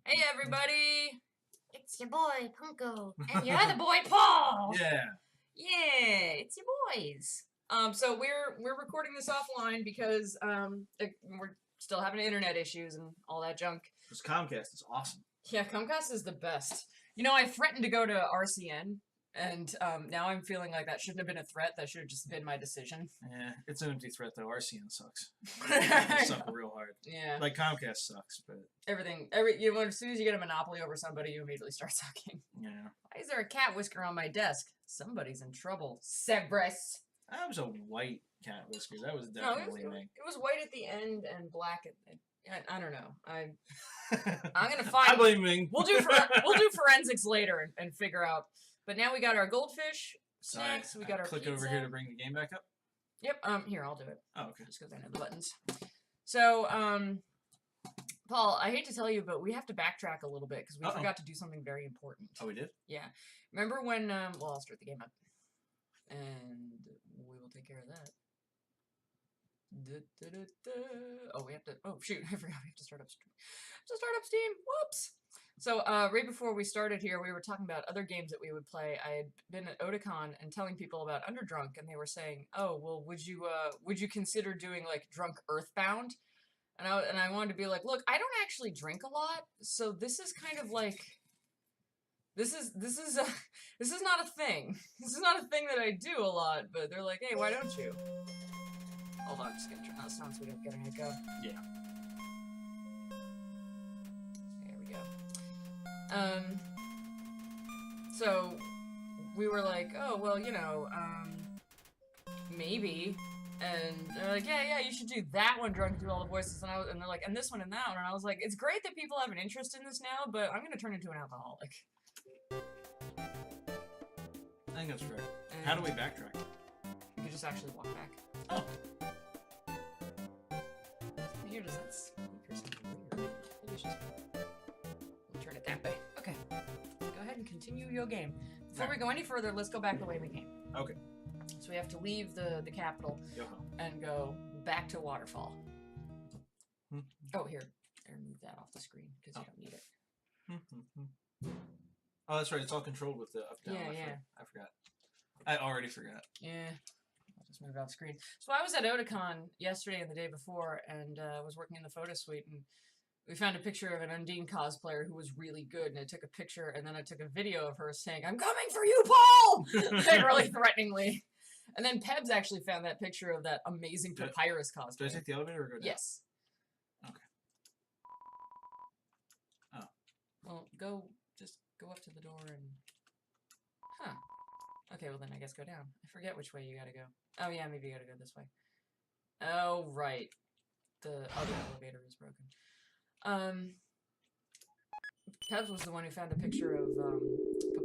Hey everybody! It's your boy, Punko. And your other boy, Paul! Yeah. Yeah, it's your boys. So we're recording this offline because we're still having internet issues and all that junk. Because Comcast is awesome. Yeah, Comcast is the best. You know, I threatened to go to RCN, and now I'm feeling like that shouldn't have been a threat. That should have just been my decision. Yeah, it's an empty threat though. RCN sucks. They suck real hard. Yeah. Like Comcast sucks, but as soon as you get a monopoly over somebody, you immediately start sucking. Yeah. Why is there a cat whisker on my desk? Somebody's in trouble. Cerberus. That was a white cat whisker. That was definitely me. It was white at the end and black at I don't know. I'm gonna find. I blame Ming. We'll do forensics later and figure out. But now we got our goldfish snacks. We got our click pizza. over here to bring the game back up. Yep. Here, I'll do it. Oh, okay. Just because I know the buttons. So, Paul, I hate to tell you, but we have to backtrack a little bit because we forgot to do something very important. Oh, we did? Yeah. Remember when? Well, I'll start the game up, and we will take care of that. Oh, we have to. Oh, shoot! I forgot we have to start up Steam. Whoops. So, right before we started here, we were talking about other games that we would play. I had been at Otakon and telling people about Underdrunk, and they were saying, "Oh, well, would you consider doing like Drunk Earthbound?" And I wanted to be like, "Look, I don't actually drink a lot, so this is kind of like." This is not a thing. This is not a thing that I do a lot, but they're like, "Hey, why don't you?" Hold on, I'm just gonna turn that sound so we don't get an echo. Yeah. There we go. So we were like, oh well, you know, maybe. And they're like, yeah, you should do that one, Drunk, do all the voices. And they're like, and this one and that one. And I was like, it's great that people have an interest in this now, but I'm gonna turn into an alcoholic. I think that's fair. And how do we backtrack? You could just actually walk back. Oh. Here, does that speaker sound weird? Maybe it's just... We'll turn it that way. Okay. Go ahead and continue your game. Before we go any further, let's go back the way we came. Okay. So we have to leave the capital and go back to Waterfall. Oh, here. Remove that off the screen because you don't need it. Oh, that's right. It's all controlled with the up-down. Yeah. I forgot. I already forgot. Yeah. I'll just move it off the screen. So I was at Otakon yesterday and the day before, and was working in the photo suite, and we found a picture of an Undine cosplayer who was really good, and I took a picture, and then I took a video of her saying, "I'm coming for you, Paul!" like really threateningly. And then Pebs actually found that picture of that amazing papyrus cosplayer. Do I take the elevator or go down? Yes. Okay. Oh. Well, just go up to the door and... Huh. Okay, well then I guess go down. I forget which way you gotta go. Oh yeah, maybe you gotta go this way. Oh, right. The other elevator is broken. Pebs was the one who found a picture of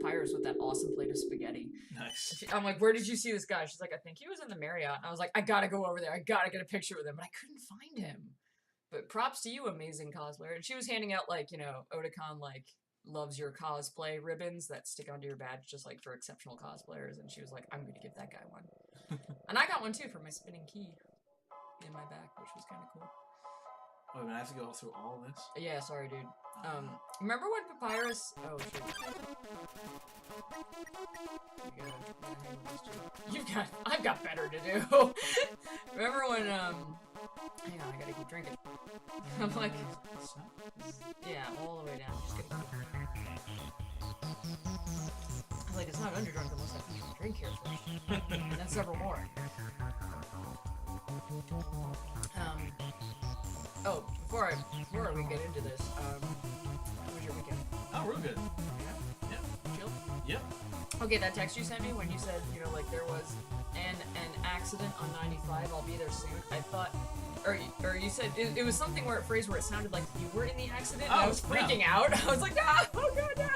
Papyrus with that awesome plate of spaghetti. Nice. I'm like, where did you see this guy? She's like, I think he was in the Marriott. And I was like, I gotta go over there. I gotta get a picture with him. But I couldn't find him. But props to you, amazing cosplayer. And she was handing out, like, you know, Otakon, like, loves your cosplay ribbons that stick onto your badge just, like, for exceptional cosplayers. And she was like, I'm gonna give that guy one. And I got one, too, for my spinning key in my back, which was kind of cool. Oh, I have to go through all this? Yeah, sorry, dude. Remember when Papyrus... Oh, shit. I've got better to do. Remember when, hang on, I gotta keep drinking. I'm like... Yeah, all the way down. Just kidding. I was like, it's not Underdrunk unless I finish the drink here first. And then several more. Oh, before we get into this, how was your weekend? Oh, real good. Yeah? Yeah. Chill? Yep. Okay, that text you sent me when you said, you know, like there was an accident on 95, I'll be there soon. I thought, or you said, it was something where a phrase where it sounded like you were in the accident, and I was freaking out. I was like, ah, oh god, no!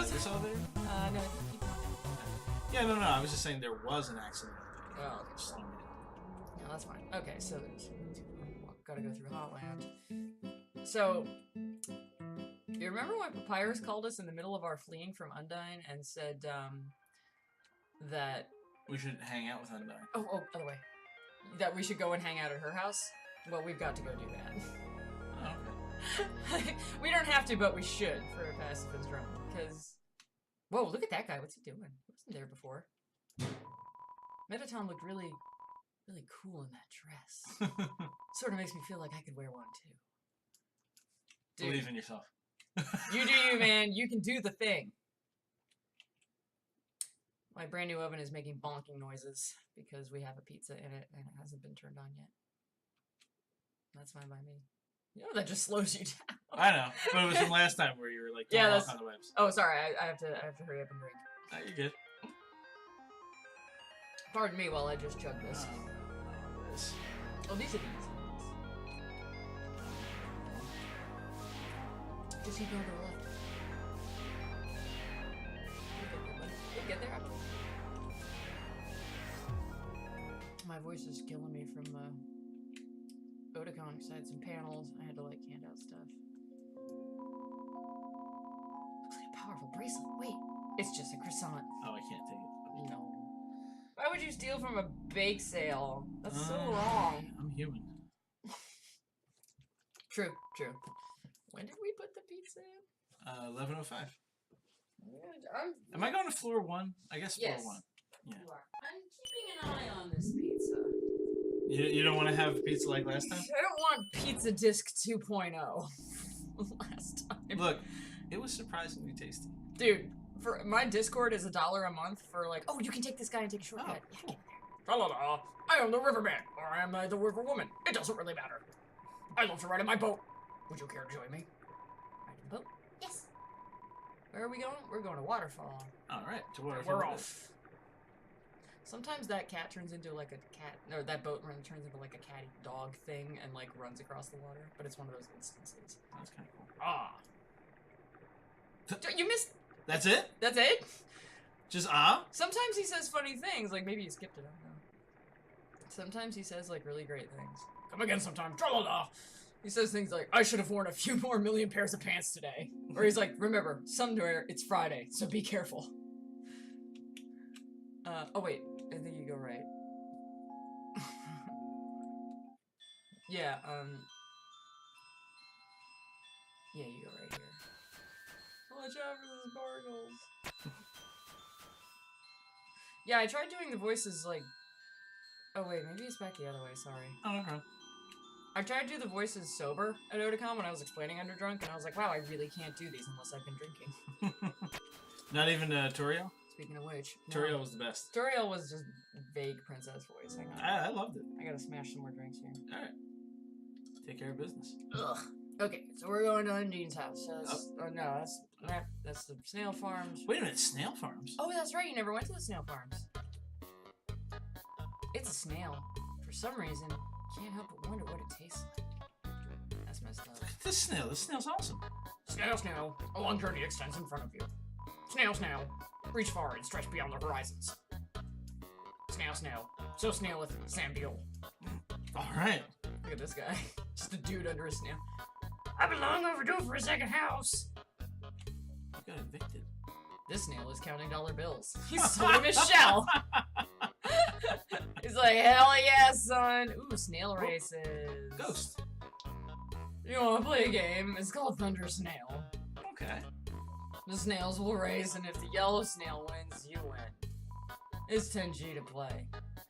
This elevator? No, keep going. Yeah, no, I was just saying there was an accident. Oh, okay. Just telling No, that's fine. Okay, so gotta go through Hotland. So, you remember when Papyrus called us in the middle of our fleeing from Undine and said, that... We should hang out with Undine. Oh, other way. That we should go and hang out at her house? Well, we've got to go do that. Oh, okay. We don't have to, but we should for a pacifist run. Because, whoa, look at that guy. What's he doing? He wasn't there before. Metaton looked really, really cool in that dress. Sort of makes me feel like I could wear one too. Dude, Believe in yourself. you do you, man. You can do the thing. My brand new oven is making bonking noises because we have a pizza in it and it hasn't been turned on yet. That's fine by me. You know, that just slows you down. I know, but it was from last time where you were like, Yeah, don't that's. walk on the webs. Oh, sorry. I have to hurry up and drink. No, you're good. Pardon me while I just chug this. This. Oh, these are the easy ones. Just keep going to the left. You'll get there. My voice is killing me from Otakon because I had some panels. I had to like hand out stuff. Looks like a powerful bracelet. Wait, it's just a croissant. Oh, I can't take it. No. Why would you steal from a bake sale? That's so wrong. I'm human. True, true. When did we put the pizza in? 11:05. Yeah, Am I going to floor 1? I guess floor Yes. 1. Yeah. You are. I'm keeping an eye on this pizza. You don't want to have pizza like last time? I don't want Pizza Disc 2.0 last time. Look, it was surprisingly tasty. Dude, for my Discord is $1 a month for like, oh, you can take this guy and take a shortcut. Oh, Yeah, get there. La, I am the riverman, or I am the river woman. It doesn't really matter. I love to ride in my boat. Would you care to join me? Ride in the boat? Yes. Where are we going? We're going to Waterfall. All right, to where We're off. Sometimes that cat turns into like a cat, or that boat turns into like a catty dog thing and like runs across the water. But it's one of those instances. That's kind of cool. Ah. You missed. That's it? That's it? Just ah? Sometimes he says funny things, like maybe you skipped it, I don't know. Sometimes he says like really great things. Come again sometime, tra-la-la! He says things like, I should have worn a few more million pairs of pants today. Or he's like, remember, somewhere it's Friday, so be careful. Oh wait, I think you go right. Yeah, yeah, you go right here. Watch out for those barnacles. Yeah, I tried doing the voices like... Oh wait, maybe it's back the other way, sorry. Oh, okay. I tried to do the voices sober at Otakon when I was explaining Underdrunk, and I was like, wow, I really can't do these unless I've been drinking. Not even Turiel? Speaking of which... Turiel was the best. Turiel was just vague princess voice. I loved it. I gotta smash some more drinks here. Alright. Take care of business. Ugh. Okay, so we're going to Undine's house. So that's, no, that's the snail farms. Wait a minute, snail farms? Oh, that's right, you never went to the snail farms. It's a snail. For some reason, can't help but wonder what it tastes like. That's messed up. Look at this snail. This snail's awesome. Snail, snail, a long journey extends in front of you. Snail, snail, reach far and stretch beyond the horizons. Snail, snail, so snaileth Sam Deal. Alright. Look at this guy. Just a dude under a snail. I've been long overdue for a second house. You got evicted. This snail is counting dollar bills. He's sold him his shell. He's like, hell yeah, son. Ooh, snail races. Ghost. You wanna play a game? It's called Thunder Snail. Okay. The snails will race, and if the yellow snail wins, you win. It's 10G to play.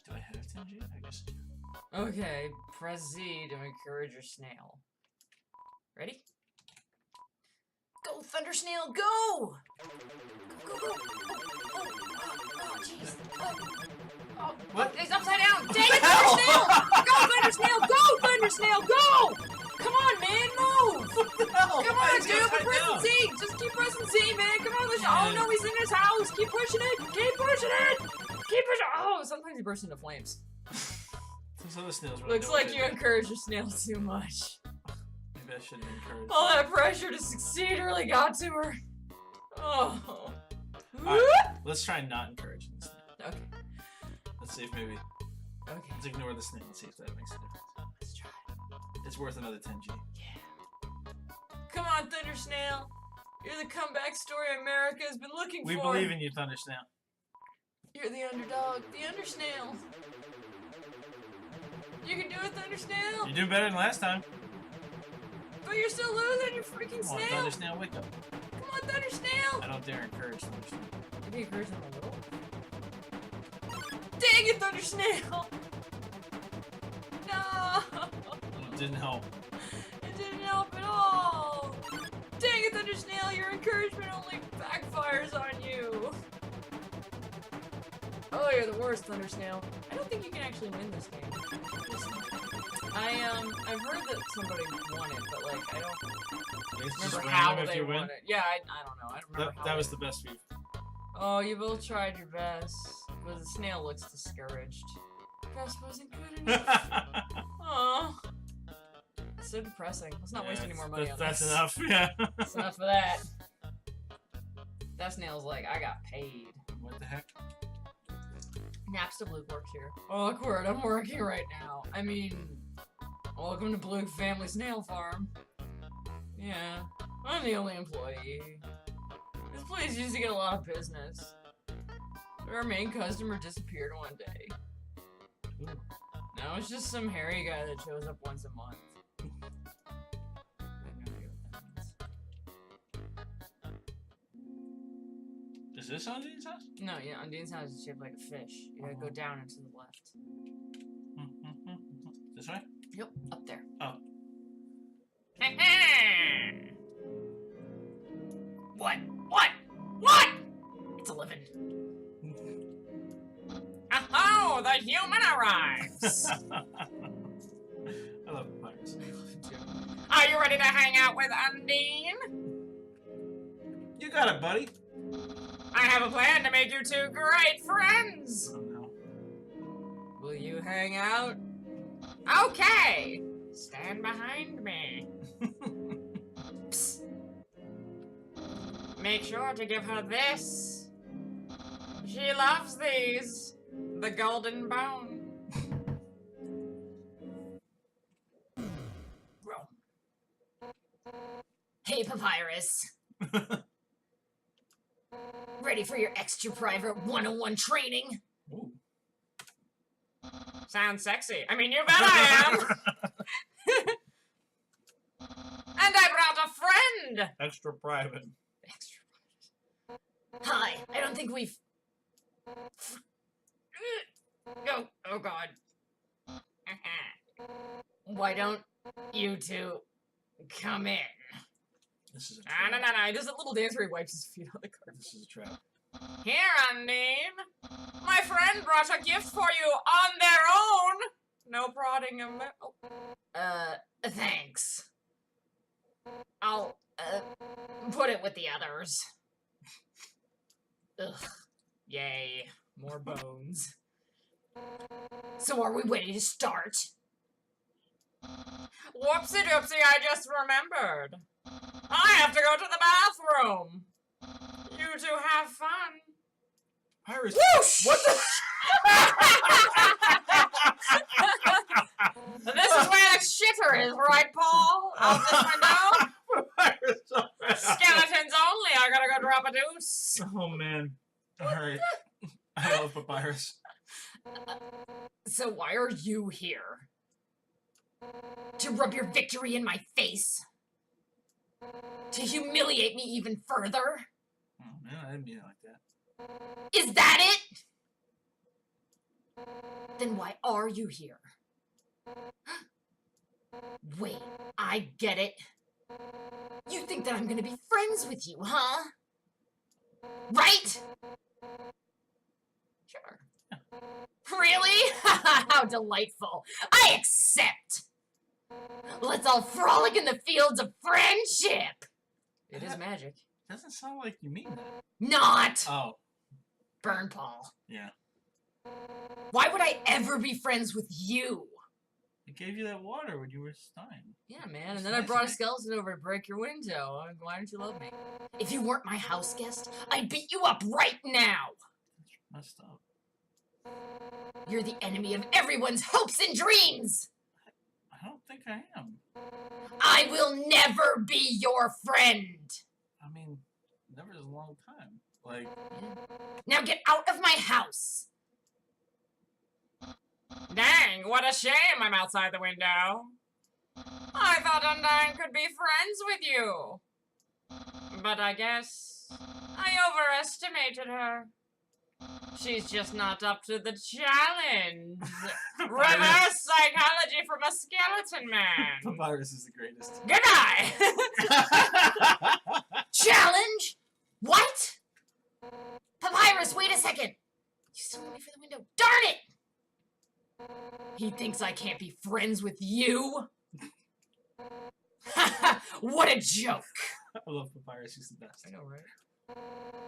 Do I have 10G? I guess I do. Okay, press Z to encourage your snail. Ready? Go, Thunder Snail, go! Go, go, go! Oh, jeez. Oh, What? He's upside down! Dang it, Thunder Snail! Go, Thunder Snail! Go, Thunder Snail! Go! Come on, man, move! What the hell? Come on, dude, we're pressing Z! Just keep pressing Z, man! Come on, let's... Oh, no, he's in his house! Keep pushing it! Keep pushing it! Keep pushing... Oh, sometimes he bursts into flames. Those other snails really Looks know what like they you do. encourage your snail too much. Maybe I shouldn't encourage. All that pressure to succeed really got to her. Oh. Alright, let's try not encouraging the snail. Okay. Let's see if maybe... Okay. Let's ignore the snail and see if that makes a difference. Let's try. It's worth another 10G. Yeah. Come on, Thunder Snail. You're the comeback story America has been looking We for. believe in you, Thunder Snail. You're the underdog, the Undersnail. You can do it, Thunder Snail. You're doing better than last time. But you're still losing, you freaking Come on, snail. Thunder Snail, wake up. Come on, Thunder Snail. I don't dare encourage Thunder Snail. Maybe encourage him a little. Dang it, Thunder Snail. No. It didn't help. It didn't help at all. Dang it, Thunder Snail, your encouragement only backfires on you. Oh, you're the worst, Thunder Snail. I don't think you can actually win this game. I've heard that somebody won it, but like I don't It's just remember how random if they you win. won it. Yeah, I don't know. I don't remember how That they was won the best we've. Oh, you both tried your best, but the snail looks discouraged. Best wasn't good enough. Oh, it's so depressing. Let's not waste any more money on That's this. enough. Yeah. That's enough of that. That snail's like, I got paid. What the heck? Napster Blue works here. Oh, awkward. I'm working right now. I mean, welcome to Blue Family Snail Farm. Yeah, I'm the only employee. This place used to get a lot of business. Our main customer disappeared one day. Ooh. Now it's just some hairy guy that shows up once a month. I have no idea what that means. Is this Undine's house? No, yeah, Undine's house is shaped like a fish. You gotta go down and to the left. This way? Yep, up there. Oh. What? What? What? It's a living. Oh, the human arrives! I love papyrus. Are you ready to hang out with Undine? You got it, buddy. I have a plan to make you two great friends! Oh no. Will you hang out? Okay! Stand behind me. Psst. Make sure to give her this. She loves these. The golden bone. Hey, Papyrus. Ready for your extra private 101 training? Ooh. Sounds sexy. I mean, you bet I am. And I brought a friend. Extra private. Extra private. Hi. I don't think we've. Oh God. Why don't you two come in? This is a Ah, trap. no. He does a little dance where he wipes his feet on the carpet. This is a trap. Here, Undine. My friend brought a gift for you on their own. No prodding him. Oh. Thanks. I'll, put it with the others. Ugh. Yay. More bones. So are we ready to start? Whoopsie doopsie, I just remembered. I have to go to the bathroom. You two have fun. Pirates. Whoosh! What the? This is where the shitter is, right, Paul? Out this window? Pirates. Skeletons only. I gotta go drop a deuce. Oh man. All right. I love papyrus. So why are you here? To rub your victory in my face? To humiliate me even further? Oh man, I didn't mean it like that. Is that it? Then why are you here? Wait, I get it. You think that I'm gonna be friends with you, huh? Right? Sure. Really? How delightful. I accept. Let's all frolic in the fields of friendship. It is magic. Doesn't sound like you mean that. Not. Oh, Burn Paul. yeah. Why would I ever be friends with you? I gave you that water when you were dying. Yeah, man, It's and then I nice brought of a me. skeleton over to break your window. Why don't you love me? If you weren't my house guest, I'd beat you up right now. Messed up. You're the enemy of everyone's hopes and dreams. I don't think I am. I will never be your friend. I mean, never is a long time. Like, Now get out of my house. Dang, what a shame I'm outside the window. I thought Undyne could be friends with you. But I guess I overestimated her. She's just not up to the challenge. Reverse psychology from a skeleton man. Papyrus is the greatest. Goodbye. Challenge? What? Papyrus, wait a second. You still want me for the window? Darn it! He thinks I can't be friends with you? What a joke. I love Papyrus. He's the best. I know, right?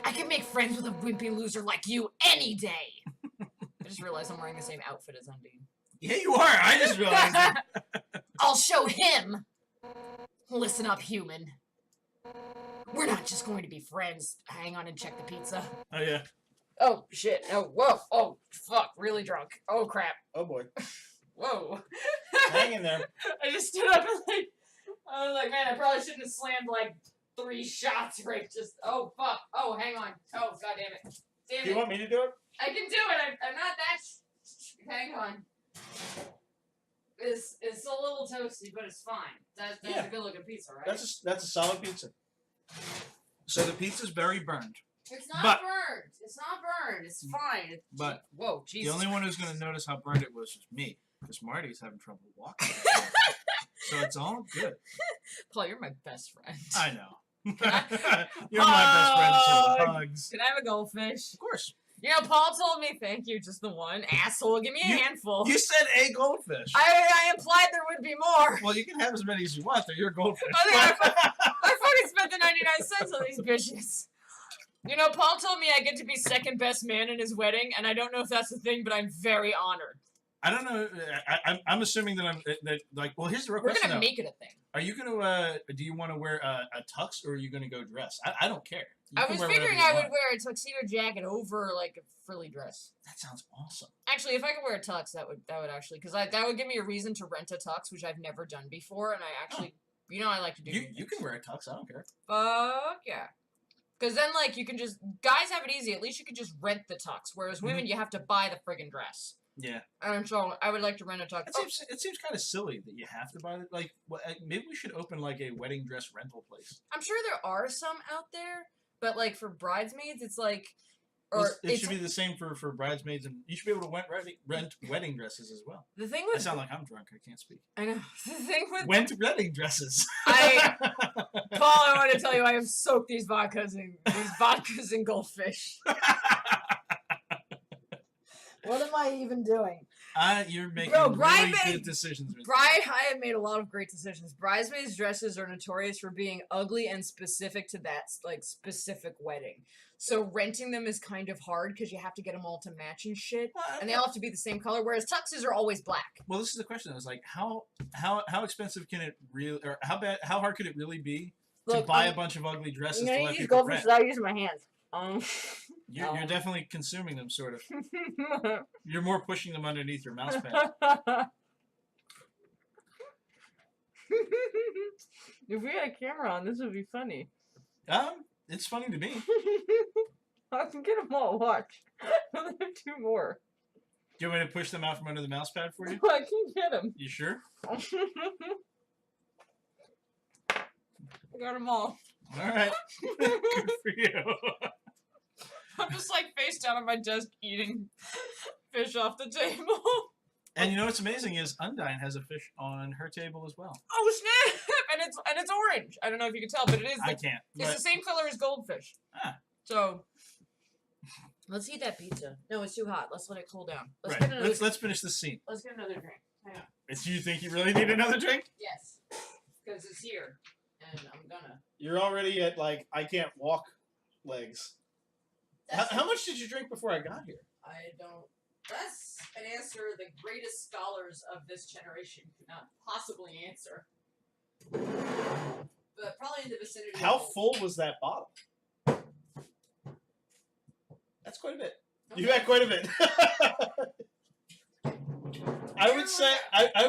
I can make friends with a wimpy loser like you any day. I just realized I'm wearing the same outfit as Undine. Yeah, you are. I just realized it. I'll show him. Listen up, human. We're not just going to be friends. Hang on and check the pizza. Oh, yeah. Oh, shit. Oh, whoa. Oh, fuck. Really drunk. Oh, crap. Oh, boy. Whoa. Hang in there. I just stood up and like, I was like, man, I probably shouldn't have slammed like 3 shots right just, oh, fuck. Oh, hang on. Oh, god damn it. Damn Do you it. want me to do it? I can do it. I'm not that. Hang on. It's a little toasty, but it's fine. That's Yeah. a good looking pizza, right? That's a solid pizza. So the pizza's very burned. It's not but- burned. It's not burned. It's fine. But whoa, Jesus. the only one who's going to notice how burned it was me. Because Marty's having trouble walking. So it's all good. Paul, you're my best friend. I know. You're my best friend too. Hugs. Can I have a goldfish? Of course. You know, Paul told me, thank you, just the one. Asshole, give me a handful. You said a goldfish. I implied there would be more. Well, you can have as many as you want. They're your goldfish. I fucking spent the 99 cents on these bitches. You know, Paul told me I get to be second best man in his wedding, and I don't know if that's the thing, but I'm very honored. I don't know. I'm assuming that well, here's the real We're question. gonna Though. make it a thing. Are you gonna? Do you want to wear a tux or are you gonna go dress? I don't care. You I can was wear figuring whatever I you would want. wear a tuxedo jacket over like a frilly dress. That sounds awesome. Actually, if I could wear a tux, that would actually, because that would give me a reason to rent a tux, which I've never done before, and I actually, you know, I like to do. You can wear a tux. I don't care. Fuck yeah. Because then, like, you can just guys have it easy. At least you can just rent the tux, whereas women you have to buy the friggin' dress. Yeah. And so I would like to rent a tux. It seems kind of silly that you have to buy it. Like, maybe we should open like a wedding dress rental place. I'm sure there are some out there, but like for bridesmaids, it's like, It should be the same for bridesmaids, and you should be able to rent wedding dresses as well. The thing I with sound like I'm drunk. I can't speak. I know the thing with Rent wedding dresses. Paul, I want to tell you, I have soaked these vodkas in goldfish. What am I even doing? You're making Bro, really good decisions. I have made a lot of great decisions. Bridesmaids' dresses are notorious for being ugly and specific to that like specific wedding. So renting them is kind of hard because you have to get them all to match and shit, and they all have to be the same color. Whereas tuxes are always black. Well, this is the question. I was like, how expensive can it really, or how hard could it really be to buy a bunch of ugly dresses I'm to gonna let use people goldfish rent? without using my hands. You're definitely consuming them, sort of. You're more pushing them underneath your mouse pad. If we had a camera on, this would be funny. It's funny to me. I can get them all. Watch. I have 2 more. Do you want me to push them out from under the mouse pad for you? I can get them. You sure? I got them all. All right. Good for you. I'm just like face down on my desk eating fish off the table. And you know what's amazing is Undyne has a fish on her table as well. Oh snap! And it's orange. I don't know if you can tell, but it is. I can't. It's the same color as goldfish. Ah. So let's eat that pizza. No, it's too hot. Let's let it cool down. Right. Get another. Let's finish this scene. Let's get another drink. Hang on. Do you think you really need another drink? Yes, because it's here, and I'm gonna. You're already at like I can't walk legs. How much did you drink before I got here? I don't. That's an answer the greatest scholars of this generation could not possibly answer. But probably in the vicinity. How full was that bottle? That's quite a bit. You had quite a bit. I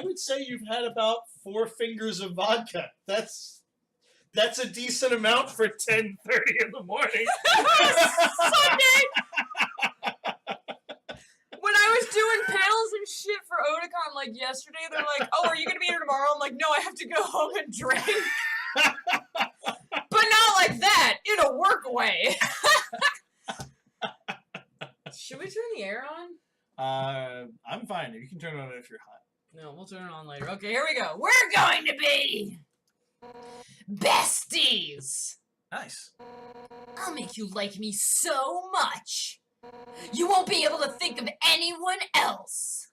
would say you've had about 4 fingers of vodka. That's a decent amount for 10:30 in the morning. Sunday. When I was doing panels and shit for Otakon like yesterday. They're like, "Oh, are you gonna be here tomorrow?" I'm like, "No, I have to go home and drink." But not like that, in a work way. Should we turn the air on? I'm fine. You can turn it on if you're hot. No, we'll turn it on later. Okay, here we go. We're going to be besties. Nice. I'll make you like me so much, you won't be able to think of anyone else.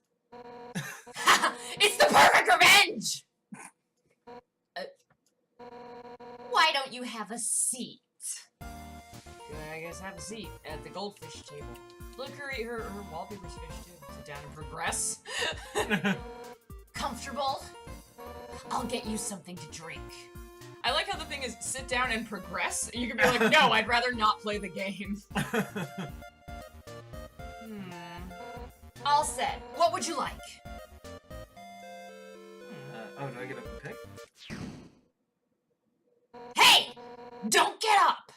It's the perfect revenge! Why don't you have a seat? I guess have a seat at the goldfish table. Look, her wallpaper's fish too. Sit down and progress. Comfortable? I'll get you something to drink. I like how the thing is sit down and progress. You can be like, no, I'd rather not play the game. All set. What would you like? Oh, do I get up and pick? Hey! Don't get up!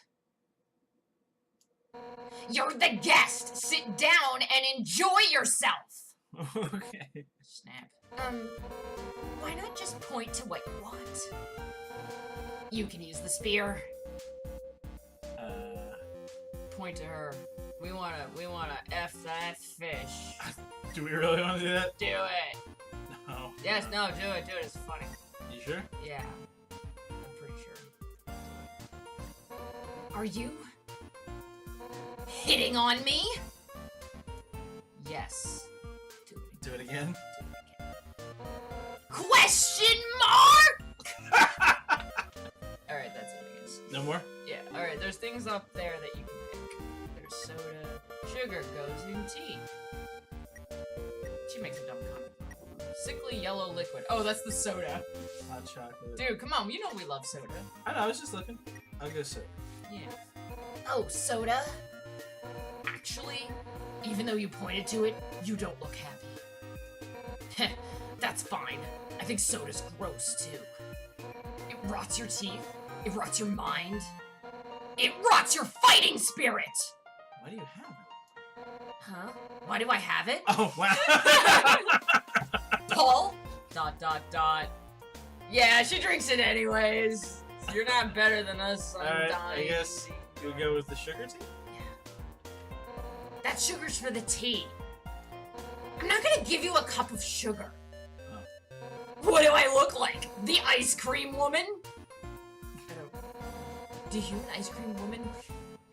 You're the guest. Sit down and enjoy yourself. Okay. Snap. Why not just point to what you want? You can use the spear. Point to her. We wanna F that fish. Do we really want to do that? Do it. No. Yes, no, do it. It's funny. You sure? Yeah. I'm pretty sure. Are you hitting on me? Yes. Do it again? Question mark? Alright, that's it, I guess. No more? Yeah, alright, there's things up there that you can pick. There's soda. Sugar goes in tea. She makes a dumb comment. Sickly yellow liquid. Oh, that's the soda. Hot chocolate. Dude, come on, you know we love soda. I know, I was just looking. I'll go soda. Yeah. Oh, soda? Actually, even though you pointed to it, you don't look happy. That's fine. I think soda's gross, too. It rots your teeth. It rots your mind. It rots your fighting spirit! Why do you have it? Huh? Why do I have it? Oh, wow. Paul? ... Yeah, she drinks it anyways. You're not better than us. Alright, I guess you'll go with the sugar tea? Yeah. That sugar's for the tea. I'm not gonna give you a cup of sugar. Oh. What do I look like? The ice cream woman? Do human ice cream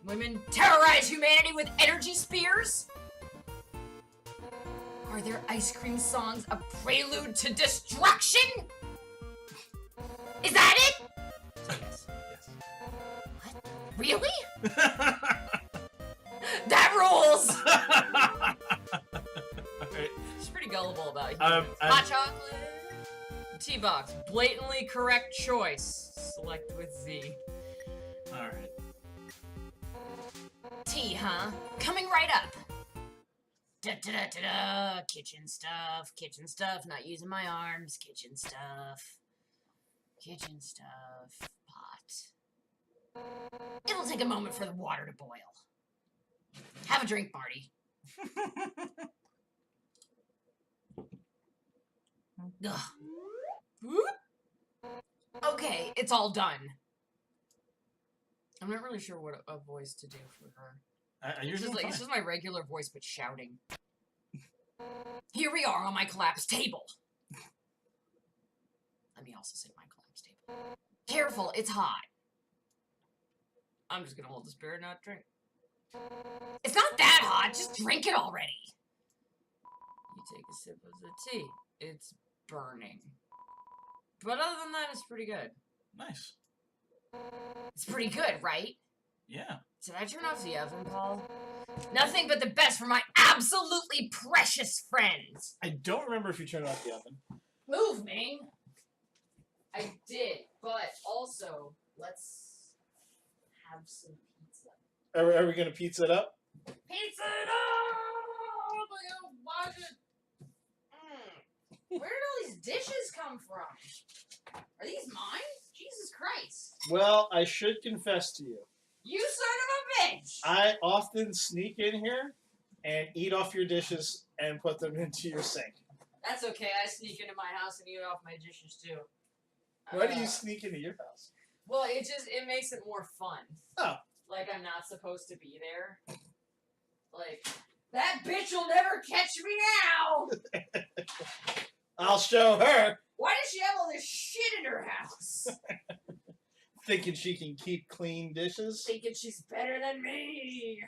women terrorize humanity with energy spears? Are their ice cream songs a prelude to destruction? Is that it? Yes. What? Really? That rules! Alright. She's pretty gullible about it. Hot chocolate? Tea box. Blatantly correct choice. Select with Z. Alright. Tea, huh? Coming right up. Da-da-da-da-da. Kitchen stuff, not using my arms, kitchen stuff, pot. It'll take a moment for the water to boil. Have a drink, Marty. Ugh. Okay, it's all done. I'm not really sure what a voice to do for her. It's It's just my regular voice, but shouting. Here we are on my collapsed table. Let me also sit at my collapsed table. Careful, it's hot. I'm just gonna hold the spear and not drink. It's not that hot, just drink it already. You take a sip of the tea. It's burning. But other than that, it's pretty good. Nice. It's pretty good, right? Yeah. Did I turn off the oven, Paul? Nothing but the best for my absolutely precious friends. I don't remember if you turned off the oven. Move, Ming. I did, but also, let's have some pizza. Are we gonna pizza it up? Pizza it up! Why did... Where did all these dishes come from? Are these mine? Jesus Christ. Well, I should confess to you. You son of a bitch! I often sneak in here and eat off your dishes and put them into your sink. That's okay. I sneak into my house and eat off my dishes too. Why do you sneak into your house? Well, it makes it more fun. Oh. Like I'm not supposed to be there. Like, that bitch will never catch me now! I'll show her. Why does she have all this shit in her house? Thinking she can keep clean dishes? Thinking she's better than me!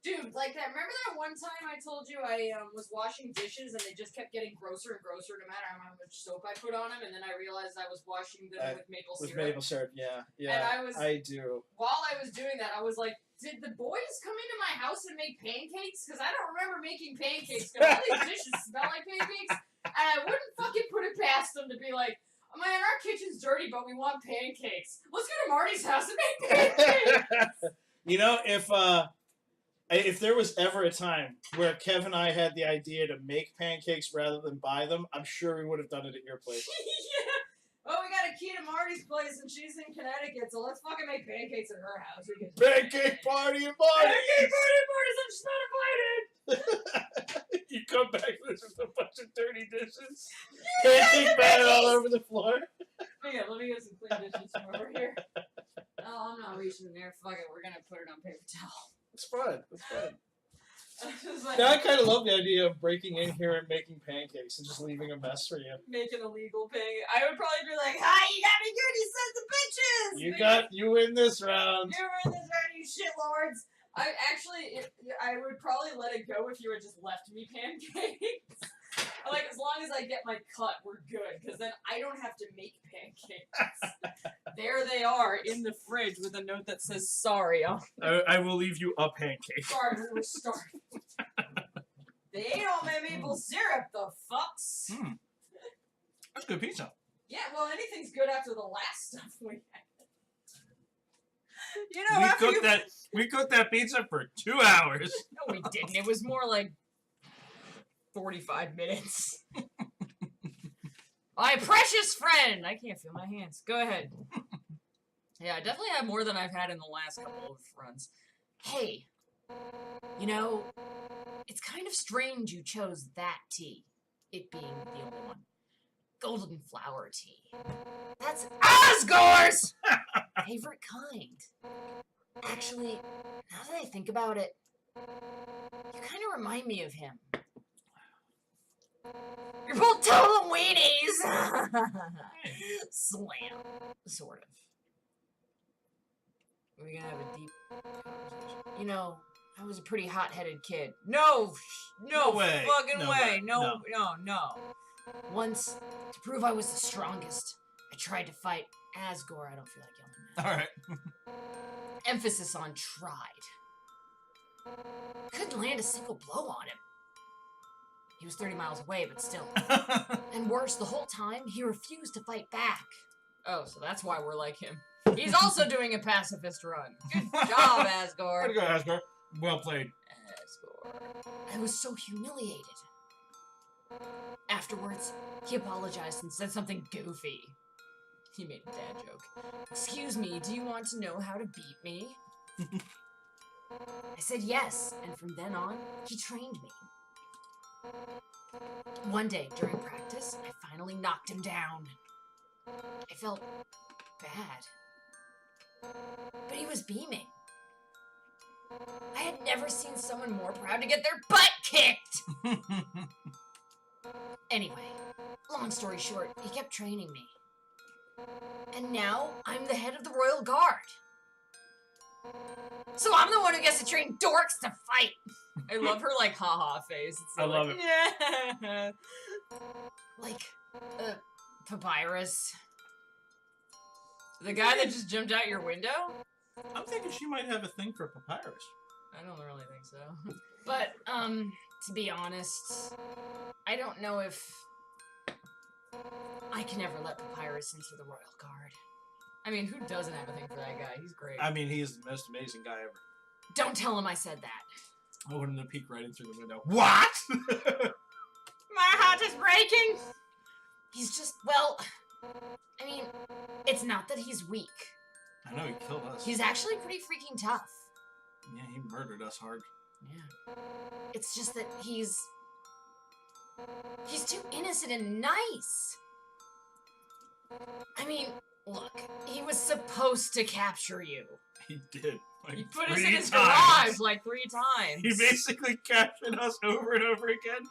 Dude, like that. Remember that one time I told you I was washing dishes and they just kept getting grosser and grosser no matter how much soap I put on them, and then I realized I was washing them with maple syrup. With maple syrup, yeah. And I do. While I was doing that, I was like, did the boys come into my house and make pancakes? Because I don't remember making pancakes, because all these dishes smell like pancakes, and I wouldn't fucking put it past them to be like, oh man, our kitchen's dirty, but we want pancakes. Let's go to Marty's house and make pancakes! You know, if there was ever a time where Kev and I had the idea to make pancakes rather than buy them, I'm sure we would have done it at your place. Yeah. Oh, we got a key to Marty's place and she's in Connecticut, so let's fucking make pancakes at her house. Pancake party at Marty's! Pancake party at Marty's, I'm just not invited! You come back with just a bunch of dirty dishes. Pancake batter all over the floor. Yeah, let me get some clean dishes from over here. Oh, I'm not reaching in there. Fuck it, we're gonna put it on paper towel. It's fun. It's fun. Like, Now I kind of love the idea of breaking in here and making pancakes and just leaving a mess for you. making illegal pancake. I would probably be like, hi, you got me good, you sons of bitches! You win this round. You win this round, you shitlords! I would probably let it go if you had just left me pancakes. Like, as long as I get my cut, we're good, because then I don't have to make pancakes. There they are in the fridge with a note that says, sorry, I will leave you a pancake. sorry, we're starving. They ain't all my maple syrup, the fucks. That's good pizza. Yeah, well, anything's good after the last stuff we had. You know, we cooked that pizza for 2 hours. No, we didn't. It was more like 45 minutes. My precious friend! I can't feel my hands. Go ahead. Yeah, I definitely have more than I've had in the last couple of runs. Hey, you know, it's kind of strange you chose that tea, it being the only one. Golden flower tea. That's Asgore's favorite kind. Actually, now that I think about it, you kind of remind me of him. You're both total weenies! Slam. Sort of. We're gonna have a deep conversation. You know, I was a pretty hot-headed kid. No way. Fucking No way. way. No. Once, to prove I was the strongest, I tried to fight Asgore. I don't feel like yelling that. Alright. Emphasis on tried. Couldn't land a single blow on him. He was 30 miles away, but still. And worse, the whole time, he refused to fight back. Oh, so that's why we're like him. He's also doing a pacifist run. Good job, Asgore. Way to go, Asgore. Well played. Asgore. I was so humiliated. Afterwards, he apologized and said something goofy. He made a dad joke. Excuse me, do you want to know how to beat me? I said yes, and from then on, he trained me. One day, during practice, I finally knocked him down. I felt bad. But he was beaming. I had never seen someone more proud to get their butt kicked! Anyway, long story short, he kept training me. And now, I'm the head of the Royal Guard. So I'm the one who gets to train dorks to fight! I love her, like, haha face. It's I love it. Yeah. Like, Papyrus. The guy that just jumped out your window? I'm thinking she might have a thing for Papyrus. I don't really think so. But, to be honest, I don't know if I can ever let Papyrus into the Royal Guard. I mean, who doesn't have a thing for that guy? He's great. I mean, he is the most amazing guy ever. Don't tell him I said that. I wanted to peek right in through the window. What? My heart is breaking! He's just, well, I mean, it's not that he's weak. I know, he killed us. He's actually pretty freaking tough. Yeah, he murdered us hard. Yeah. It's just that he's too innocent and nice. I mean, look, he was supposed to capture you. He did. Like He put us in 3 his times. garage like 3 times. He basically captured us over and over again.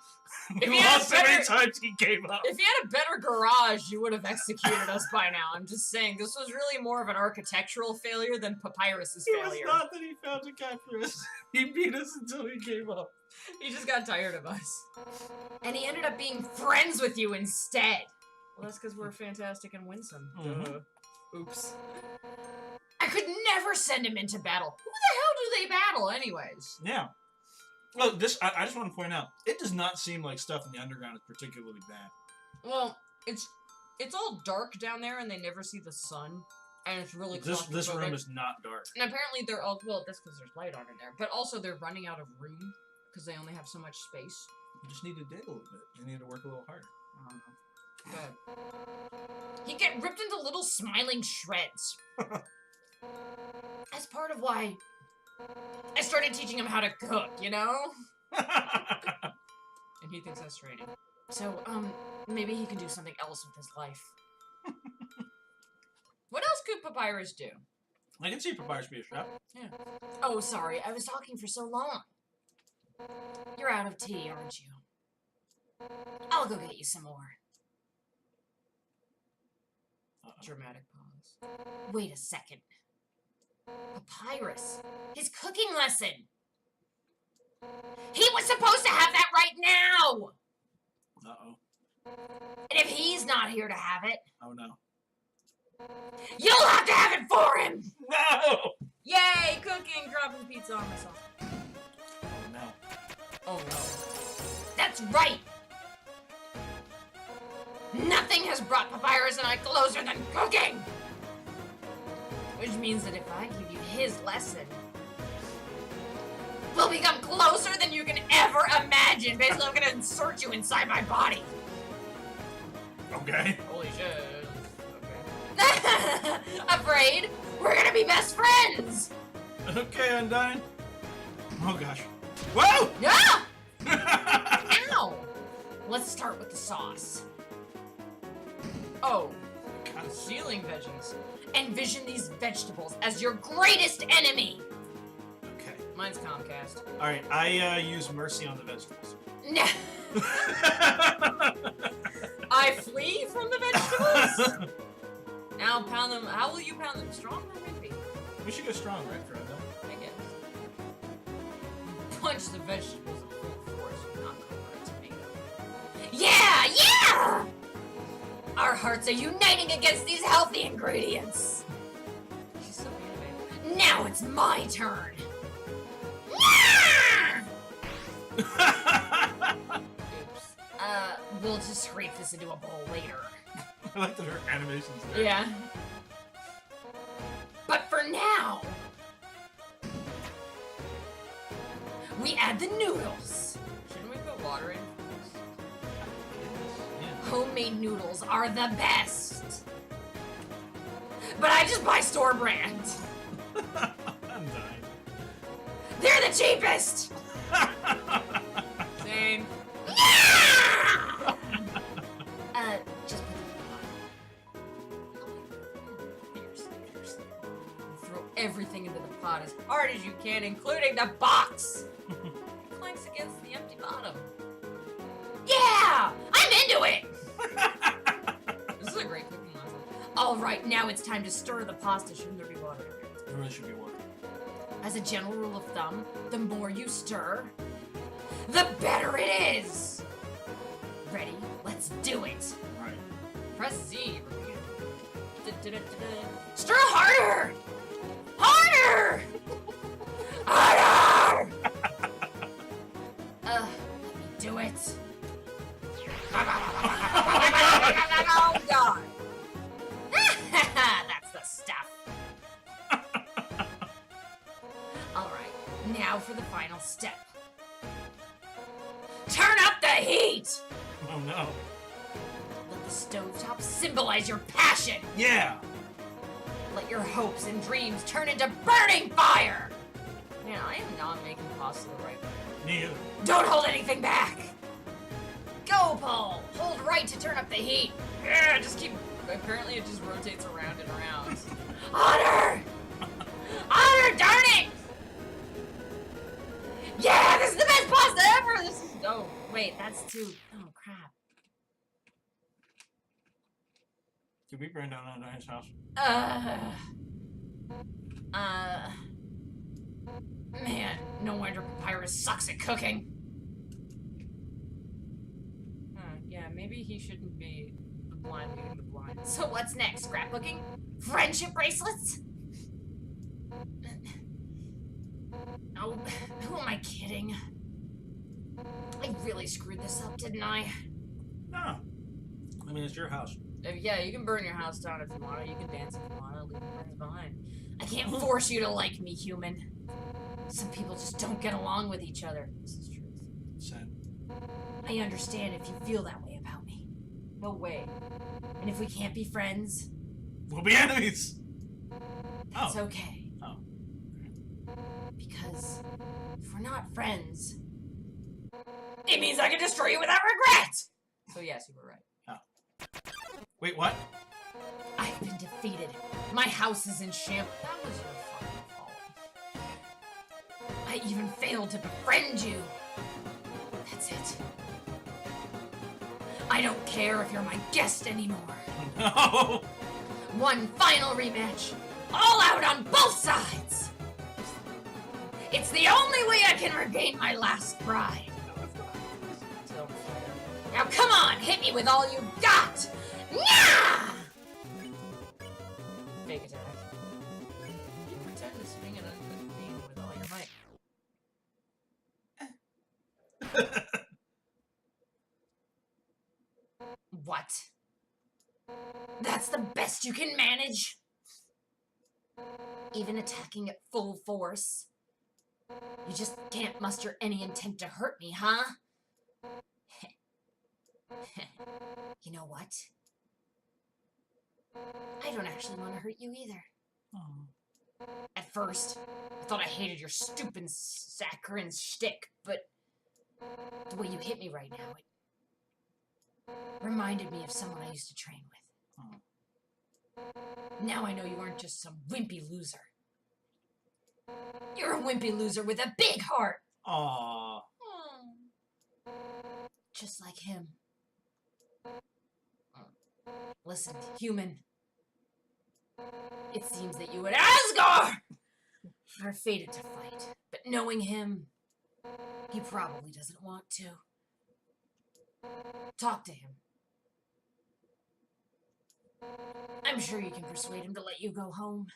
If We he had lost so many better- times he gave up. If he had a better garage, you would have executed us by now. I'm just saying, this was really more of an architectural failure than Papyrus's It was failure. not that he failed to capture us. He beat us until he gave up. He just got tired of us. And he ended up being friends with you instead. Well, that's because we're fantastic and winsome. Mhm. Duh. Oops. I could never send him into battle. Who the hell do they battle, anyways? Yeah. Well, this I just want to point out, it does not seem like stuff in the underground is particularly bad. Well, it's all dark down there, and they never see the sun, and it's really This claustrophobic. room is not dark. And apparently they're all, well, that's because there's light on in there, but also they're running out of room because they only have so much space. You just need to dig a little bit. You need to work a little harder. I don't know. Good. He'd get ripped into little smiling shreds. That's part of why I started teaching him how to cook, you know? And he thinks that's training. So, maybe he can do something else with his life. What else could Papyrus do? I can see Papyrus be a trap. Oh, sorry, I was talking for so long. You're out of tea, aren't you? I'll go get you some more. Dramatic pause. Wait a second. Papyrus. His cooking lesson. He was supposed to have that right now! Uh-oh. And if he's not here to have it, Oh, no. you'll have to have it for him! No! Yay! Cooking! Dropping pizza on myself. Oh, no. Oh no. That's right! Nothing has brought Papyrus and I closer than cooking! Which means that if I give you his lesson, we'll become closer than you can ever imagine. Basically, I'm gonna insert you inside my body. Okay. Holy shit. Okay. Afraid? We're gonna be best friends! Okay, Undyne. Oh, gosh. Whoa! Yeah! Ow! Let's start with the sauce. Oh. Concealing veggies. Envision these vegetables as your greatest enemy! Okay. Mine's Comcast. Alright, I use mercy on the vegetables. Nah. I flee from the vegetables? Now pound them. How will you pound them? Strong or wimpy? We should go strong, right, for Undyne? I guess. Punch the vegetables at full force, not over a tomato. Yeah! Yeah! Our hearts are uniting against these healthy ingredients. She's so animated. Now it's my turn. Oops. We'll just scrape this into a bowl later. I like that her animation's there. Yeah. But for now, we add the noodles. Shouldn't we put water in? Yeah. Homemade noodles are the best. But I just buy store brand. Undyne. They're the cheapest. Same. Just put Throw everything into the pot as hard as you can, including the box. It clanks against the empty bottom. Yeah! I'm into it! This is a great cooking lesson. Alright, now it's time to stir the pasta. Shouldn't there be water? There really should be water. As a general rule of thumb, the more you stir, the better it is! Ready? Let's do it! Alright. Press Z. Stir harder! Harder! Harder! Let me do it. Oh god. That's the stuff. Alright, now for the final step. Turn up the heat! Oh no. Let the stovetop symbolize your passion. Yeah! Let your hopes and dreams turn into burning fire. Man, I am not making pasta the right way. Me either. Don't hold anything back! Go, Paul! Hold right to turn up the heat! Yeah, just keep. Apparently, it just rotates around and around. Honor! Honor, darn it! Yeah, this is the best pasta ever! This is. Oh, wait, that's too. Oh, crap. Did we burn down Undyne's house? Man, no wonder Papyrus sucks at cooking. Yeah, maybe he shouldn't be the blind leading the blind. So what's next? Scrapbooking? Friendship bracelets? Oh, who am I kidding? I really screwed this up, didn't I? No. I mean, it's your house. Yeah, you can burn your house down if you want to. You can dance if you want to. Leave your friends behind. I can't force you to like me, human. Some people just don't get along with each other. This is truth. Sad. I understand if you feel that way about me. No way. And if we can't be friends, We'll be enemies! that's Oh. okay. Oh. Because if we're not friends, it means I can destroy you without regret! So yes, you were right. Wait, what? I've been defeated. My house is in shambles. That was your fucking fault. I even failed to befriend you. That's it. I don't care if you're my guest anymore. No! One final rematch. All out on both sides. It's the only way I can regain my last pride. So, Now come on, hit me with all you've got. Yeah! fake attack. You pretend to swing at a beam with all your might. What? That's the best you can manage? Even attacking at full force? You just can't muster any intent to hurt me, huh? You know what? I don't actually want to hurt you either. Oh. At first, I thought I hated your stupid saccharine shtick, but the way you hit me right now, it reminded me of someone I used to train with. Now I know you aren't just some wimpy loser. You're a wimpy loser with a big heart, Aww. just like him. Listen, human. It seems that you and Asgard are fated to fight, but knowing him, he probably doesn't want to. Talk to him. I'm sure you can persuade him to let you go home.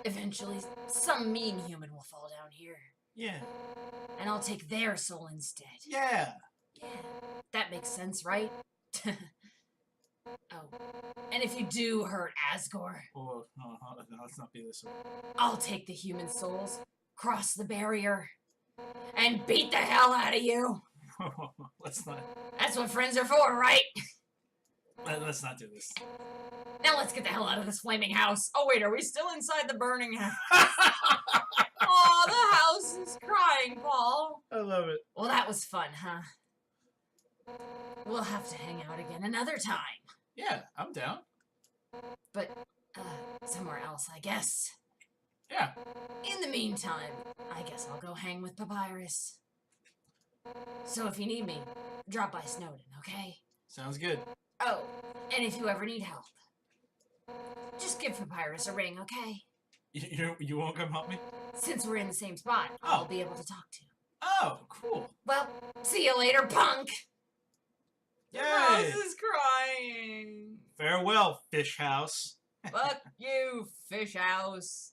Eventually, some mean human will fall down here, Yeah. and I'll take their soul instead. Yeah. Yeah, that makes sense, right? Oh, and if you do hurt Asgore, Oh, no, let's not be this way. I'll take the human souls, cross the barrier, and beat the hell out of you. Let's not. That's what friends are for, right? Let's not do this. Now let's get the hell out of this flaming house. Oh wait, are we still inside the burning house? Aw, the house is crying, Paul. I love it. Well, that was fun, huh? We'll have to hang out again another time. Yeah, I'm down. But, somewhere else, I guess. Yeah. In the meantime, I guess I'll go hang with Papyrus. So if you need me, drop by Snowden, okay? Sounds good. Oh, and if you ever need help, just give Papyrus a ring, okay? You won't come help me? Since we're in the same spot, Oh. I'll be able to talk to. Oh, cool. Well, see you later, punk! The Yay! house is crying. Farewell, fish house. Fuck you, fish house.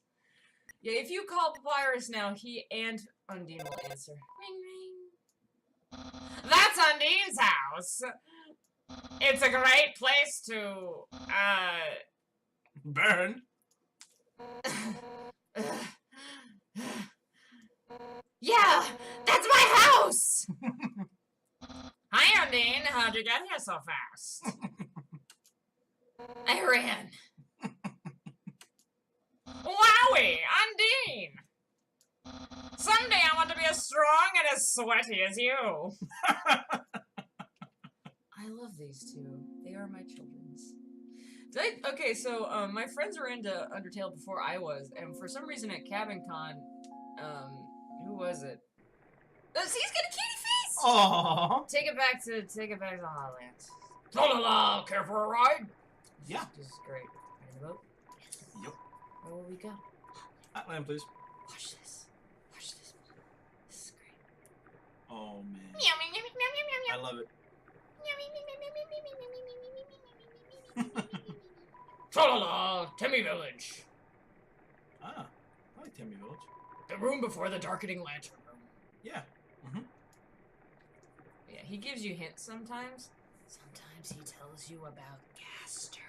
Yeah, if you call Papyrus now, he and Undine will answer. Ring ring. That's Undine's house. It's a great place to, Burn. Yeah, that's my house! Hi, Undine. How'd you get here so fast? I ran. Wowie, Undine. as strong and as sweaty as you. I love these two. They are my children's. Okay, so my friends were into Undertale before I was, and for some reason at Cabin Con, who was it? Oh, see, he's got a kitty face! Aww. Take it back to Holland. La la la, care for a ride? Yeah. This is great. Ready to vote? Yep. Where will we go? Land, please. Watch this. Watch this. This is great. Oh, man. Meow, meow, meow, meow, meow, meow, meow. I love it. Tra la la, Timmy Village. Ah, I like Timmy Village. The room before the darkening lantern room. Yeah. Mm-hmm. Yeah, he gives you hints sometimes. Sometimes he tells you about Gaster.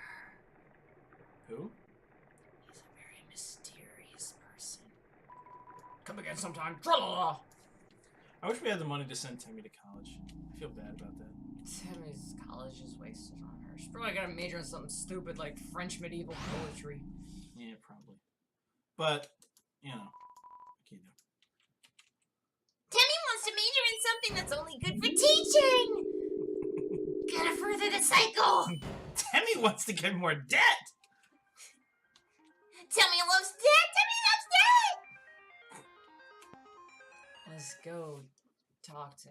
Who? He's a very mysterious person. Come again sometime. Tra la la. I wish we had the money to send Timmy to college. I feel bad about that. Timmy's college is wasted on her. She's probably got to major in something stupid like French medieval poetry. Yeah, probably. But, you know, what can you do? Timmy wants to major in something that's only good for teaching. Gotta further the cycle. Timmy wants to get more debt! Timmy loves debt. Timmy loves debt. Let's go talk to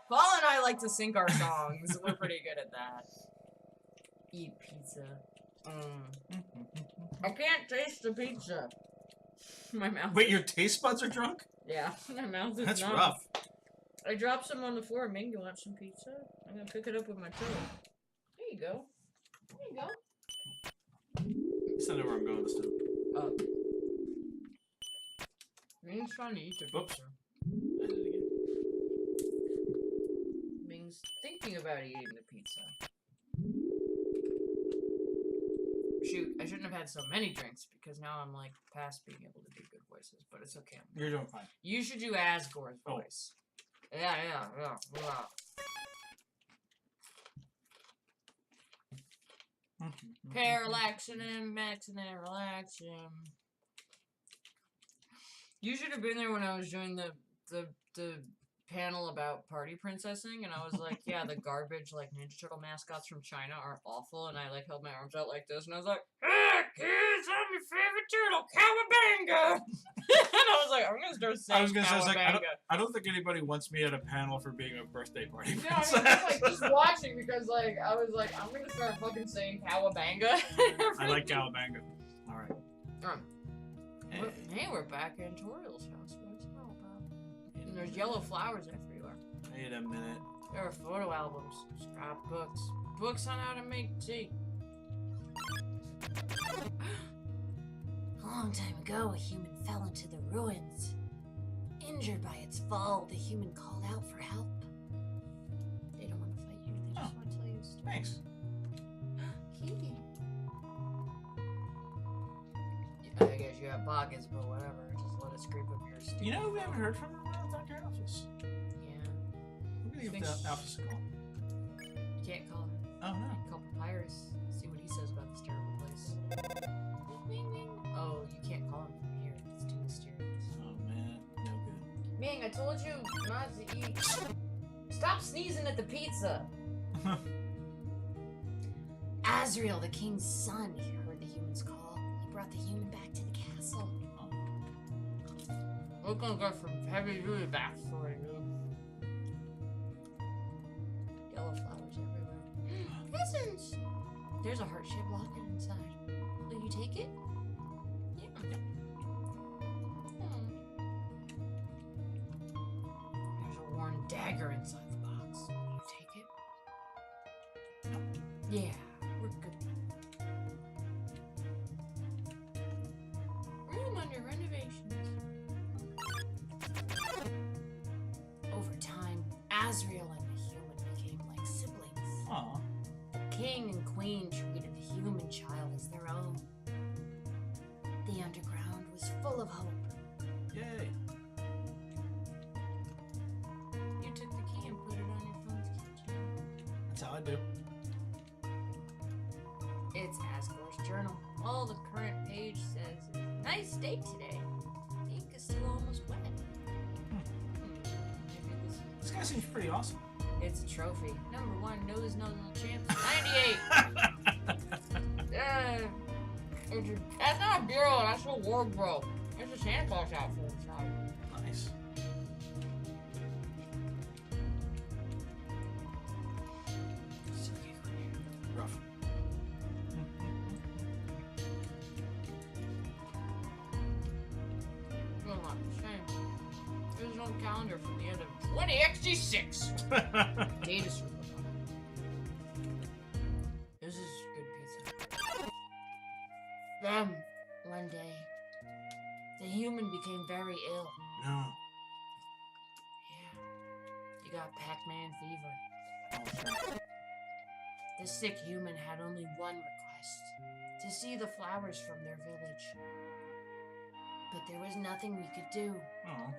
Paul and I like to sync our songs. We're pretty good at that. Eat pizza. I can't taste the pizza. My mouth. Wait, your taste buds are drunk? Yeah, my mouth is That's numb. rough. I dropped some on the floor. Ming, you want some pizza? I'm gonna pick it up with my toe. There you go. There you go. That's not where I'm going this time. Up. Ming's trying to eat the Oops. pizza. I did it again. Ming's thinking about eating the pizza. Shoot, I shouldn't have had so many drinks because now I'm like past being able to do good voices, but it's okay. You're doing fine. You should do Asgore's voice. Yeah. Parallaxing and maxing and relaxing. You should have been there when I was doing the panel about party princessing, and I was like, yeah, the garbage like Ninja Turtle mascots from China are awful, and I like held my arms out like this, and I was like, ah, kids, I'm your favorite turtle, cowabunga! And I was like, I'm gonna start saying I was gonna say, cowabunga. I don't think anybody wants me at a panel for being a birthday party. No, I mean, just watching because like I was like, I'm gonna start fucking saying cowabunga. I like cowabunga. All right. Hey, we're back in Toriel's house. What's it all about? And there's yellow flowers everywhere. Wait a minute. There are photo albums, scrapbooks, books on how to make tea. A long time ago, a human fell into the ruins. Injured by its fall, the human called out for help. They don't want to fight you. They just want to tell you a story. Thanks. I guess you have pockets, but whatever. Just let it scrape up your stupid. You know who we haven't heard from around the Dr. Office? Yeah. We're gonna give the office a call. You can't call him. Oh no. Call Papyrus. See what he says about this terrible place. Oh, you can't call him from here. It's too mysterious. Oh man, no good. Ming, I told you not to eat. Stop sneezing at the pizza. Azrael, the king's son, heard the human's call. He brought the human back to the castle. We're gonna go from heavy duty backstory, dude. Yellow flowers everywhere. Presents! There's a heart-shaped locket inside. Will you take it? Yeah. There's a worn dagger inside the box. Will you take it? Yeah, we're good. Room under renovations. Over time, Azrael and the human became like siblings. Aw. The king and queen treated the human child as their own. The underground was full of hope. Yay. That's how I do. It's Asgore's journal. All the current page says, nice day today. Ink is still almost wet. Maybe This guy seems pretty awesome. It's a trophy. Number 1, nose little champs. 98! That's not a bureau, that's a wardrobe. It's a Santa Claus outfit. Nice. Rough. Oh, shame. There's no calendar from the end of 20XG6. Data circle. This is good pizza. Then, one day, the human became very ill. No. Yeah. He got Pac-Man fever. Oh, The sick human had only one request. To see the flowers from their village. But there was nothing we could do. oh.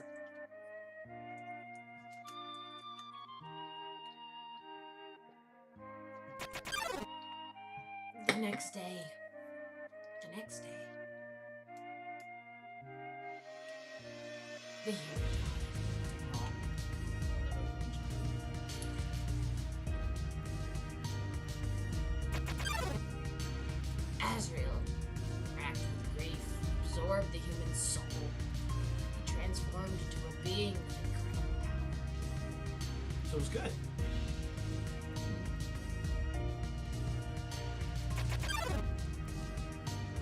The next day. The human Azrael, racked with grief, absorbed the human soul. He transformed into a being with incredible power. So it was good.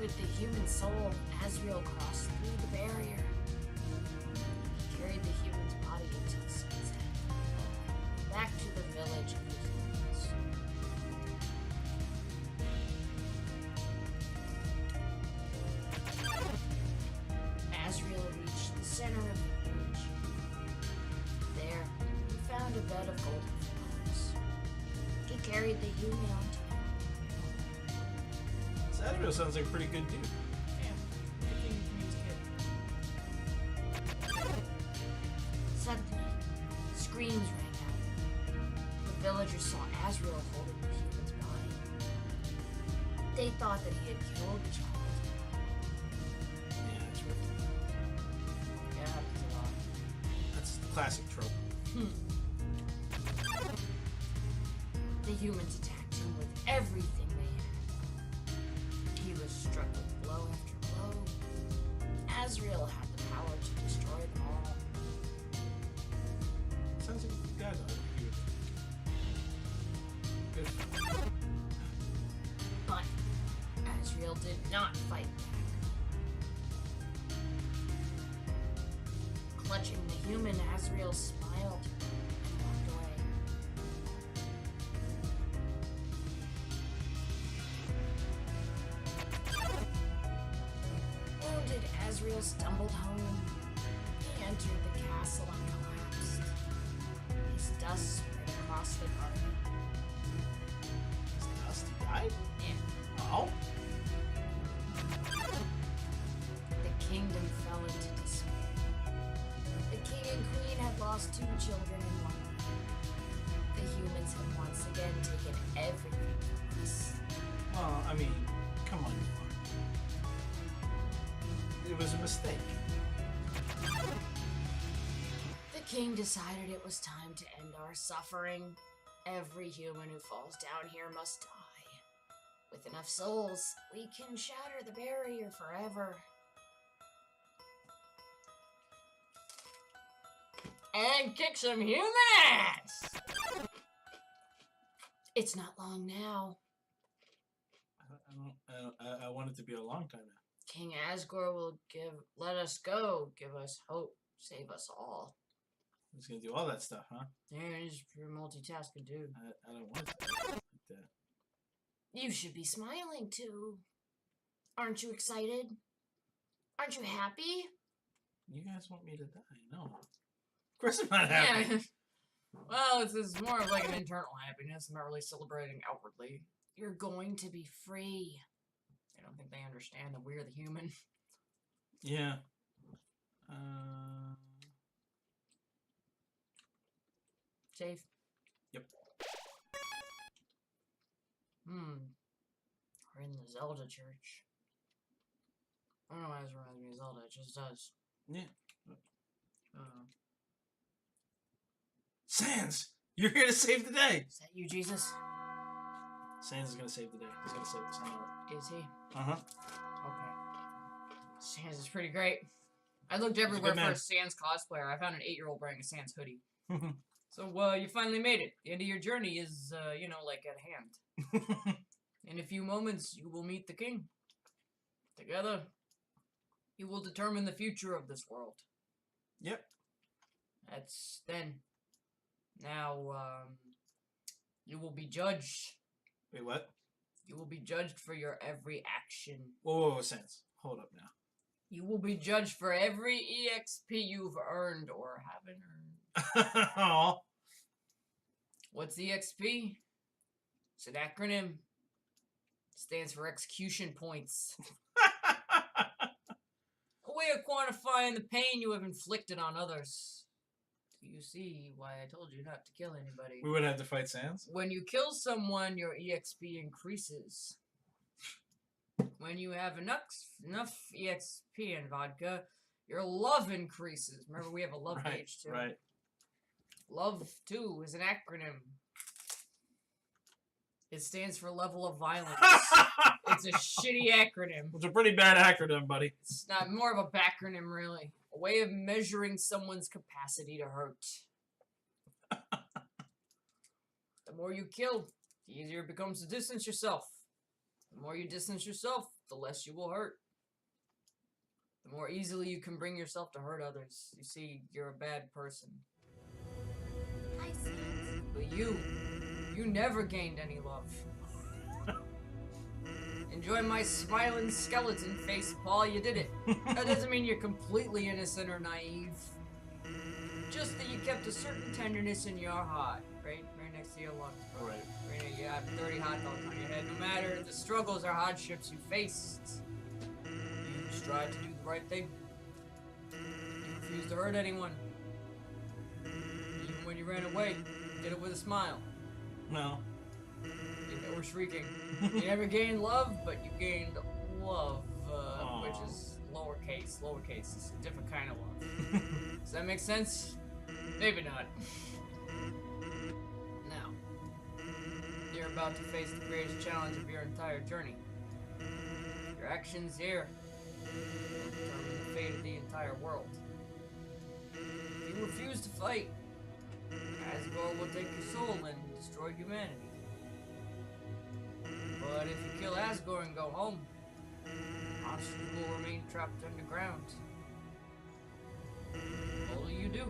With the human soul, Azrael crossed through the barrier. He carried the human's body into the sunset, back to the village of the humans. Azrael reached the center of the village. There, he found a bed of golden flowers. He carried the human onto Saturday sounds like a pretty good dude. Suddenly, screams rang out. The villagers saw Azrael holding the human's body. They thought that he had killed the child. Yeah, that's right. Yeah, happens a lot. That's the classic trope. The humans attacked him with everything they had. He was struck with blow after blow. Azrael had the power to destroy them all. Sounds like a good guy, though. Good. But Azrael did not fight back. Clutching the human, Azrael smiled and walked away. Wounded, Azrael stumbled home. He entered the castle and collapsed. His dust spread across the garden. Dusty died? Yeah. Oh? The kingdom fell into despair. The king and queen had lost 2 children in one night. The humans had once again taken everything from us. Well, I mean, come on, it was a mistake. The king decided it was time to end our suffering. Every human who falls down here must die. With enough souls, we can shatter the barrier forever. And kick some human ass! It's not long now. I want it to be a long time now. King Asgore will let us go, give us hope, save us all. He's gonna do all that stuff, huh? Yeah, he's a pretty multitasking dude. I don't want it to be like that. You should be smiling too. Aren't you excited? Aren't you happy? You guys want me to die? No. Of course I'm not happy. Yeah. Well, it's more of like an internal happiness. I'm not really celebrating outwardly. You're going to be free. I don't think they understand that we're the human. Yeah. Safe. Yep. We're in the Zelda church. I don't know why this reminds me of Zelda. It just does. Yeah. Uh, Sans, you're here to save the day. Is that you, Jesus? Sans is gonna save the day. He's gonna save us. I know Is he? it. Uh-huh. Okay. Sans is pretty great. I looked everywhere for a Sans cosplayer. I found an 8-year-old wearing a Sans hoodie. So, you finally made it. The end of your journey is, like at hand. In a few moments, you will meet the king. Together, you will determine the future of this world. Yep. That's then. Now, you will be judged. Wait, what? You will be judged for your every action. Whoa, Sans. Hold up now. You will be judged for every EXP you've earned or haven't earned. Aw. What's EXP? It's an acronym. It stands for execution points. A way of quantifying the pain you have inflicted on others. Do you see why I told you not to kill anybody? We would have to fight Sans? When you kill someone, your EXP increases. When you have enough EXP in vodka, your love increases. Remember, we have a love page too. Right. Love, too, is an acronym. It stands for level of violence. It's a shitty acronym. It's a pretty bad acronym, buddy. It's not more of a backronym, really. A way of measuring someone's capacity to hurt. The more you kill, the easier it becomes to distance yourself. The more you distance yourself, the less you will hurt. The more easily you can bring yourself to hurt others. You see, you're a bad person. I see. But you never gained any love. Enjoy my smiling skeleton face, Paul. You did it. That doesn't mean you're completely innocent or naive. Just that you kept a certain tenderness in your heart, right next to your lungs, bro. Right. You have 30 hot dogs on your head. No matter the struggles or hardships you faced, you strive to do the right thing. You refused to hurt anyone. Even when you ran away, you did it with a smile. No. You were shrieking. You never gained love, but you gained love, which is lowercase. Lowercase is a different kind of love. Does that make sense? Maybe not. Now, you're about to face the greatest challenge of your entire journey. Your actions here will determine the fate of the entire world. If you refuse to fight, Asgore will take your soul and destroy humanity. But if you kill Asgore and go home, monsters will remain trapped underground. What will you do? ...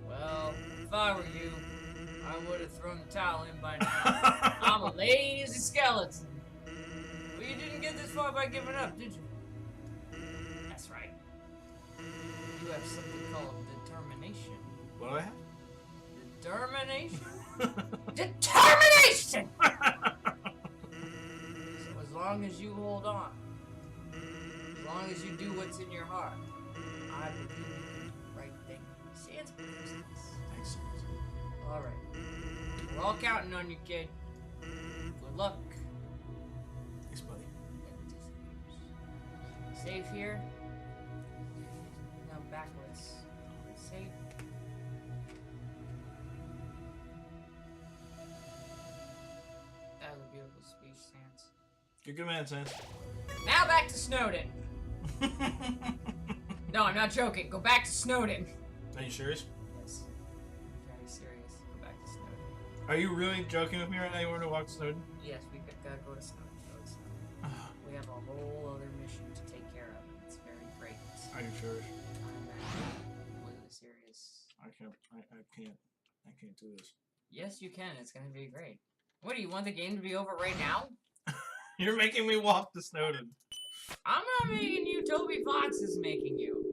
Well, if I were you, I would have thrown the towel in by now. I'm a lazy skeleton. But you didn't get this far by giving up, did you? That's right. You have something called determination. What do I have? Determination? Determination! So as long as you hold on, as long as you do what's in your heart, I believe you can do the right thing. Sans business. Thanks. Alright. We're all counting on you, kid. Good luck. Thanks, buddy. Save here. Now backwards. Save. That was a beautiful speech, Sans. You're a good man, Sans. Now back to Snowden. No, I'm not joking. Go back to Snowden. Are you serious? Yes. I'm very serious. Go back to Snowden. Are you really joking with me right now? You want to walk to Snowden? Yes, we gotta go to Snowden. Go to Snowden. We have a whole other mission to take care of. It's very great. Are you sure? I'm completely serious. I can't do this. Yes, you can. It's gonna be great. What, do you want the game to be over right now? You're making me walk to Snowden. I'm not making you. Toby Fox is making you.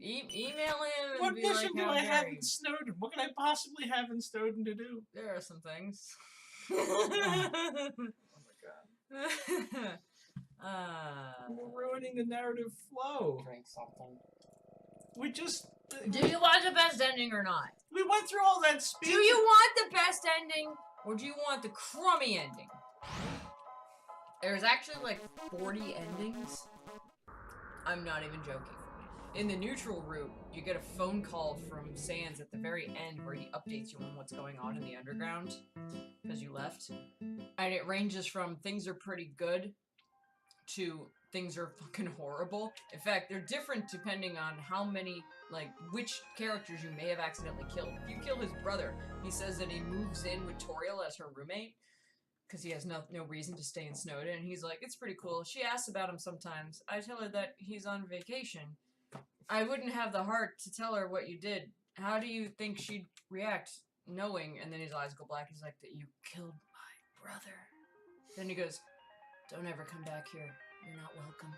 Email him and What be mission like, do how I have dare you. in Snowden? What can I possibly have in Snowden to do? There are some things. Oh my god. We're ruining the narrative flow. Drink something. We just... Do you want the best ending or not? We went through all that speech. Do you want the best ending or do you want the crummy ending? There's actually like 40 endings. I'm not even joking. In the neutral route, you get a phone call from Sans at the very end where he updates you on what's going on in the underground because you left. And it ranges from things are pretty good to things are fucking horrible. In fact, they're different depending on how many, like, which characters you may have accidentally killed. If you kill his brother, he says that he moves in with Toriel as her roommate because he has no reason to stay in Snowden. And he's like, it's pretty cool. She asks about him sometimes. I tell her that he's on vacation. I wouldn't have the heart to tell her what you did. How do you think she'd react knowing? And then his eyes go black. He's like, that you killed my brother. Then he goes, don't ever come back here. You're not welcome.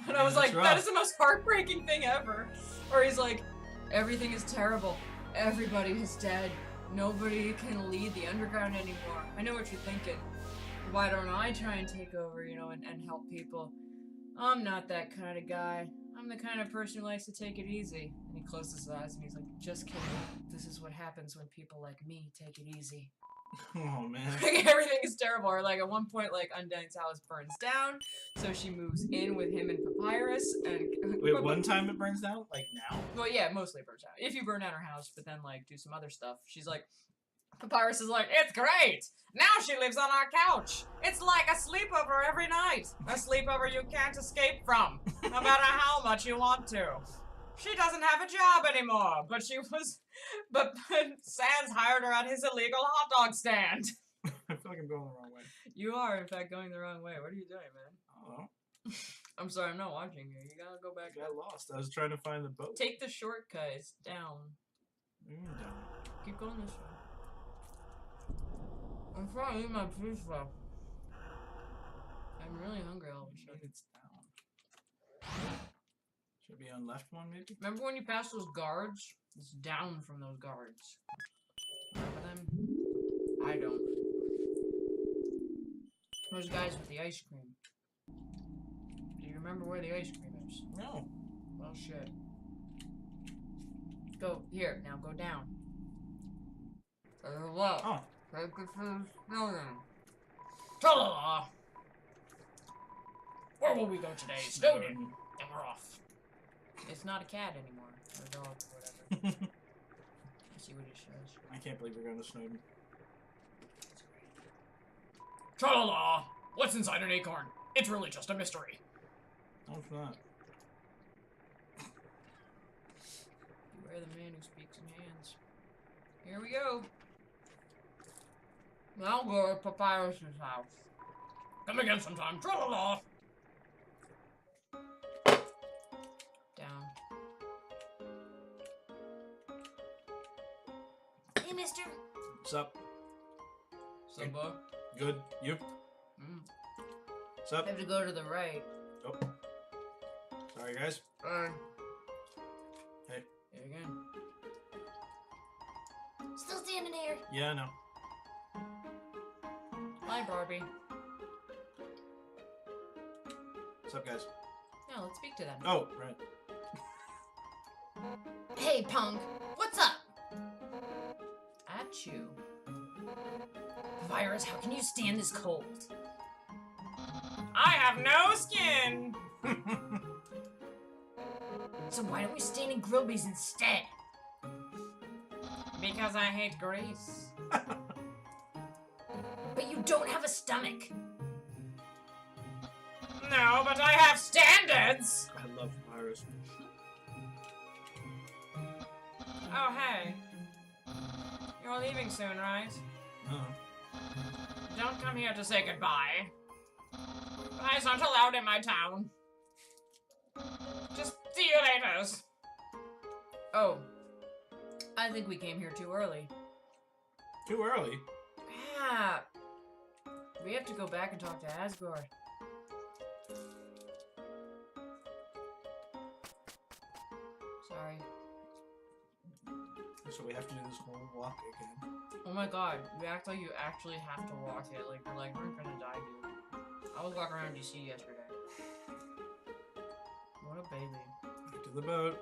And I was like, that is the most heartbreaking thing ever. Or he's like, everything is terrible. Everybody is dead. Nobody can lead the underground anymore. I know what you're thinking. Why don't I try and take over, you know, and help people? I'm not that kind of guy. I'm the kind of person who likes to take it easy. And he closes his eyes and he's like, just kidding. This is what happens when people like me take it easy. Oh, man. Like, everything is terrible. Or, like, at one point, like, Undyne's house burns down, so she moves in with him and Papyrus, and... Wait, one time it burns down? Like, now? Well, yeah, mostly it burns down. If you burn down her house, but then, like, do some other stuff, she's like... Papyrus is like, it's great! Now she lives on our couch! It's like a sleepover every night! A sleepover you can't escape from, no matter how much you want to. She doesn't have a job anymore, but Sans hired her at his illegal hot dog stand. I feel like I'm going the wrong way. You are, in fact, going the wrong way. What are you doing, man? I don't know. I'm sorry, I'm not watching you. You gotta go back. I got lost. I was trying to find the boat. Take the shortcut. It's down. Down. Keep going this way. I'm trying to eat my pizza. I'm really hungry all of a sudden. It's down. Should be on left one, maybe? Remember when you pass those guards? It's down from those guards. Remember them? I don't. Those guys with the ice cream. Do you remember where the ice cream is? No. Well, shit. Go here. Now go down. What? Oh. Take it to Snowden. Ta-da! Where will we go today? Snowden. And we're off. It's not a cat anymore. Or a dog, or whatever. Let's see what it says. I can't believe we're going to Snowden. Tra-la-la! What's inside an acorn? It's really just a mystery. No, it's not. Beware the man who speaks in hands. Here we go. Now go to Papyrus's house. Come again sometime. Tra-la-la! Down. Hey, mister. What's up? Sumba. Good. You? What's up? I have to go to the right. Oh. Sorry, guys. Hey. Here again. Still standing here. Yeah, I know. Hi, Barbie. What's up, guys? Now let's speak to them. Oh, right. Hey, punk. What's up? At you. Virus, how can you stand this cold? I have no skin! So why don't we stand in Grillby's instead? Because I hate grease. But you don't have a stomach. No, but I have standards! I love Virus. Oh, hey. You're leaving soon, right? Don't come here to say goodbye. Guys aren't allowed in my town. Just see you later. Oh. I think we came here too early. Too early? Yeah. We have to go back and talk to Asgard. Sorry. So we have to do this whole walk again. Oh my god, you act like you actually have to walk it. Like, you're like, we're gonna die, dude. I was walking around DC yesterday. What a baby. Back to the boat.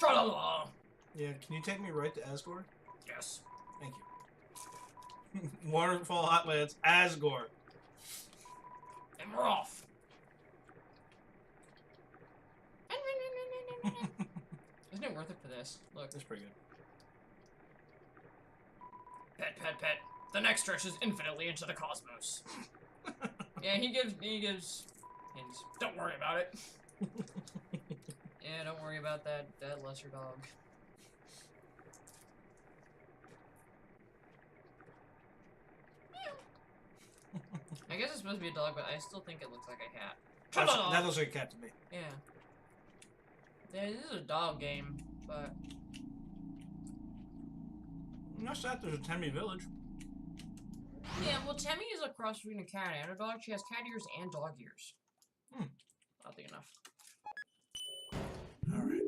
Tra-la-la. Yeah, can you take me right to Asgore? Yes. Thank you. Waterfall Hotlands, Asgore. And we're off. Isn't it worth it for this? Look. That's pretty good. Pet, pet, pet. The next stretches infinitely into the cosmos. Yeah, he gives hints. Don't worry about it. Yeah, don't worry about that lesser dog. I guess it's supposed to be a dog, but I still think it looks like a cat. That looks like a cat to me. Yeah. Yeah, this is a dog game, but... Not that there's a Temmie village. Yeah, well, Temmie is a cross between a cat and a dog. She has cat ears and dog ears. Oddly enough. Alright.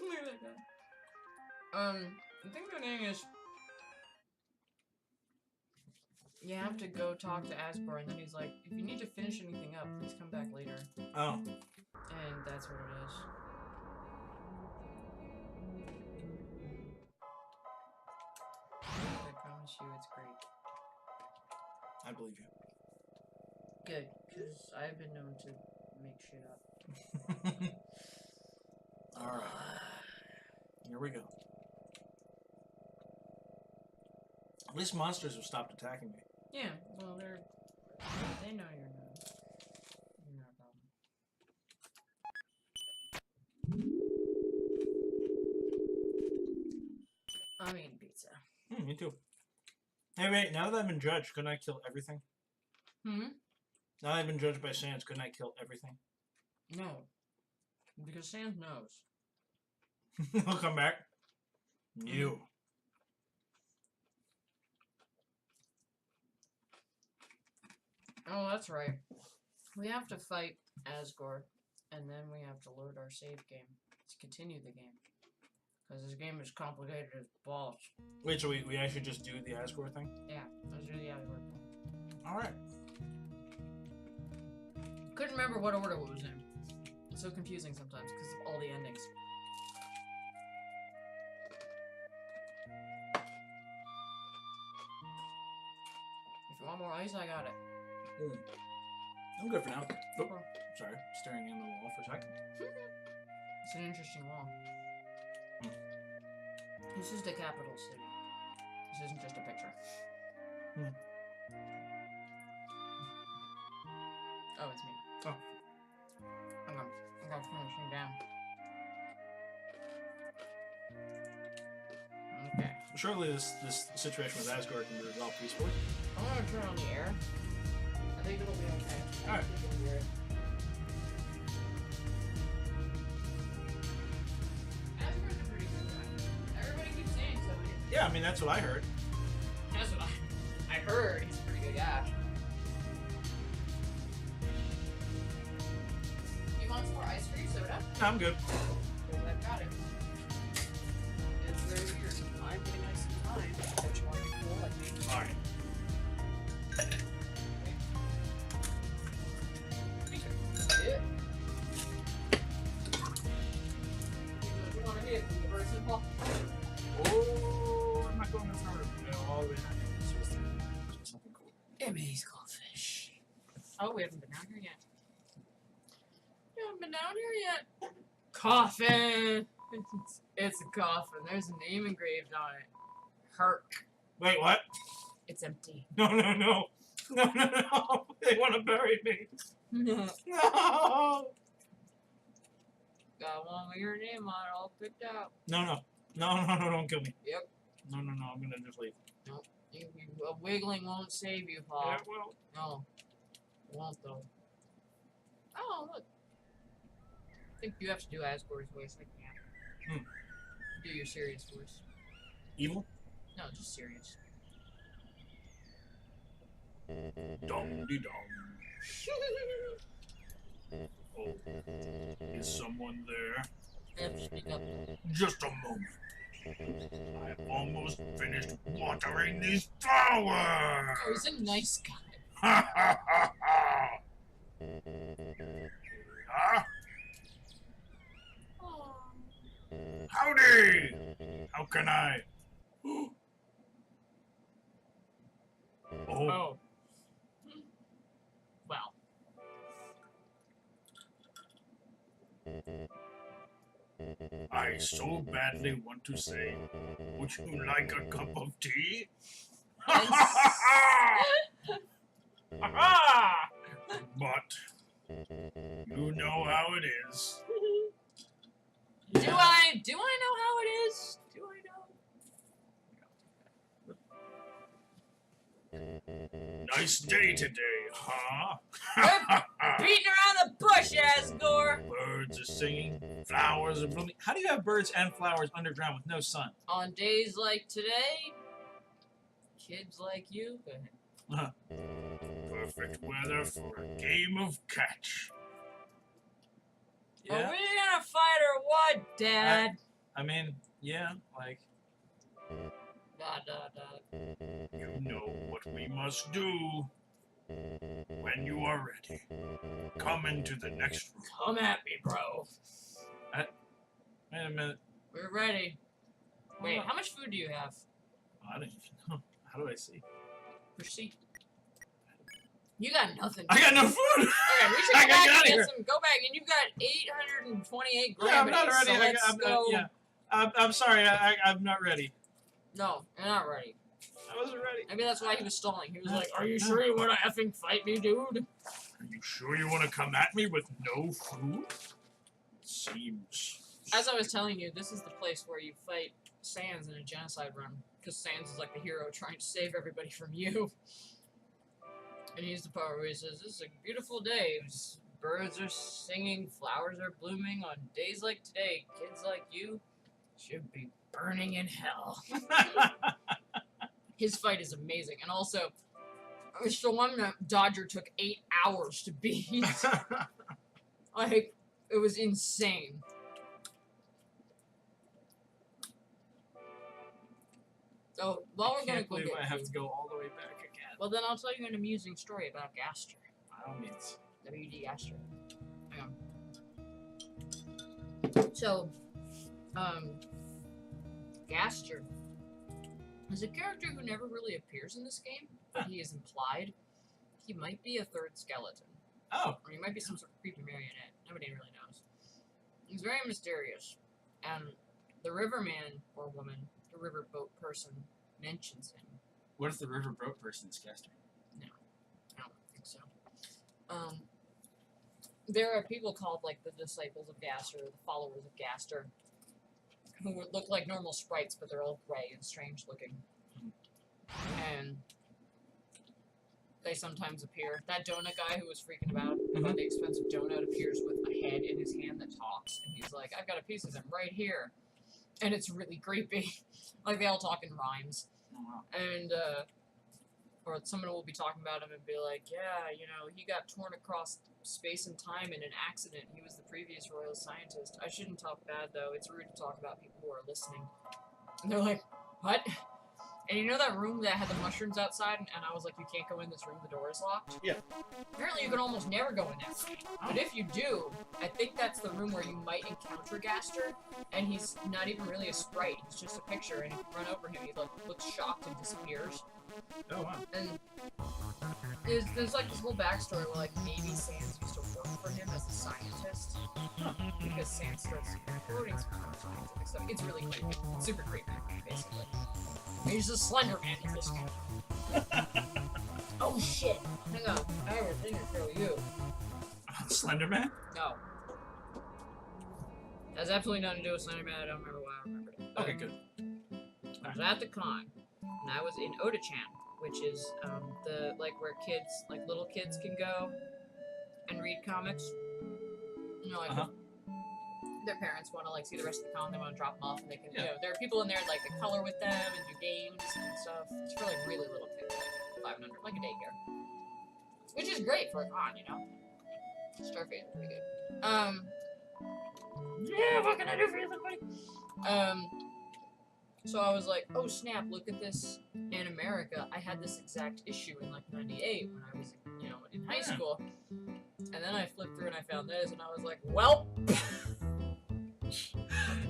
Look at that guy. The thing they're doing is... You have to go talk to Asgore, and then he's like, if you need to finish anything up, please come back later. Oh. And that's what it is. I promise you it's great. I believe you. Good, because I've been known to make shit up. Alright. Here we go. At least monsters have stopped attacking me. Yeah, well, they know you're not a problem. I mean pizza. Me too. Hey, wait, now that I've been judged, couldn't I kill everything? Hmm? Now that I've been judged by Sans, couldn't I kill everything? No. Because Sans knows. I'll come back. You. Oh, that's right. We have to fight Asgore, and then we have to load our save game to continue the game. Because this game is complicated as balls. Wait, so we actually just do the Asgore thing? Yeah, let's do the Asgore thing. Alright. Couldn't remember what order it was in. It's so confusing sometimes because of all the endings. If you want more ice, I got it. I'm good for now. Oh, Okay. sorry. Staring in the wall for a second. It's an interesting wall. This is the capital city. This isn't just a picture. Oh, it's me. Oh. I'm gonna finish him down. Okay. Surely this situation with Asgore can be resolved peacefully. I'm gonna turn on the air. I think it'll be okay. Alright. Asgore's a pretty good guy. Everybody keeps saying so. Yeah, I mean, that's what I heard. That's what I heard. He's a pretty good guy. You want some more ice cream soda? No, I'm good. Because I've got it. It's very weird. I'm getting ice cream mine. Don't you want to be cool like me? Alright. Yeah. You want to hit from the person, Paul? Oh, I'm not going in front of it. All the way down. It's just something cool. Emmy's goldfish. Oh, we haven't been down here yet. We haven't been down here yet. Coffin! It's a coffin. There's a name engraved on it. Herc. Wait, what? It's empty. No. No. They want to bury me. No. No. Got one with your name on it all picked out. No, don't kill me. Yep. No, I'm gonna just leave. Wiggling won't save you, Paul. Yeah, well. No. It won't, though. Oh, look. I think you have to do Asgore's voice. I can't. Do your serious voice. Evil? No, just serious. Dong-de-dong. Oh, is someone there? Speak up. Just a moment. I've almost finished watering these flowers. Oh, he's a nice guy. Ha ha ha ha! Huh? Howdy! How can I? Oh, Oh. Well. I so badly want to say, would you like a cup of tea? Ha ha ha ha! Ah! But you know how it is. Do I know how it is? Do I know? Nice day today, huh? Beating around the bush, Asgore! Birds are singing, flowers are blooming. How do you have birds and flowers underground with no sun? On days like today, kids like you. Go ahead. Perfect weather for a game of catch. Are Yeah, we gonna fight or what, Dad? I mean, yeah, like, Dot, dot, dot. you know what we must do. When you are ready, come into the next room. Come at me, bro. Wait a minute. We're ready. Wait, how much food do you have? I don't even know. How do I see? Proceed. You got nothing. I got no food! Okay, we should I go gotta back get and out of get here. some. Go back, and you've got 828 Yeah, I'm gravity. not ready. So let's go. Yeah. I'm sorry, I'm not ready. No, you're not ready. I wasn't ready. Maybe that's why he was stalling. He was like, "Are you sure you want to effing fight me, dude?" Are you sure you want to come at me with no food? Seems. As I was telling you, this is the place where you fight Sans in a genocide run, because Sans is like the hero trying to save everybody from you. And he's the part where he says, "This is a beautiful day. Birds are singing, flowers are blooming. On days like today, kids like you should be burning in hell." His fight is amazing, and also, it's the one that Dodger took 8 hours to beat. Like, it was insane. So, while we're gonna can't go believe get I have food, to go all the way back again. well, then I'll tell you an amusing story about Gaster. By all means. W.D. Gaster. Hang on. So, Gaster is a character who never really appears in this game, but he is implied. He might be a third skeleton. Oh. Or he might be some sort of creepy marionette. Nobody really knows. He's very mysterious. And the riverman, or woman, the riverboat person, mentions him. What if the riverboat person's Gaster? I don't think so. There are people called, like, the disciples of Gaster, the followers of Gaster, who would look like normal sprites, but they're all gray and strange looking. And they sometimes appear. That donut guy who was freaking about the expensive donut appears with a head in his hand that talks, and he's like, "I've got a piece of him right here." And it's really creepy. Like, they all talk in rhymes. Oh, wow. And, or someone will be talking about him and be like, "Yeah, you know, he got torn across space and time in an accident. He was the previous royal scientist. I shouldn't talk bad, though. It's rude to talk about people who are listening." And they're like, "What?" And you know that room that had the mushrooms outside? And I was like, "You can't go in this room, the door is locked?" Yeah. Apparently you can almost never go in that room. But if you do, I think that's the room where you might encounter Gaster, and he's not even really a sprite, he's just a picture, and if you run over him, he looks shocked and disappears. Oh, wow. And there's like this whole backstory where, like, maybe Sans used to work for him as a scientist, because Sans starts quoting some scientific stuff. It's really creepy. It's super creepy, basically. He's a Slender Man in this game. Oh shit! Hang on, I have a thing to show you. Slender Man? No. That has absolutely nothing to do with Slender Man. I don't remember why I remembered it. Okay, good. I was at the con, and I was in Oda-chan, which is the where kids, like little kids, can go and read comics. You know, like their parents want to like see the rest of the con, they want to drop them off, and they can. You know, there are people in there like that color with them and do games and stuff. It's for like really little kids, like 500, like a daycare, which is great for a con, you know. Starfade is pretty good. Yeah, what can I do for you, little buddy? So I was like, oh snap, look at this in America. I had this exact issue in like 98 when I was, in high school. And then I flipped through and I found this and I was like, well,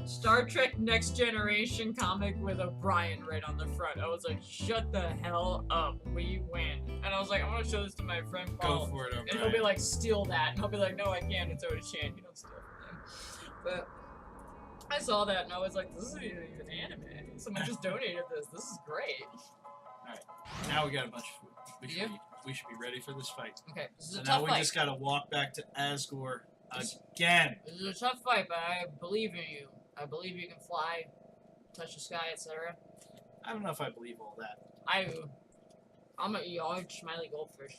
Star Trek Next Generation comic with O'Brien right on the front. I was like, shut the hell up, we win. And I was like, I want to show this to my friend Paul. Go for it, and O'Brien. he'll be like, steal that. And I'll be like, no, I can't. It's Oda-chan. You don't steal from him. But I saw that and I was like, this isn't even anime. Someone just donated this. This is great. Alright, now we got a bunch of food. Yeah. We should be ready for this fight. Okay, this is So a now tough we fight. just gotta walk back to Asgore again. This is a tough fight, but I believe in you. I believe you can fly, touch the sky, etc. I don't know if I believe all that. I'm a large smiley goldfish.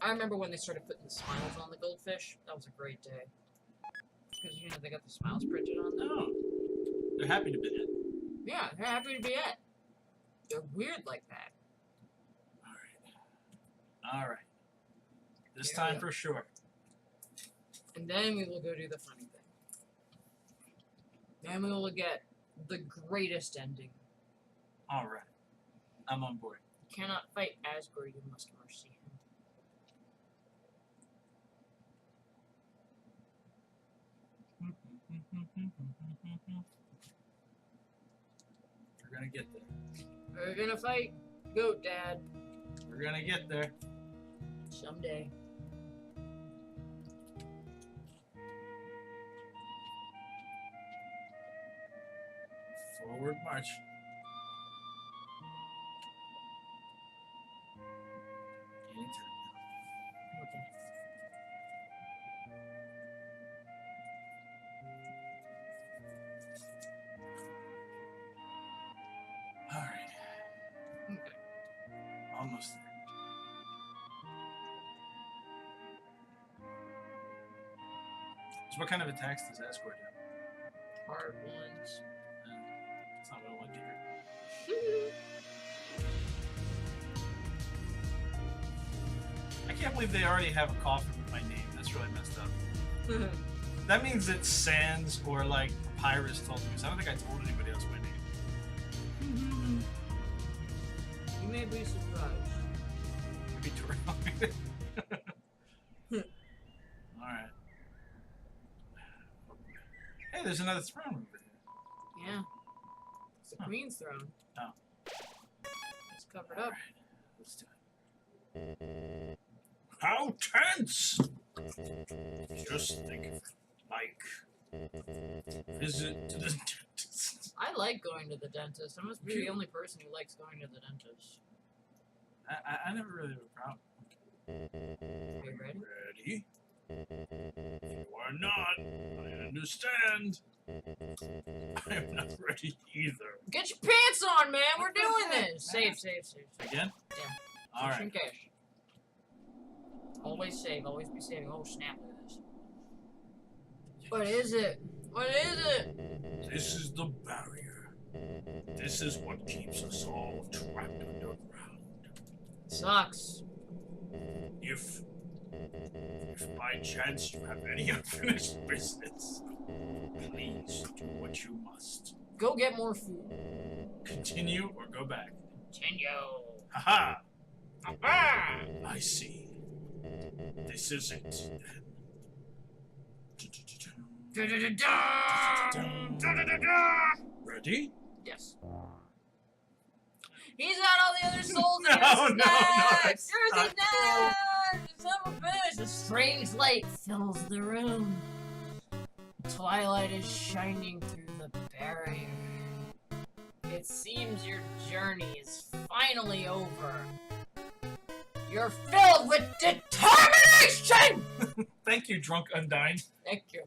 I remember when they started putting the smiles on the goldfish. That was a great day. Because, they got the smiles printed on them. No. They're happy to be in. Yeah, they're happy to be at. They're weird like that. Alright. This Here we time go. for sure. And then we will go do the funny thing. Then we will get the greatest ending. Alright. I'm on board. You cannot fight Asgore, you must mercy him. We're gonna get there. We're gonna fight Goat Dad We're gonna get there. someday. Forward march. Any turn. Okay. Alright. Okay. Almost there. So what kind of attacks does Asgore do? Hard ones. That's not what I want to hear. I can't believe they already have a coffin with my name. That's really messed up. That means it's Sans or like Papyrus told me. So I don't think I told anybody else my name. You may be surprised. Maybe Tori. Alright. Hey, there's another throne over here. Yeah. It's the Huh. Queen's throne. Oh. It's covered up. Alright, let's do it. How tense! Just think of it like visit to the dentist. I like going to the dentist. I must be the only person who likes going to the dentist. I never really have a problem. Are you ready? Ready? You are not. I understand. I'm not ready either. Get your pants on, man! We're doing this! Save. Again? Yeah. Alright. Motion cash. Always save, always be saving. Oh snap, look at this. What is it? What is it? This is the barrier. This is what keeps us all trapped underground. Sucks. If by chance you have any unfinished business, please do what you must. Go get more food. Continue or go back. Continue. Haha! Ah! I see. This is it. Ready? Yes. He's got all the other souls in No, his no, snacks! it's Here's his not snacks! Son of a bitch! A strange light fills the room. Twilight is shining through the barrier. It seems your journey is finally over. You're filled with determination! Thank you, Drunk Undyne. Thank you.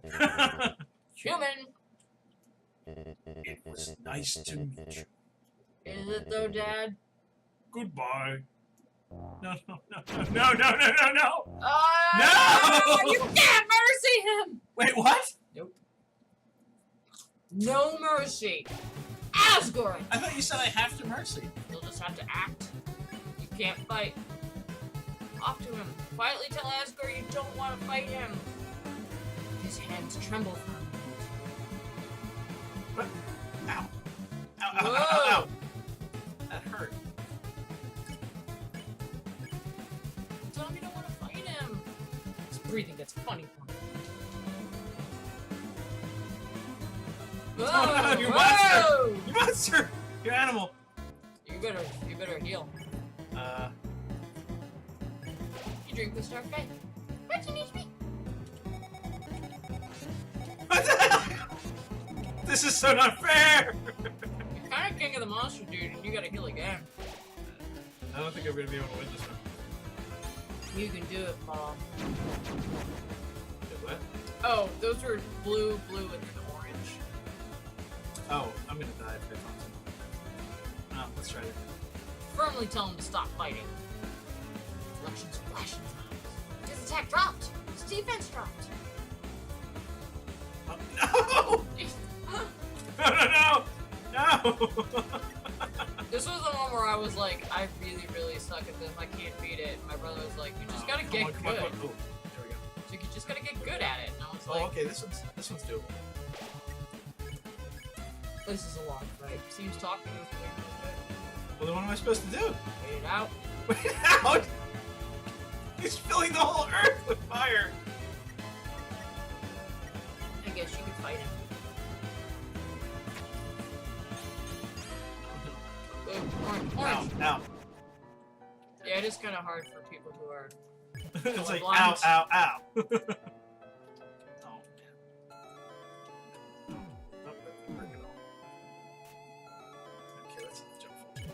Human. It was nice to meet you. Is it though, Dad? Goodbye. No. No! No! You can't mercy him! Wait, what? Nope. No mercy. Asgore! I thought you said I have to mercy. You'll just have to act. You can't fight. Off to him. Quietly tell Asgore you don't want to fight him. His hands tremble for a moment. Ow. ow. That hurt. Tell me you don't want to fight him. His breathing gets funny for me. Oh, no, you monster! Whoa! You monster! You animal! You better heal. You drink the star fate. What's an HP? What the hell? This is so not fair! You're kind of king of the monster, dude, and you gotta heal again. I don't think I'm gonna be able to win this one. You can do it, Paul. Wait, what? Oh, those were blue, and then orange. Oh, I'm gonna die if I talk to him. Oh, let's try it. Firmly tell him to stop fighting. Reflections flashing eyes. His attack dropped. His defense dropped. Oh, no! No! This was the one where I was like, I really suck at this. I can't beat it. And my brother was like, you just gotta get good. Come on. Oh, there we go. So you just gotta get good at it. And I was Oh, like, okay, this one's doable. this is a long fight. Seems talking with me. Well, then what am I supposed to do? Wait it out. Wait out! He's filling the whole earth with fire! I guess you could fight him. Ooh, orange. Ow. Yeah, it is kind of hard for people who are. It's like, blind. ow. Oh, man. Nope, that didn't work at all. Okay, let's jump forward.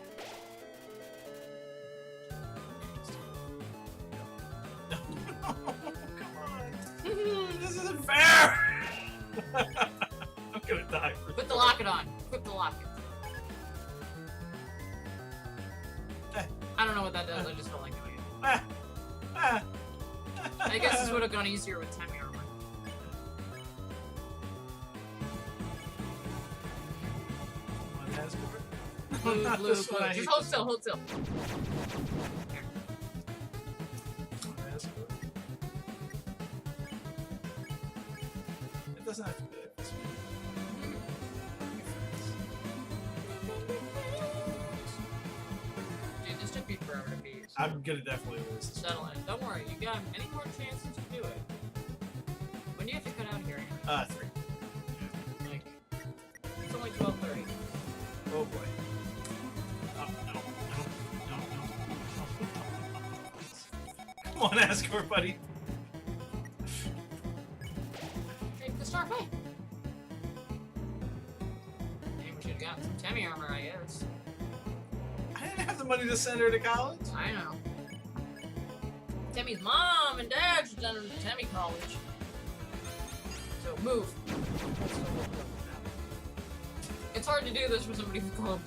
No, come on. This isn't fair! I'm gonna die. Put the locket on. Put the locket. I don't know what that does. I just don't like doing it. I guess this would have gone easier with Temi armor. Blue. This one I Just hate hold this still, one. hold still. It doesn't have to be like this one. Dude, this took me forever to beat. So I'm gonna definitely lose this. settle in. Don't worry, you got many more chances to do it. When do you have to cut out here? 3. Like, it's only 12:30. Oh boy. Oh, no. Come on, Asgore, buddy. Drink the star fight. Maybe we should have gotten some Temi armor, I guess. I didn't have the money to send her to college. I know. Temi's mom and dad should send her to Temi college. So move. It's hard to do this for somebody who's colorblind.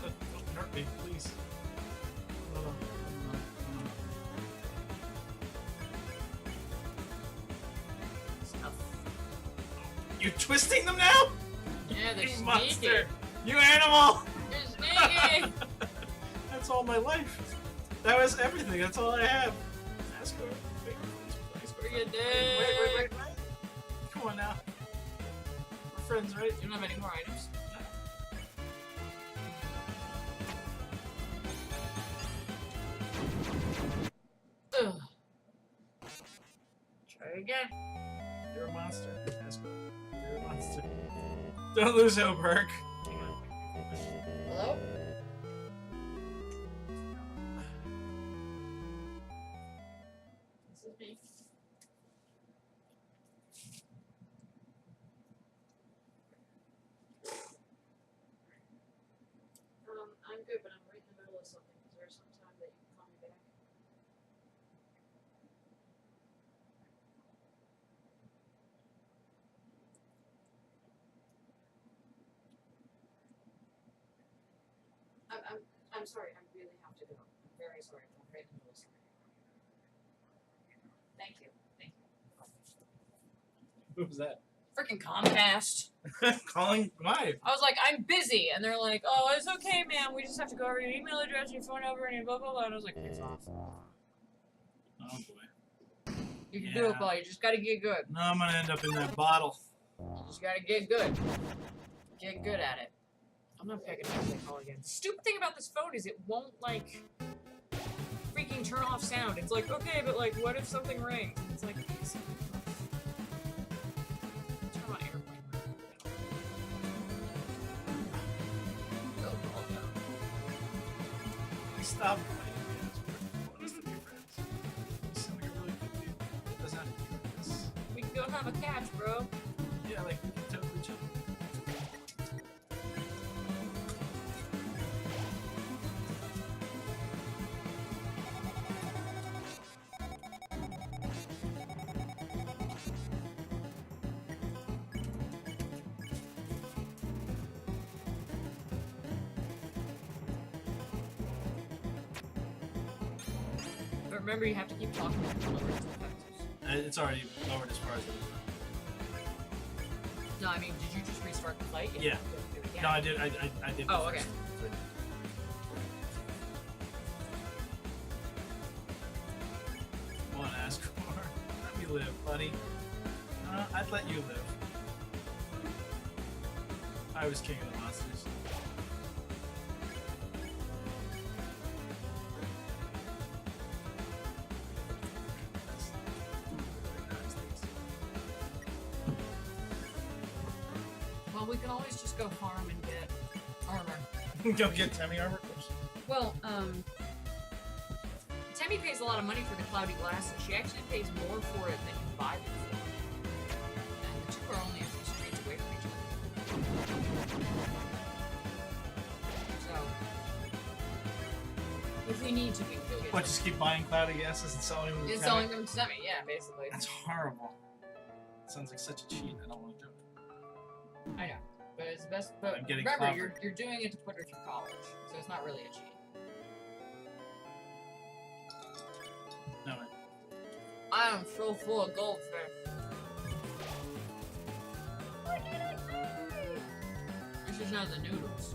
Don't hurt me, please. No. Stuff. You're twisting them now? Yeah, they're You sneaky. monster! You animal! They're sneaky. That's all my life. That was everything. That's all I have. Asgore, please. We're good, Wait. Come on now. We're friends, right? You don't have any more items? Ugh. Try again. You're a monster. Asgore. You're a monster. Don't lose hope, Herc. Hang on. Hello? This is me. I'm good, but I'm right in the middle of something. Is there some time that you can call me back? I'm sorry. I really have to go. I'm very sorry. I'm right in the middle of something. Thank you. Who was that? Freaking Comcast. Calling my. I was like, I'm busy, and they're like, oh, it's okay, man. We just have to go over your email address and your phone number and your blah blah blah. And I was like, it's off. Oh boy. You can do it, Paul. You just gotta get good. No, I'm gonna end up in that bottle. You just gotta get good. Get good at it. I'm not picking up the call again. Stupid thing about this phone is it won't, like, freaking turn off sound. It's like, okay, but, like, what if something rings? And it's like, yes. Turn on airplane mode. Go, ball, go. Stop playing games. Want us to be friends. You sound like a really good dude. It doesn't have to be like this. We can go have a catch, bro. Yeah, like, we can totally chill. But remember, you have to keep talking to the lower It's already lowered as far as it is. No, I mean, did you just restart the fight? Yeah. No, I did. I did. Oh, okay. Come on, ask for. Let me live, buddy. I'd let you live. I was king of the monsters. Well, we can always just go farm and get armor. Go get Temmie armor. Oops. Well, Temmie pays a lot of money for the cloudy glasses. She actually pays more for it than you buy them for. And the two are only a few streets away from each other. So, if we need to, we can go get What? them. Just keep buying cloudy gases and selling them to It's Temmie? selling them to Temmie, yeah, basically. That's horrible. Sounds like such a cheat. I don't want to do it. I know, but it's best. But I'm getting remember, clobbered. you're doing it to put her through college, so it's not really a cheat. No, man. I am so full of goldfish. This is now the noodles.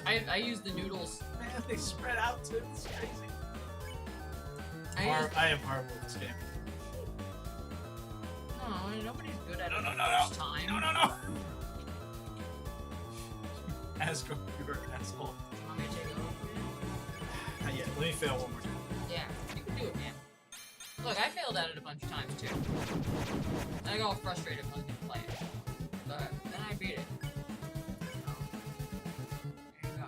I use the noodles. Man, they spread out too. It's crazy. I I am horrible at this game. Oh, nobody's good at it No, the no, first time. No. Asgore, you're an asshole. Want me to take it over? Not yet. Let me fail one more time. Yeah, you can do it, man. Look, I failed at it a bunch of times too. I got all frustrated when I didn't play it. But then I beat it. So, there you go.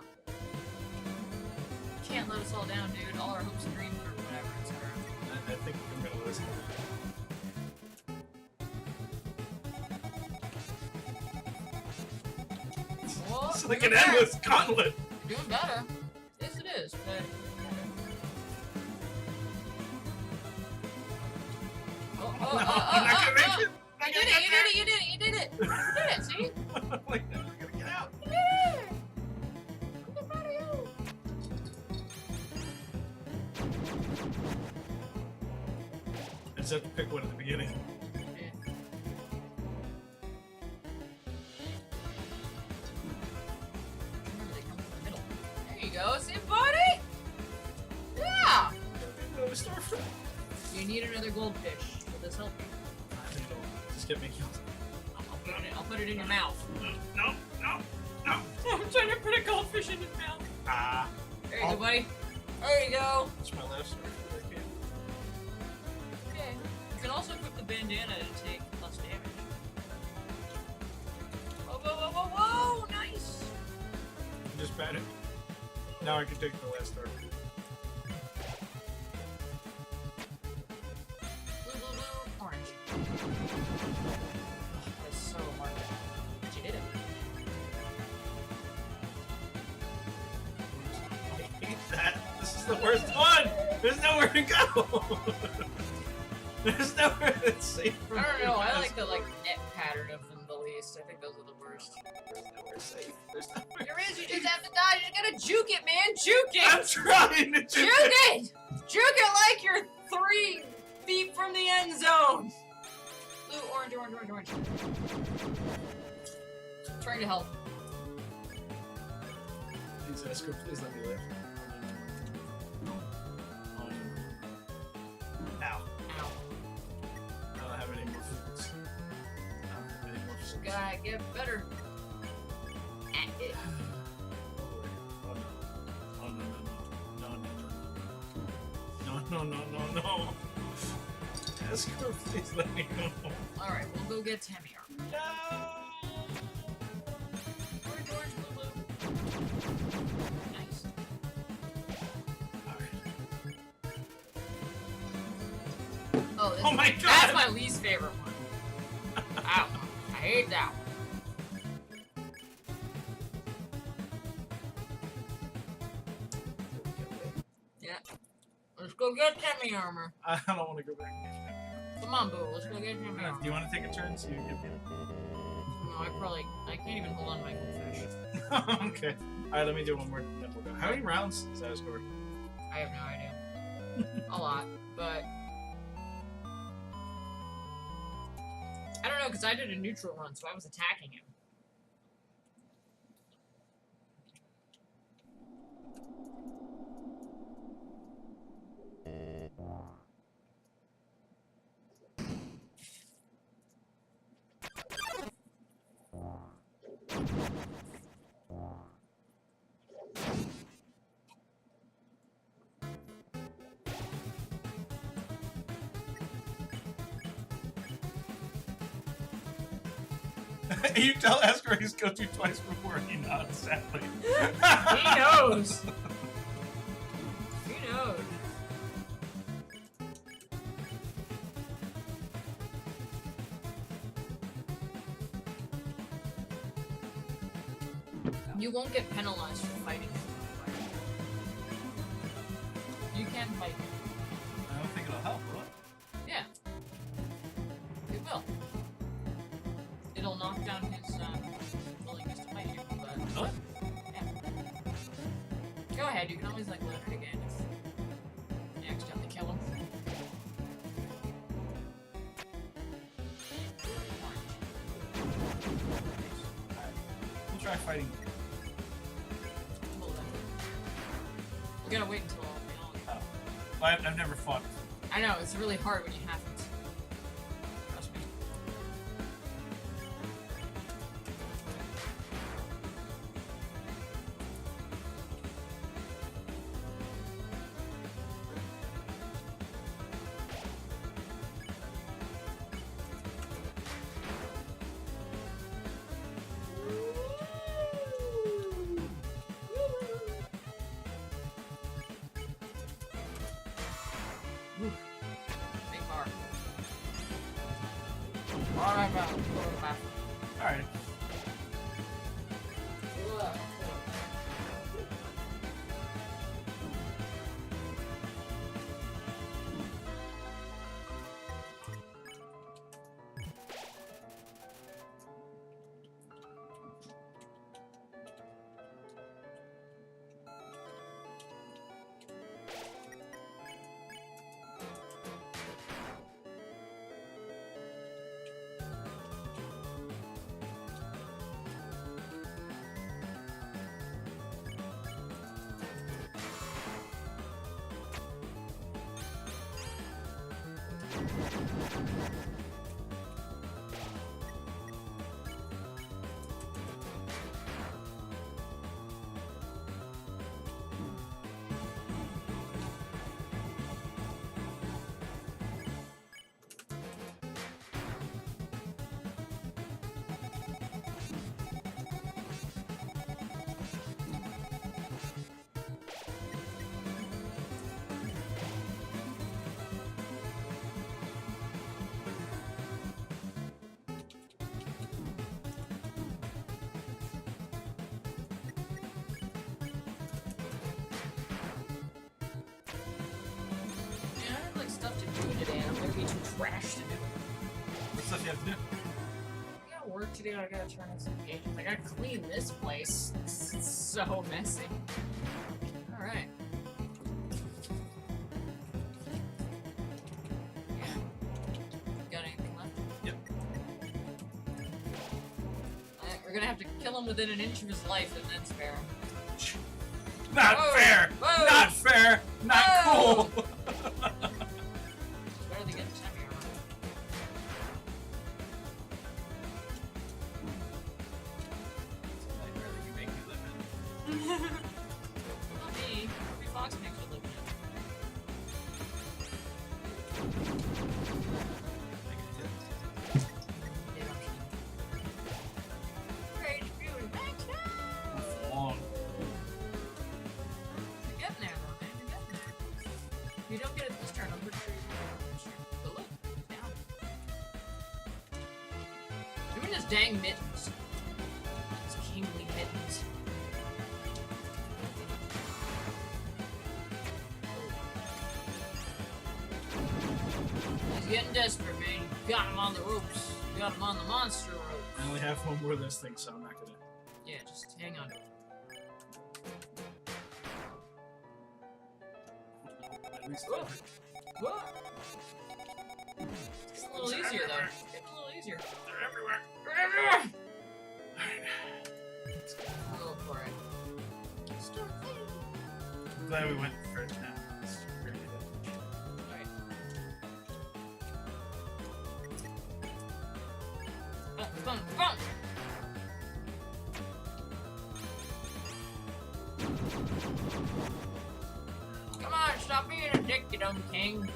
Can't let us all down, dude. All our hopes and dreams or whatever, etc. I think I'm gonna listen. Well, It's like you're an better. endless gauntlet. You're doing better. Yes, it is, but. Oh, No, I'm not gonna make it. You did it! You did it! You did it! You did it! You did it! See? Like, I'm gonna get out. You did it! I'm so proud of you. I just have to pick one at the beginning. Remember, they come from the middle. There you go. See, buddy? Yeah! Another storefront. You need another goldfish. Will this help you? Just get me killed. I'll put it in your mouth. No. I'm trying to put a goldfish in his mouth. Ah. There you go, buddy. There you go. That's my last story for that game. Okay. You can also equip the bandana to take less damage. Whoa! Nice! Just bat it. Now I can take the last story. Blue, orange. Oh, that is so hard. But you did it. I hate that. This is the worst one! There's nowhere to go! There's nowhere that's safe from I don't know. I you. like the net pattern of them the least. I think those are the worst. There's nowhere safe. There's nowhere. There is. You just have to die. You gotta juke it, man. Juke it. I'm trying to Juke it. Juke it like you're 3 feet from the end zone. Blue, orange. Trying to help. Please, Esco, please let me live. Ow. Ow. I don't have any more foods. Just gotta get better at it. No. Escort, please let me go. Alright, we'll go get Tammy armor. No! Orange, blue, blue. Nice. Alright. Oh, Oh my god! That's my least favorite one. Ow. I hate that one. Yeah. Let's go get Tammy armor. I don't want to go back. Come on, Boo. Let's go get Tammy Do armor. you want to take a turn so you can get No, I can't even hold on to my goldfish. me? Okay. Alright, let me do one more. Then we'll go. How many rounds is that Escort? I have no idea. A lot, but I don't know because I did a neutral run, so I was attacking him. You tell Escort he's go through twice before he nods, sadly. He knows. He knows. You won't get penalized for fighting him. You can fight him. I don't think it'll help, will it? Yeah. It will. It'll knock down his willingness to fight you, but Really? yeah. Go ahead, you can always like learn it again if you accidentally kill him. We'll try fighting. Hold on. We gotta wait until we all Oh. Well, I've never fought. I know, it's really hard when you haven't. Trust me. Big bar. Alright, bro. Go to the bathroom. Alright. Yeah, I have like stuff to do today, and I'm gonna be too trash to do. What stuff you have to do? I gotta work today, I gotta turn in some pages. I gotta clean this place. It's so messy. Alright. Yeah. Got anything left? Yep. Alright, we're gonna have to kill him within an inch of his life and then spare him. Not Whoa! fair! Whoa! Not fair! Not Whoa! cool! It's better than getting Tammy armor. me his dang mittens. His kingly mittens. He's getting desperate, man. You got him on the ropes. You got him on the monster ropes. I only have one more of those things, so I'm not gonna. Yeah, just hang on. At least Whoa. What? It's a little easier though. It's a little easier. they're everywhere. They're everywhere. Alright. Go for it. Start fighting. I'm glad we went first now. It's really good. Alright. Oh, come on, come on. Come on, stop being a dick, you dumb king.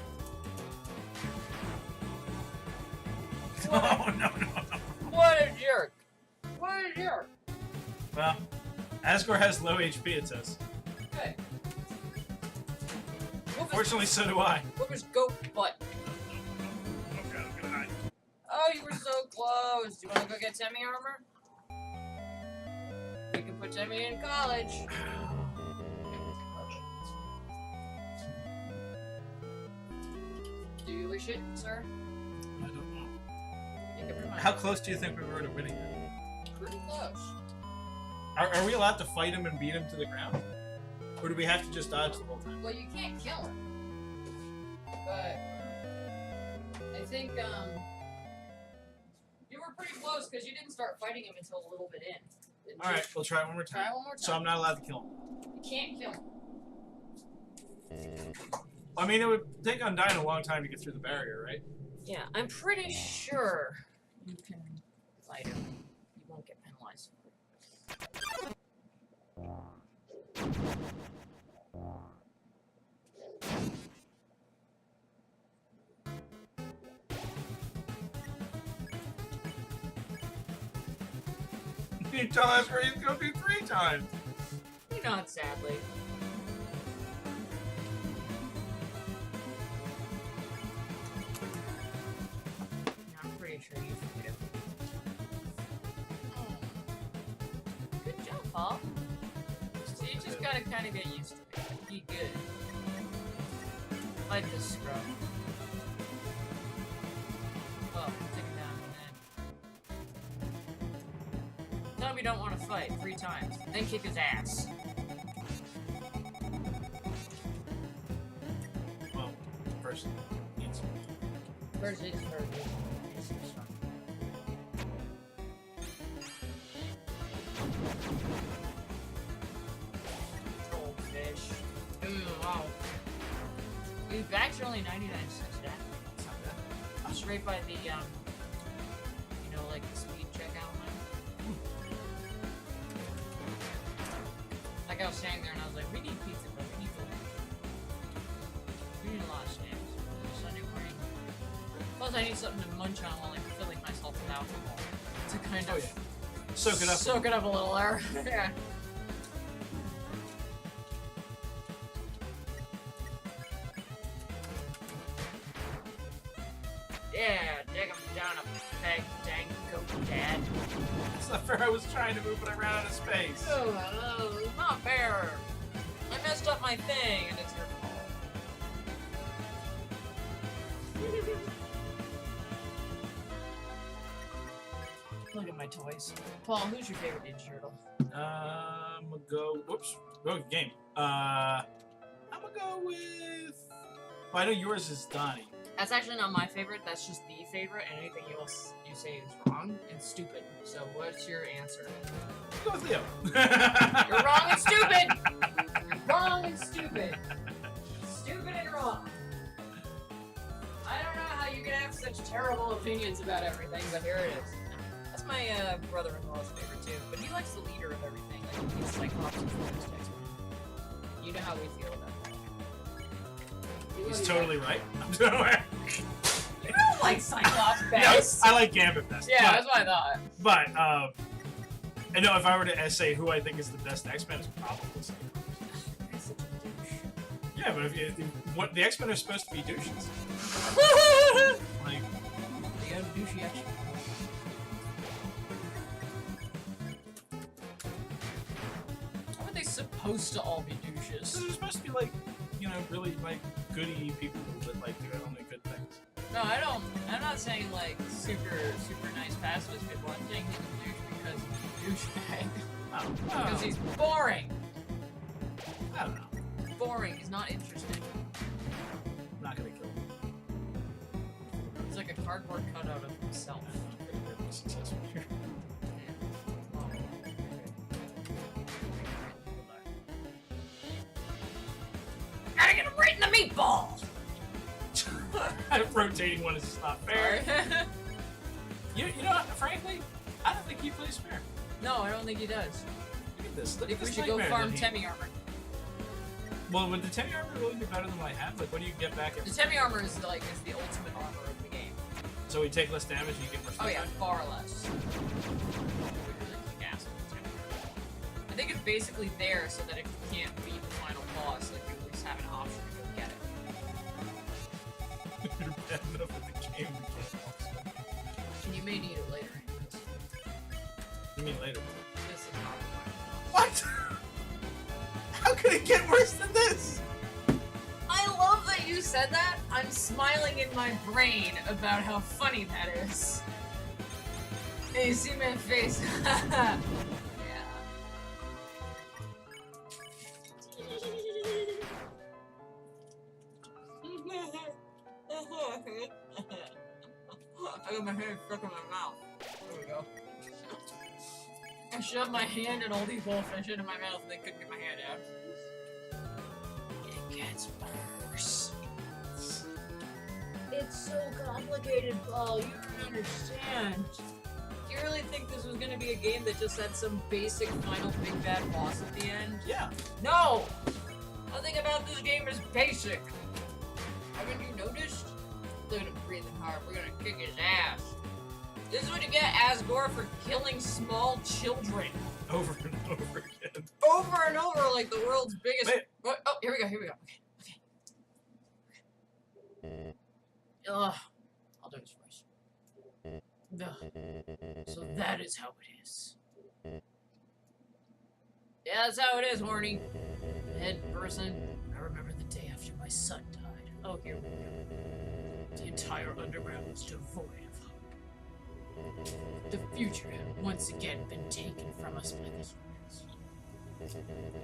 Oh, no. What a jerk. What a jerk. Well, Asgore has low HP, it says. Good. Fortunately, so do I. Whoop his goat butt. Oh god, I'm gonna die. Oh, you were so close. Do you want to go get Timmy armor? We can put Timmy in college. Do you wish it, sir? I don't know. You can pretty much. How close do you think we were to winning that? Pretty close. Are we allowed to fight him and beat him to the ground? Or do we have to just dodge the whole time? Well, you can't kill him. But I think you were pretty close because you didn't start fighting him until a little bit in. Alright, we'll try it one more time. Try one more time. So I'm not allowed to kill him. You can't kill him. I mean, it would take Undyne a long time to get through the barrier, right? Yeah, I'm pretty sure you can fight him. You won't get penalized. You tell us where he's going to be 3 times. You're not, sadly. I'm pretty sure you can do. Good job, Paul. So you just gotta kind of get used to it. Be good. Fight this scrub. Well, take him down and then. Tell him you don't want to fight 3 times. Then kick his ass. Well, first needs. First it's hurt. Goldfish. Ooh, wow. These bags are only 99 cents now. It's not bad. Just right by the, you know, like the speed checkout line. Like I was standing there and I was like, we need pizza, but we need food. We need a lot of snacks. Sunday morning. Plus I need something to munch on while I'm filling myself with alcohol. To kind of Soak it up. soak it up a little there. Yeah. Yeah, dig him down a peg, dang goat dad. That's not fair. I was trying to move, but I ran out of space. Oh, it's not fair. I messed up my thing, and it's your fault. Look at my toys. Paul, who's your favorite Ninja Turtle? I'm gonna go. Whoops. Go game. I'm gonna go with. Well, I know yours is Donnie. That's actually not my favorite. That's just the favorite, and anything else you say is wrong and stupid. So, what's your answer? Go with Leo. You're wrong and stupid. You're wrong and stupid. Stupid and wrong. I don't know how you can have such terrible opinions about everything, but here it is. That's my brother-in-law's favorite too, but he likes the leader of everything. Like he's Cyclops' first X-Men. You know how we feel about that. He's totally right. I'm doing You don't like Cyclops best. I like Gambit best. Yeah, but, that's what I thought. But I know if I were to say who I think is the best X-Men, it's probably Cyclops. That's such a douche. Yeah, but what the X-Men are supposed to be douches. Like The douchey X-Men. supposed to all be douches. So they're supposed to be like, you know, really like goody people that like do only good things. No, I'm not saying like super nice pacifist people. I'm saying he's a douche because he's a douchebag. Because he's boring. I don't know. Boring. He's not interesting. I'm not gonna kill him. He's like a cardboard cutout of himself. I'm gonna be successful here. Gotta get him right in the meatball! Rotating one is just not fair. You know what, frankly, I don't think he plays fair. No, I don't think he does. Look at this. I Look think at we this should go nightmare farm that he- Temi armor. Well, would the Temi armor really be better than what I have? Like, what do you get back? The Temi armor is the ultimate armor of the game. So we take less damage and you get more stuff. Oh yeah, far less. We really kick ass with the Temi armor. I think it's basically there so that if you can't beat the final boss, like you at least have an option to go get it. You're bad enough with the game. And you may need it later. You mean later? This is not What? How could it get worse than this? I love that you said that. I'm smiling in my brain about how funny that is. Hey, you see my face? Yeah. I got my hand stuck in my mouth. There we go. I shoved my hand in all these goldfish into my mouth and they couldn't get my hand out. It gets worse. It's so complicated, Paul. You don't understand. Do you really think this was gonna be a game that just had some basic final big bad boss at the end? Yeah. No! Nothing about this game is basic. Haven't you noticed? Look at him breathing hard. We're gonna kick his ass. This is what you get, Asgore, for killing small children. Over and over again. Over and over, like the world's biggest. Wait. What? Oh, here we go. Okay. Ugh. I'll do his voice. Ugh. So that is how it is. Yeah, that's how it is, horny. Head person. I remember the day after my son died. Oh, here we go. The entire underground was devoid of hope. The future had once again been taken from us by the humans.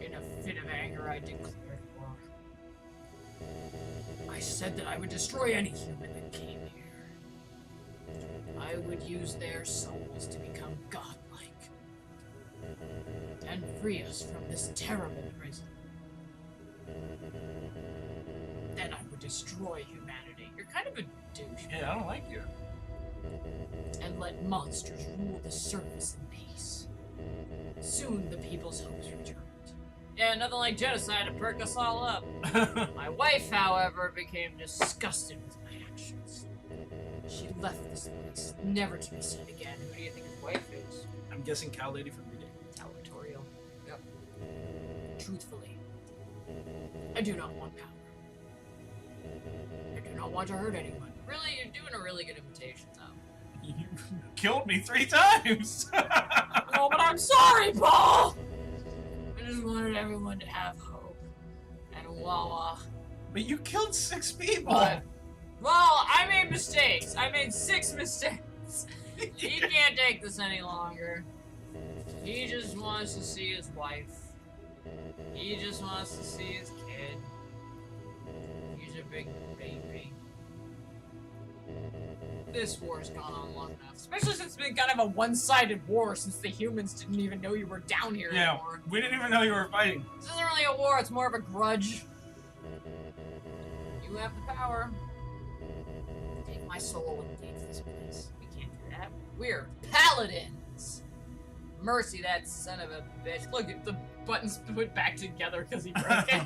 In a fit of anger, I declared war. I said that I would destroy any human that came here. I would use their souls to become godlike and free us from this terrible prison. Then I would destroy humanity. You're kind of a douche. Yeah, I don't like you. And let monsters rule the surface in peace. Soon the people's hopes returned. Yeah, nothing like genocide to perk us all up. My wife, however, became disgusted with my actions. She left this place, never to be seen again. Who do you think his wife is? I'm guessing cow lady from Reading. Territorial. Yep. Truthfully, I do not want power. I do not want to hurt anyone. Really, you're doing a really good imitation, though. You killed me 3 times! Oh, but I'm sorry, Paul! I just wanted everyone to have hope. And Wawa. But you killed 6 people! But, well, I made mistakes. I made 6 mistakes. He can't take this any longer. He just wants to see his wife. He just wants to see his kid. He's a big baby. This war's gone on long enough. Especially since it's been kind of a one-sided war since the humans didn't even know you were down here anymore. We didn't even know you were fighting. This isn't really a war, it's more of a grudge. You have the power. Take my soul and leave this place. We can't do that. We're paladins! Mercy, that son of a bitch. Look, the button's put back together because he broke it.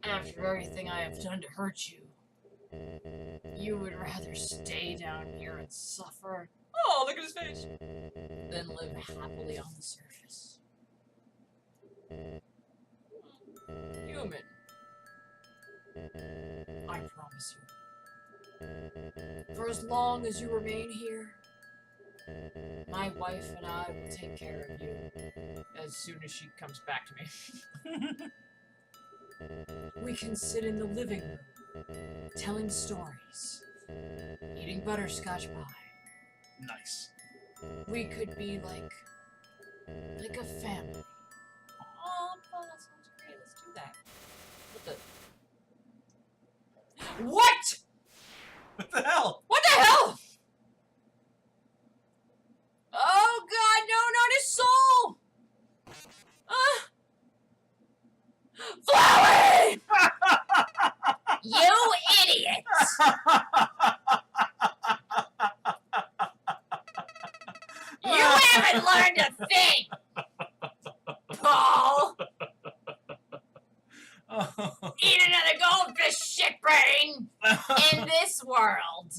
After everything I have done to hurt you, you would rather stay down here and suffer. Oh, look at his face! Than live happily on the surface. Human. I promise you. For as long as you remain here, My wife and I will take care of you as soon as she comes back to me. We can sit in the living room, telling stories, eating butterscotch pie. Nice. We could be like a family. Oh, that sounds great. Let's do that. What? What the hell? What the hell? Oh God, no, not his soul! Flowey! You idiots! You haven't learned a thing! Paul! Oh. Eat another goldfish, shitbrain! In this world,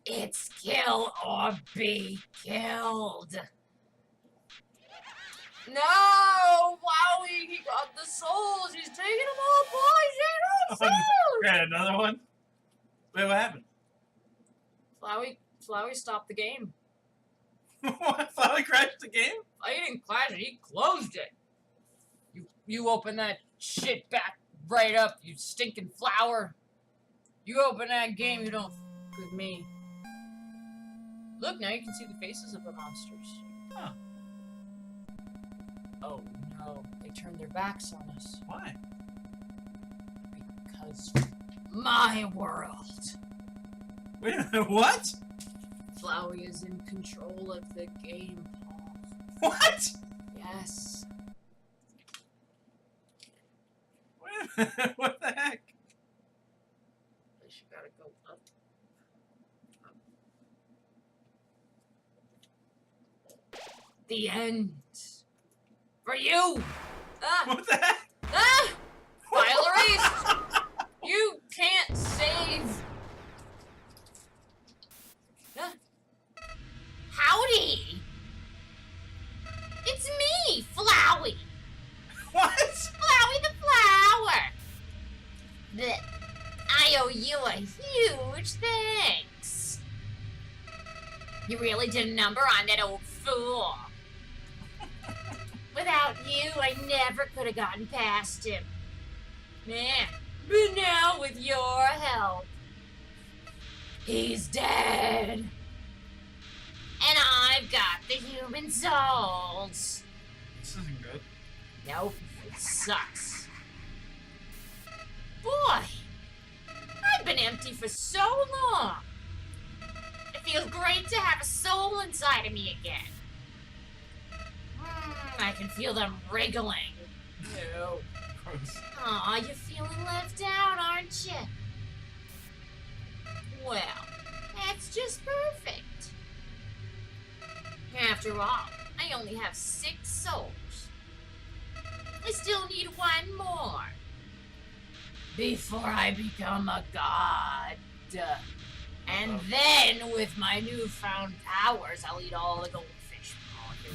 it's kill or be killed. No! Wowie, he got the souls! He's taking them all, boys! He got souls! Got another one? Wait, what happened? Flowey stopped the game. What? Finally crashed the game? I didn't crash it, he closed it. You open that shit back right up, you stinking flower. You open that game, you don't f with me. Look, now you can see the faces of the monsters. Huh. Oh no, they turned their backs on us. Why? Because my world. Wait a minute, what? Flowey is in control of the game, Paul. What? Yes. Wait a minute, what the heck? I should gotta go up. The end. For you! Ah! What the heck? Ah! File erased! You can't save! Ah. Howdy! It's me, Flowey! What? Flowey the flower! But I owe you a huge thanks. You really did a number on that old fool. Without you, I never could have gotten past him. Yeah, but now with your help, he's dead. And I've got the human souls. This isn't good. Nope, it sucks. Boy, I've been empty for so long. It feels great to have a soul inside of me again. I can feel them wriggling. No. Gross. Aw, you're feeling left out, aren't you? Well, that's just perfect. After all, I only have 6 souls. I still need 1 more. Before I become a god. And then, with my newfound powers, I'll eat all the goldfish.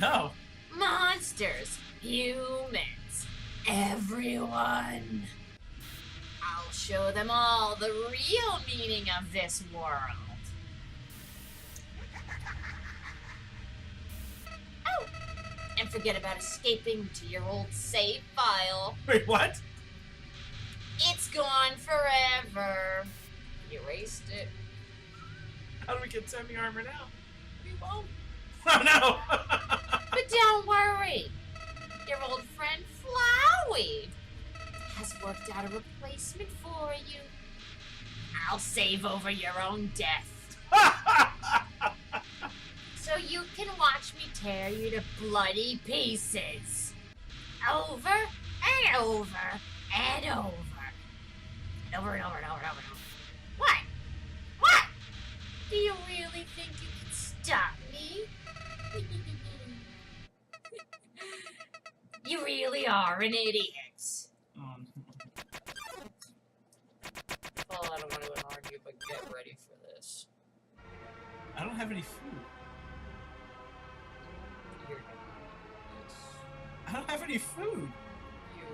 No. Monsters, humans, everyone. I'll show them all the real meaning of this world. Oh, and forget about escaping to your old save file. Wait, what? It's gone forever. You erased it. How do we get semi-armor now? We won't. Oh no! But don't worry. Your old friend Flowey has worked out a replacement for you. I'll save over your own death. So you can watch me tear you to bloody pieces. Over and over and over. And over and over and over and over and over. What? What? Do you really think you can stop me? You really are an idiot. Well, I don't want to argue, but get ready for this. I don't have any food. You're gonna this. I don't have any food. You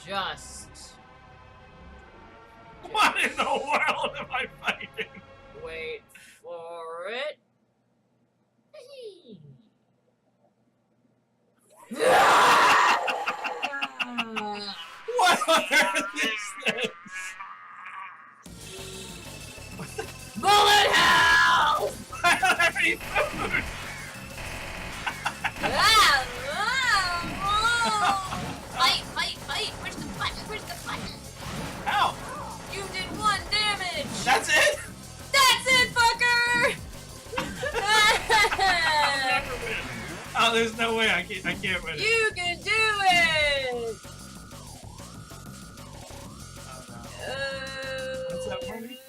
just What in the world am I fighting? wait for it. any food! Fight, fight, fight! Push the button, push the button! Ow! You did 1 damage! That's it? That's it, fucker! I'll never win. Oh, there's no way I can't win it. You can do it! Oh, no. What's that for me?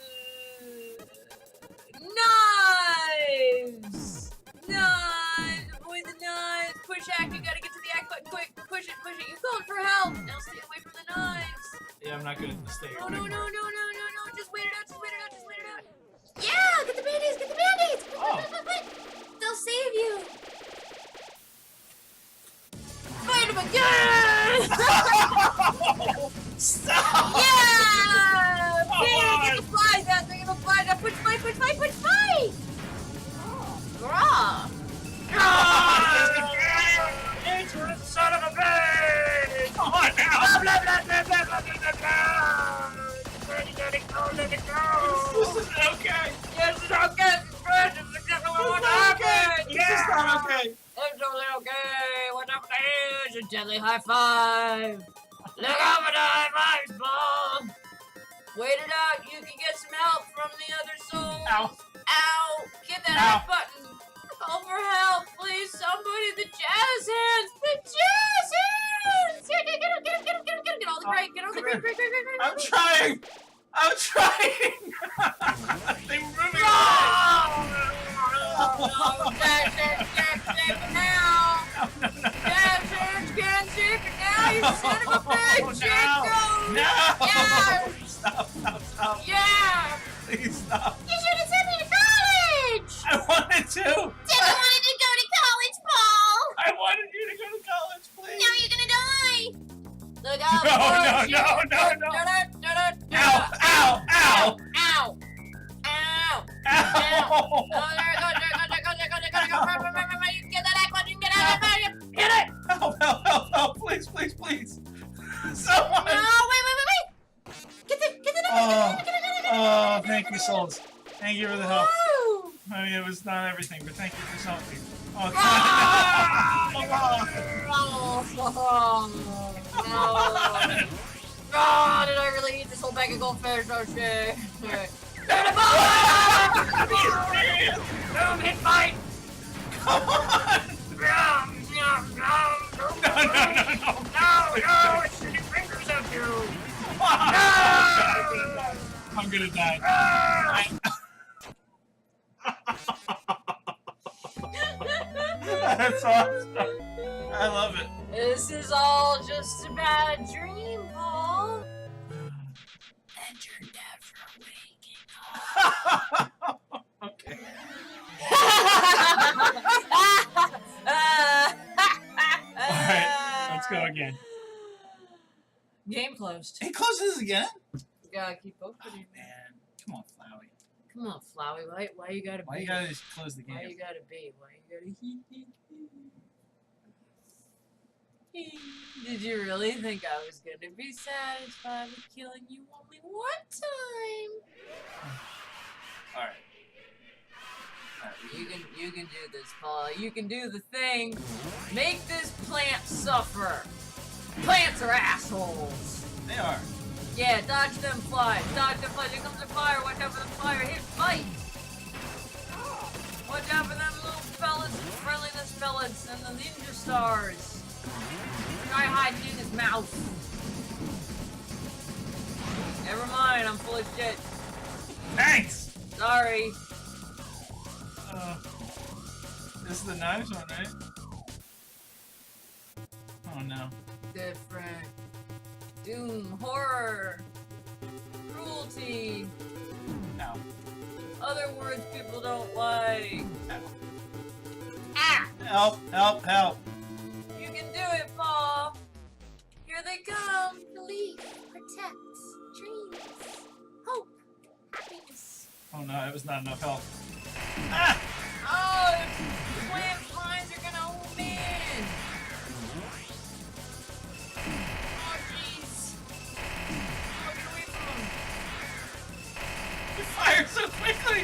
Knives! Knives! Avoid the knives! Push act, you gotta get to the act button quick! Push it, push it! You called for help! Now stay away from the knives! Yeah, I'm not good at the stay No, away no, from no, it. no, no, no, no! Just wait it out, just wait it out, just wait it out! Yeah! Get the band-aids! Get the band-aids! Oh. They'll save you! Fight him again! Stop! Yeah! Come Yeah, on. get the flies out there, get the flies out! Push fight, push fight, push fight! Raw! Ignorant son of a bitch! Come on now! Blah, blah, blah, blah, blah, blah, blah, blah. Let it go, let it go! This isn't okay! Yes, it's okay, it's good, it's exactly what happened! This is not okay! It's totally okay! What happened is a deadly high five! Look out for the high fives, Paul! Wait it out, you can get some help from the other soul! Ow! Ow! Get that Ow. F button! Call for help, please! Somebody! The jazz hands! The jazz hands! Get him, get him, get him, get him, get him! Get all the green, get all the green, green, green, green, green! I'm trying! I'm trying! They were moving No! away! No! Jazz hands can't save it now! No, no, no. Jazz hands can't save it now! You son of a bitch! Chico! No! Yeah! Stop, stop, stop. Yeah! Please stop. You should have sent me to college! I wanted to! Didn't wanted to go to college, Paul! I wanted you to go to college, please! Now you're gonna die! Look out! No, for no, it. no, no, no. Ow, ow, ow! Ow! Ow! Ow! Oh, there it goes, there it goes, there it goes, there it goes, there it goes, there it goes. You can get that act button, you can get out of there, get it! Help, help, help, help, please, please, please! Someone! No, wait! Get the Oh, thank you, souls. Thank you for the help. Woo! I mean, it was not everything, but thank you for something. Oh, Ah! God. No. Oh, did I really eat this whole bag of goldfish? Oh shit. Boom, hit fight! Come on! No, it's shooting fingers at you! I'm gonna die. That's awesome. I love it. This is all just a bad dream, Paul. And you're never waking Okay. Alright, let's go again. Game closed. It closes again? You gotta keep Oh, opening. man. Come on, Flowey. Come on, Flowey. Why you gotta Why be? you gotta just close the Why game? you gotta be? Why you gotta Did you really think I was gonna be satisfied with killing you only one time? Alright. You can do this, Paul. You can do the thing. Make this plant suffer. Plants are assholes. They are. Yeah, dodge them flies. Dodge them flies. Here comes the fire. Watch out for the fire. Hit fight. Watch out for them little fellas and friendliness fellas and the ninja stars. Try hiding in his mouth. Never mind, I'm full of shit. Thanks! Sorry. This is the knives one, right? Oh no. Different. Doom, horror, cruelty, Ow. other words people don't like. Ow. Ah! Help, help, help. You can do it, Paul. Here they come. Belief protects dreams, hope, happiness. Oh no, it was not enough help. Ah! Oh, the plant lines are gonna home in. Oh, jeez. Oh, get away from them. You fired so quickly!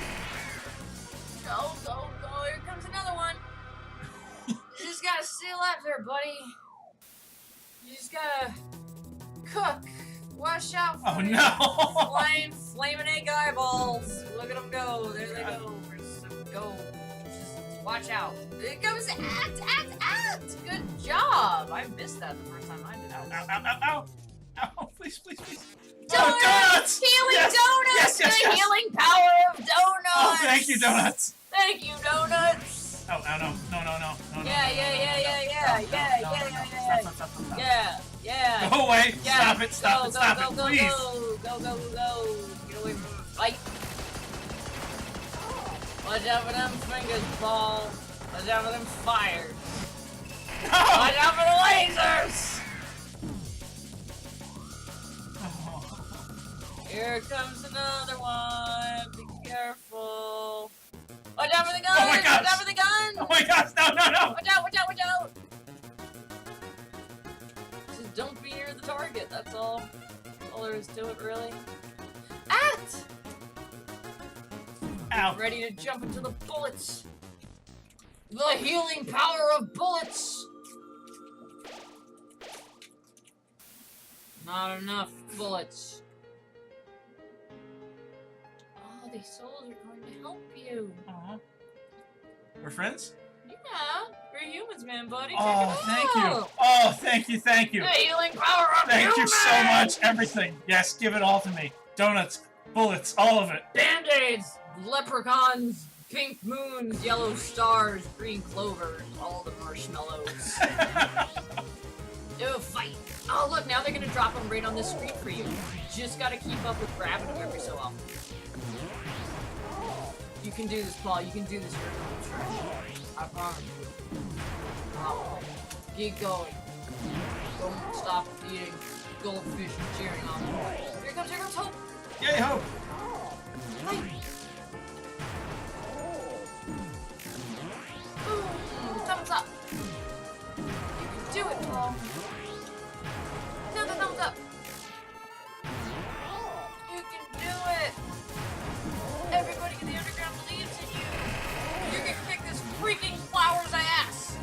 Go, go, go. buddy. You just gotta cook. Watch out for Oh no! flaming egg eyeballs. Look at them go. There they go. Go. Just watch out. It goes act. Good job. I missed that the first time I did that. Ow, ow, ow, ow. Ow, please. Donuts! Oh, donuts! Healing Yes! donuts! Yes. The healing power of donuts! Oh, thank you, donuts! Thank you, donuts! Oh, no. Yeah. Go away! Yeah. Stop it, please! Go. Get away from the fight. Watch out for them fingers, Paul. Watch out for them fires. No! Watch out for the lasers! Here comes another one. Be careful. Watch out for the gun! Oh my gosh. Watch out for the gun! Oh my gosh, no! Watch out! Just don't be near the target, that's all. That's all there is to it, really. Act! Ow. Ready to jump into the bullets. The healing power of bullets! Not enough bullets. Oh, these souls are going to help you. Aw. We're friends? Yeah, we're humans, man, buddy. Oh, Check it thank you. out. Oh, thank you. The healing power of Thank you so humans! much. Everything. Yes, give it all to me. Donuts, bullets, all of it. Band-aids, leprechauns, pink moons, yellow stars, green clovers, all the marshmallows. Oh, fight. Oh, look, now they're gonna drop them right on the screen for you. You just gotta keep up with grabbing them every so often. You can do this, Paul. You can do this. You're going to I promise you. Keep going. Don't stop eating goldfish and cheering on them. Here comes Hope. Yay, Hope. Fight. Boom. Thumbs up. You can do it, Paul. Another thumbs up. You can do it. Everybody in the underground believes in you. You can kick this freaking flower's ass.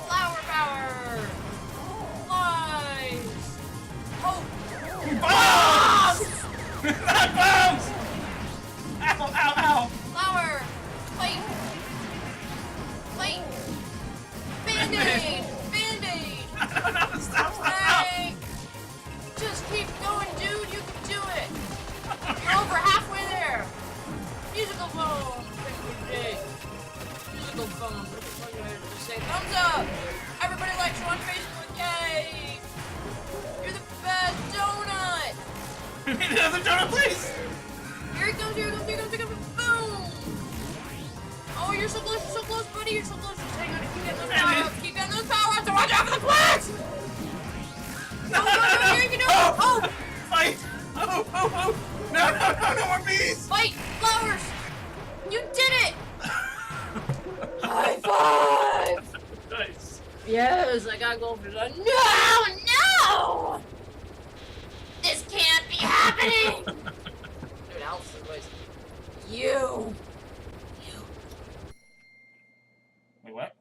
Flower power. Lies. Hope. Bombs! Not bombs! Ow. Flower. Fight. Band-aid. No, stop. Hey. Just keep going, dude. You can do it. You're over halfway there. Musical phone. Musical phone. What the fuck did I just say? Thumbs up. Everybody likes you on Facebook. Yay. You're the best donut. We need another donut, please! Here it comes. Boom. Oh, you're so close, buddy. You're so close. Just hang on. Keep getting those power-ups. Keep getting those power-ups. And watch out for the plants. No, Here you can do it. Oh. Fight! Oh! No more bees! Fight! Flowers! You did it! High five! Nice. Yes, I got goldfish. No! This can't be happening! Dude, Alf's voice. You! Wait, what?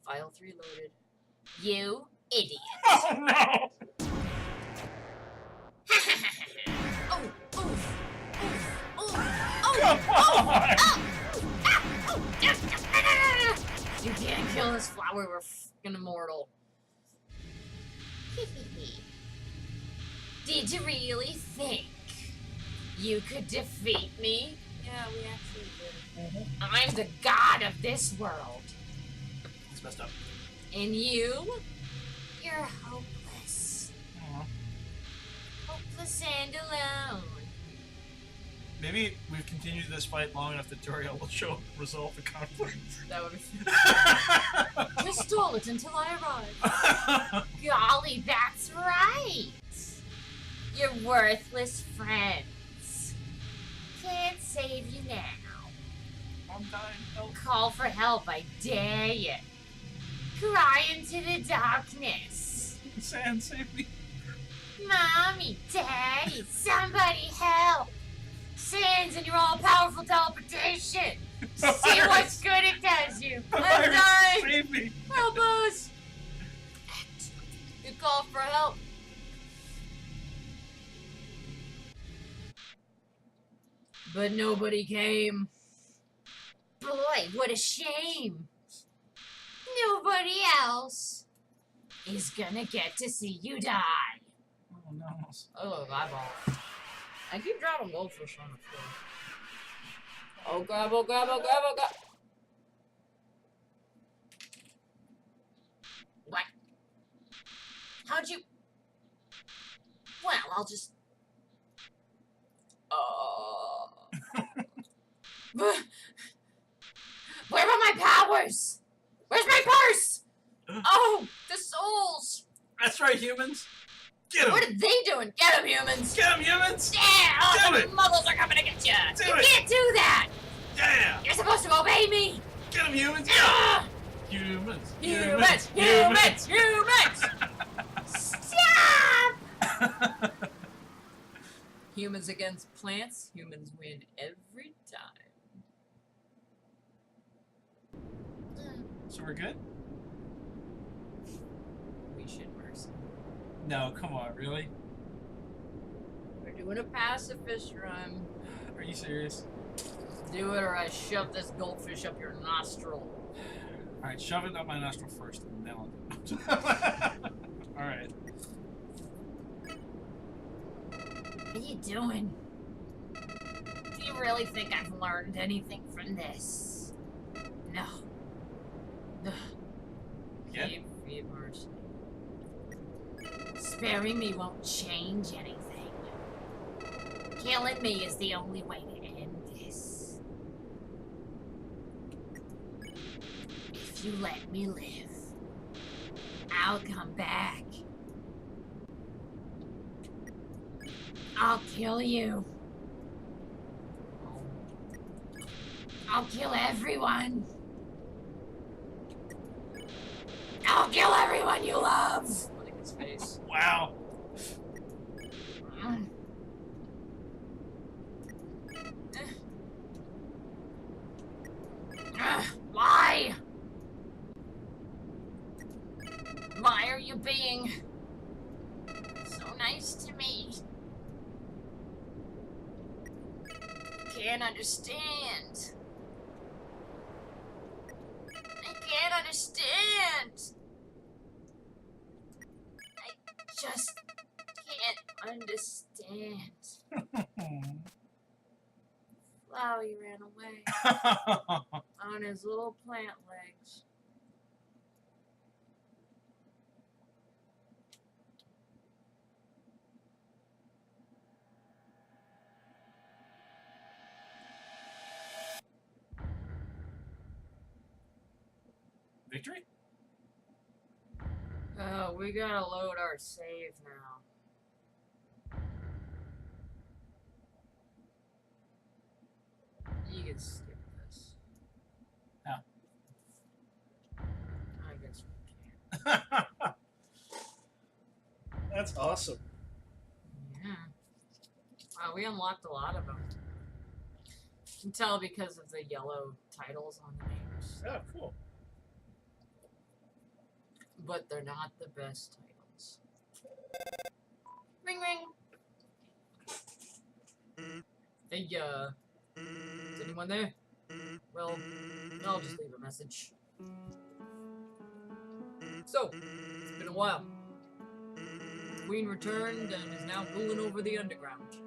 File 3 loaded. You idiot. Oh no! You can't kill this flower, we're fucking immortal. Did you really think you could defeat me? Yeah, we actually did. I'm the god of this world. It's messed up. And you're hopeless. Hopeless and alone. Maybe we've continued this fight long enough that Toriel will resolve the conflict. That would be Just stall it until I arrive. Golly, that's right. Your worthless friends can't save you now. I'm dying. Help. Call for help, I dare you. Cry into the darkness. Sand, save me. Mommy, Daddy, somebody help. Sans and your all-powerful teleportation. See what good it does you. I'm dying. Save me. Help us. call for help. But nobody came. Boy, what a shame. Nobody else is gonna get to see you die. Oh no. Oh, eyeball. I keep dropping goldfish on the floor. Oh, grab, oh, grab, oh, grab, oh, grab. What? How'd you... Well, I'll just... Where are my powers? Where's my purse? Oh, the souls. That's right, humans. Get What him. are they doing? Get them, humans. Get him, humans. Yeah, oh, Do the it. muggles are coming to get you. Do You it. can't do that. Yeah. You're supposed to obey me. Get him, humans. Ah! Humans. Humans, humans, humans. Stop. Humans against plants, humans win every time. So we're good? We should mercy. No, come on, really? We're doing a pacifist run. Are you serious? Do it or I shove this goldfish up your nostril. Alright, shove it up my nostril first, and then I'll do it. Alright. What are you doing? Do you really think I've learned anything from this? No. Yeah. Be mercy. Sparing me won't change anything. Killing me is the only way to end this. If you let me live, I'll come back. I'll kill you. I'll kill everyone. I'll kill everyone you love. Look at his face. Wow. Why? Why are you being so nice to me? Can't understand. I can't understand. I just can't understand. Flowey ran away on his little plant legs. Victory? Oh, we gotta load our save now. You can skip this. How? I guess we can. That's awesome. Yeah. Wow, we unlocked a lot of them. You can tell because of the yellow titles on the names. Oh, cool. But they're not the best titles. Ring ring! Hey, is anyone there? Well, I'll just leave a message. So, it's been a while. The Queen returned and is now ruling over the underground.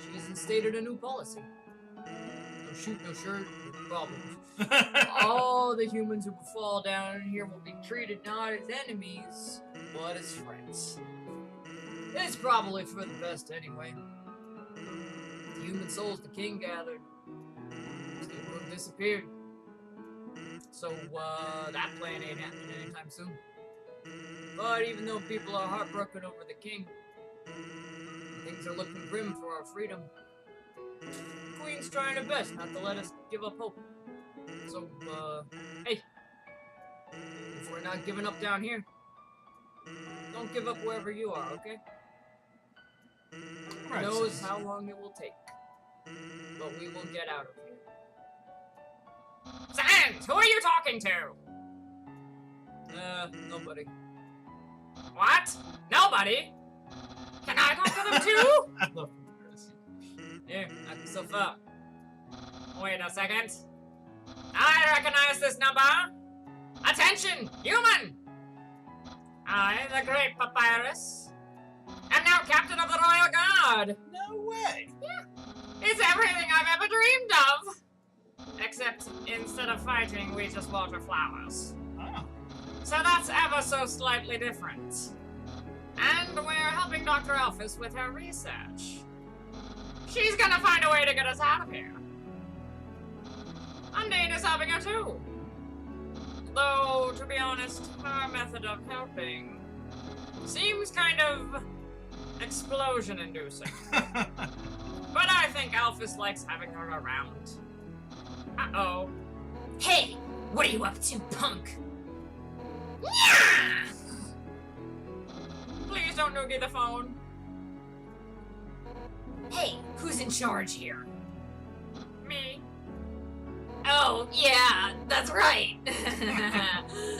She has instated a new policy. No shoot, no shirt, no problems. All the humans who fall down here will be treated not as enemies, but as friends. It's probably for the best anyway. The human souls the king gathered seem to have disappeared. So, that plan ain't happening anytime soon. But even though people are heartbroken over the king, things are looking grim for our freedom. The Queen's trying her best not to let us give up hope. So, hey, if we're not giving up down here, don't give up wherever you are, okay? Who knows how long it will take, but we will get out of here. Sans, who are you talking to? Nobody. What? Nobody? Can I talk to them too? I love Paris. Here, knock yourself up. Wait a second. I recognize this number. Attention, human! I, the great Papyrus, am now captain of the Royal Guard. No way. It's everything I've ever dreamed of. Except instead of fighting, we just water flowers. Oh. So that's ever so slightly different. And we're helping Dr. Alphys with her research. She's gonna find a way to get us out of here. Undine is helping her too. Though, to be honest, her method of helping seems kind of explosion-inducing. But I think Alphys likes having her around. Uh-oh. Hey, what are you up to, punk? Please don't noogie the phone. Hey, who's in charge here? Me. Oh, yeah, that's right.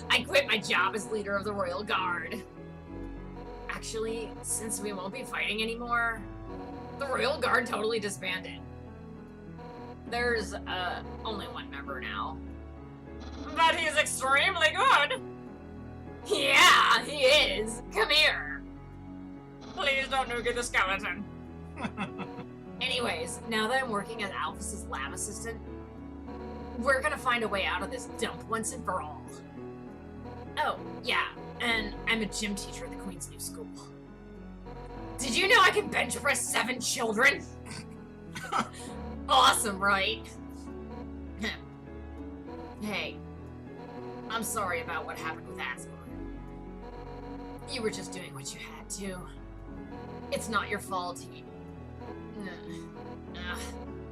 I quit my job as leader of the Royal Guard. Actually, since we won't be fighting anymore, the Royal Guard totally disbanded. There's, only one member now. But he's extremely good. Yeah, he is. Come here. Please don't noogie the skeleton. Anyways, now that I'm working as Alphys' lab assistant, we're gonna find a way out of this dump once and for all. Oh, yeah, and I'm a gym teacher at the Queen's new school. Did you know I can bench press 7 children? Awesome, right? Hey, I'm sorry about what happened with Asgore. You were just doing what you had to. It's not your fault.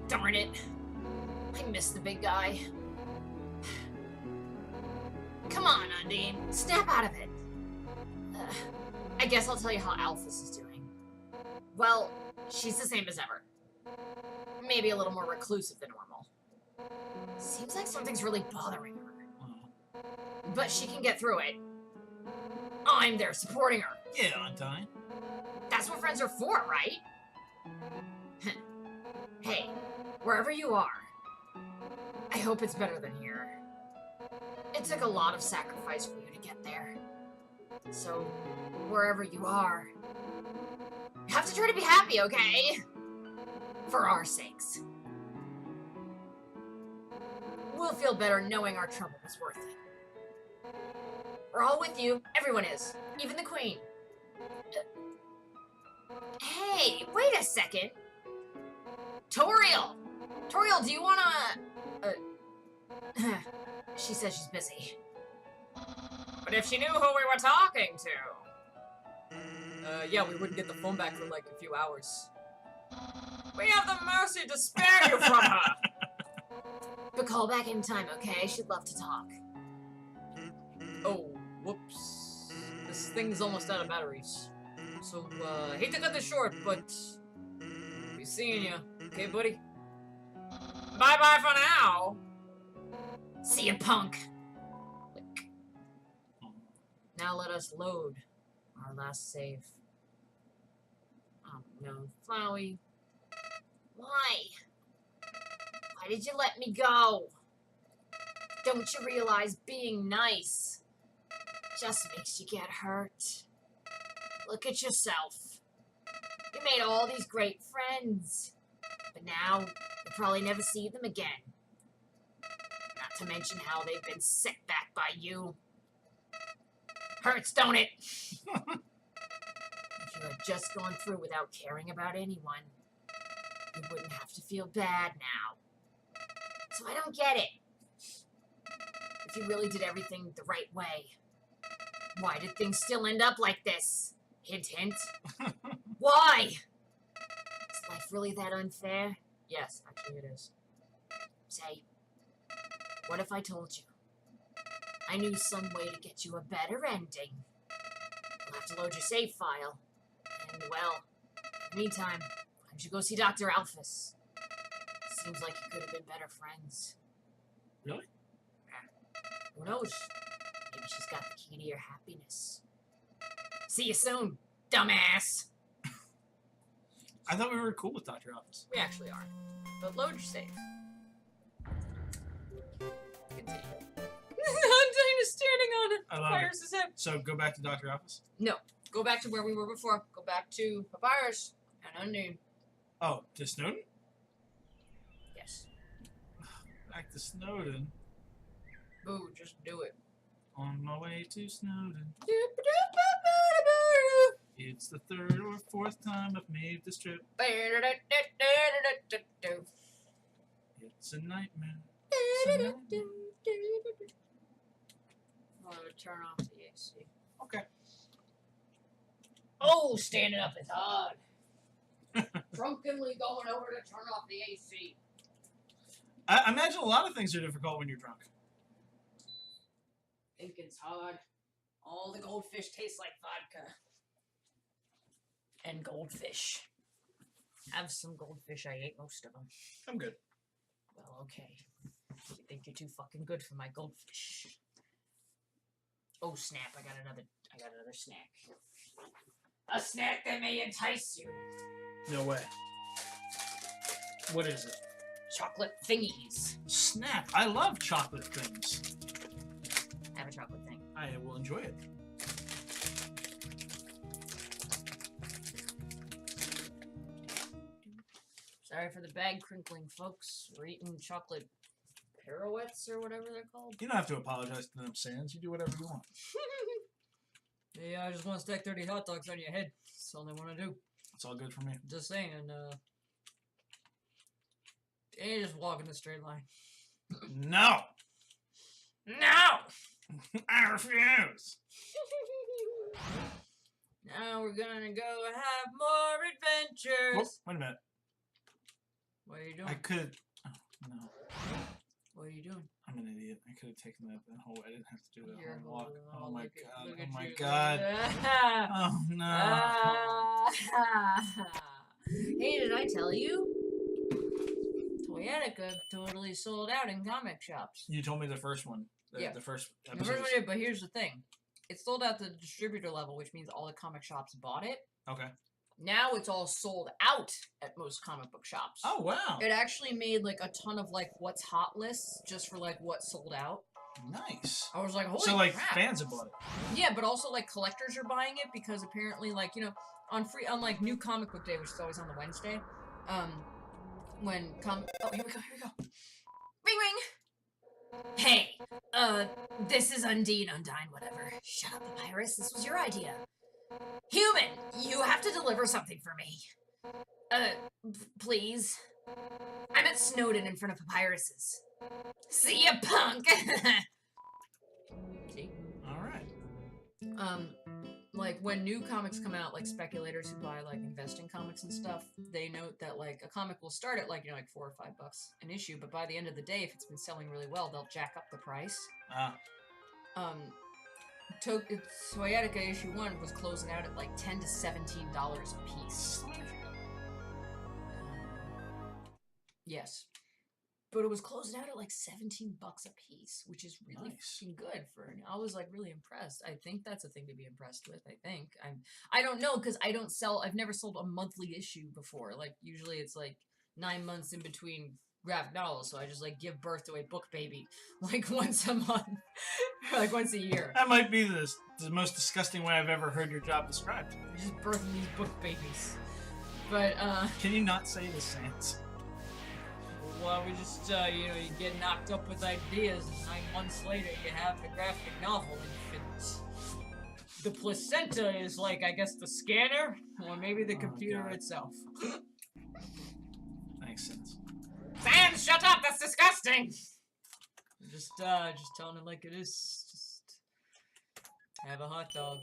Darn it. I miss the big guy. Come on, Undine. Snap out of it. I guess I'll tell you how Alphys is doing. Well, she's the same as ever. Maybe a little more reclusive than normal. Seems like something's really bothering her. But she can get through it. I'm there supporting her. Yeah, Undine. That's what friends are for, right? Hey, wherever you are, I hope it's better than here. It took a lot of sacrifice for you to get there. So, wherever you are, you have to try to be happy, okay? For our sakes. We'll feel better knowing our trouble was worth it. We're all with you. Everyone is. Even the Queen. Hey, wait a second. Toriel! Toriel, do you wanna... She says she's busy. But if she knew who we were talking to... yeah, we wouldn't get the phone back for like a few hours. We have the mercy to spare you from her! But call back in time, okay? She'd love to talk. Oh, whoops. This thing's almost out of batteries. So, hate to cut this short, but... be seeing you. Okay, buddy? Bye-bye for now! See ya, punk! Now let us load our last save. Oh, no. Flowey. Why? Why did you let me go? Don't you realize being nice just makes you get hurt? Look at yourself. You made all these great friends, but now you'll probably never see them again. Not to mention how they've been set back by you. Hurts, don't it? If you had just gone through without caring about anyone, you wouldn't have to feel bad now. So I don't get it. If you really did everything the right way, why did things still end up like this? Hint, hint. Why? Is life really that unfair? Yes, actually it is. Say, what if I told you I knew some way to get you a better ending? You'll have to load your save file. And, well, in the meantime, why don't you go see Dr. Alphys? Seems like you could have been better friends. Really? Who knows? Maybe she's got the key to your happiness. See you soon, dumbass. I thought we were cool with Dr. Office. We actually are. But load your save. Continue. Undyne is standing on I love Papyrus's hip. So go back to Dr. Office? No. Go back to where we were before. Go back to Papyrus and Undyne. Oh, to Snowden? Yes. Back to Snowden. Boo, just do it. On my way to Snowden. It's the third or fourth time I've made this trip. It's a nightmare. It's a nightmare. I'm gonna turn off the AC. Okay. Oh, standing up is hard. Drunkenly going over to turn off the AC. I imagine a lot of things are difficult when you're drunk. Thinking's hard. All the goldfish taste like vodka. And goldfish. Have some goldfish. I ate most of them. I'm good. Well, okay. You think you're too fucking good for my goldfish. Oh snap! I got another snack. A snack that may entice you. No way. What is it? Chocolate thingies. Snap. I love chocolate things. Have a chocolate thing. I will enjoy it. Sorry for the bag crinkling, folks. We're eating chocolate pirouettes or whatever they're called. You don't have to apologize to them, Sans. You do whatever you want. Yeah, I just want to stack 30 hot dogs on your head. That's all I want to do. It's all good for me. Just saying, you just walk in a straight line. No! No! I refuse! Now we're gonna go have more adventures. Wait a minute. What are you doing? I could. Oh, no. What are you doing? I'm an idiot. I could have taken that whole. I didn't have to do that You're whole walk. holding- Oh my look at- god. look Oh at my you. god. Oh no. Hey, did I tell you? Toyetica totally sold out in comic shops. You told me the first one. Yeah. The first The episode. first one did, but here's the thing. It sold out the distributor level, which means all the comic shops bought it. Okay. Now it's all sold out at most comic book shops. Oh wow. It actually made like a ton of like what's hot lists just for like what sold out. Nice. I was like, holy So like crap. fans have bought it. Yeah, but also like collectors are buying it because apparently like, you know, on like New Comic Book Day, which is always on the Wednesday, when oh, here we go. Ring ring. Hey, this is Undyne, whatever. Shut up, Papyrus. This was your idea. Human, you have to deliver something for me. Please. I'm at Snowden in front of Papyrus's. See ya, punk! See? Alright. Like, when new comics come out, like, speculators who buy, like, investing comics and stuff, they note that, like, a comic will start at, like, you know, like $4 or $5 an issue, but by the end of the day, if it's been selling really well, they'll jack up the price. Toyetica issue 1 was closing out at, like, $10 to $17 a piece. Yes. But it was closing out at like $17 a piece, which is really Nice. fucking good for. I was like really impressed. I think that's a thing to be impressed with. I don't know because I don't sell. I've never sold a monthly issue before. Like usually it's like 9 months in between graphic novels, so I just like give birth to a book baby like once a month, or like once a year. That might be the most disgusting way I've ever heard your job described. Just birthing these book babies. But Can you not say the Sans? well, we just, you know, you get knocked up with ideas, and 9 months later you have the graphic novel infant. The placenta is like, I guess, the scanner, or maybe the Oh, computer God. itself. Makes sense. Sans, shut up! That's disgusting! Just telling it like it is. Just have a hot dog.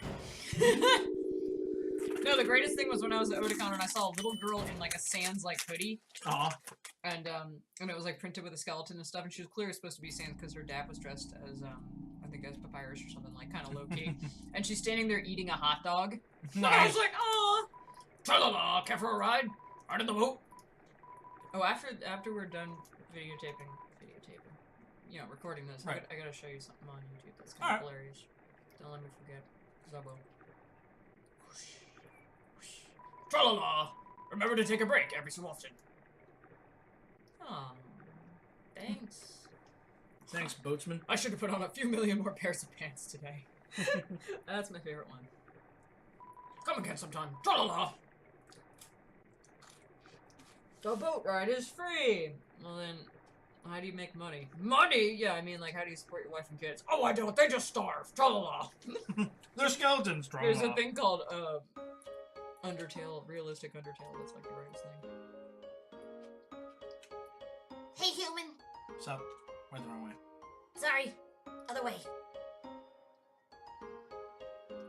No, the greatest thing was when I was at Otakon and I saw a little girl in like a Sans like hoodie. Aw. And it was like printed with a skeleton and stuff, and she was clearly supposed to be Sans because her dad was dressed as I think as Papyrus or something, like kind of low key. And she's standing there eating a hot dog. And I was Nice. like, oh, tra-la-la, care for a ride? Ride in the boat. Oh, after we're done videotaping, you know, recording this, Right. I gotta show you something on YouTube that's kind of Alright. hilarious. Don't let me forget, because I will. Tra-la-la! Remember to take a break every so often. Oh, thanks. Thanks, boatsman. I should have put on a few million more pairs of pants today. That's my favorite one. Come again sometime. Tra-la-la! The boat ride is free! Well then, how do you make money? Money? Yeah, I mean, like, how do you support your wife and kids? Oh, I don't. They just starve. Tra-la-la! They're skeletons, There's a thing called, Undertale, realistic Undertale. That's like the greatest thing. Hey, human. What's up? Went the wrong way. Sorry. Other way.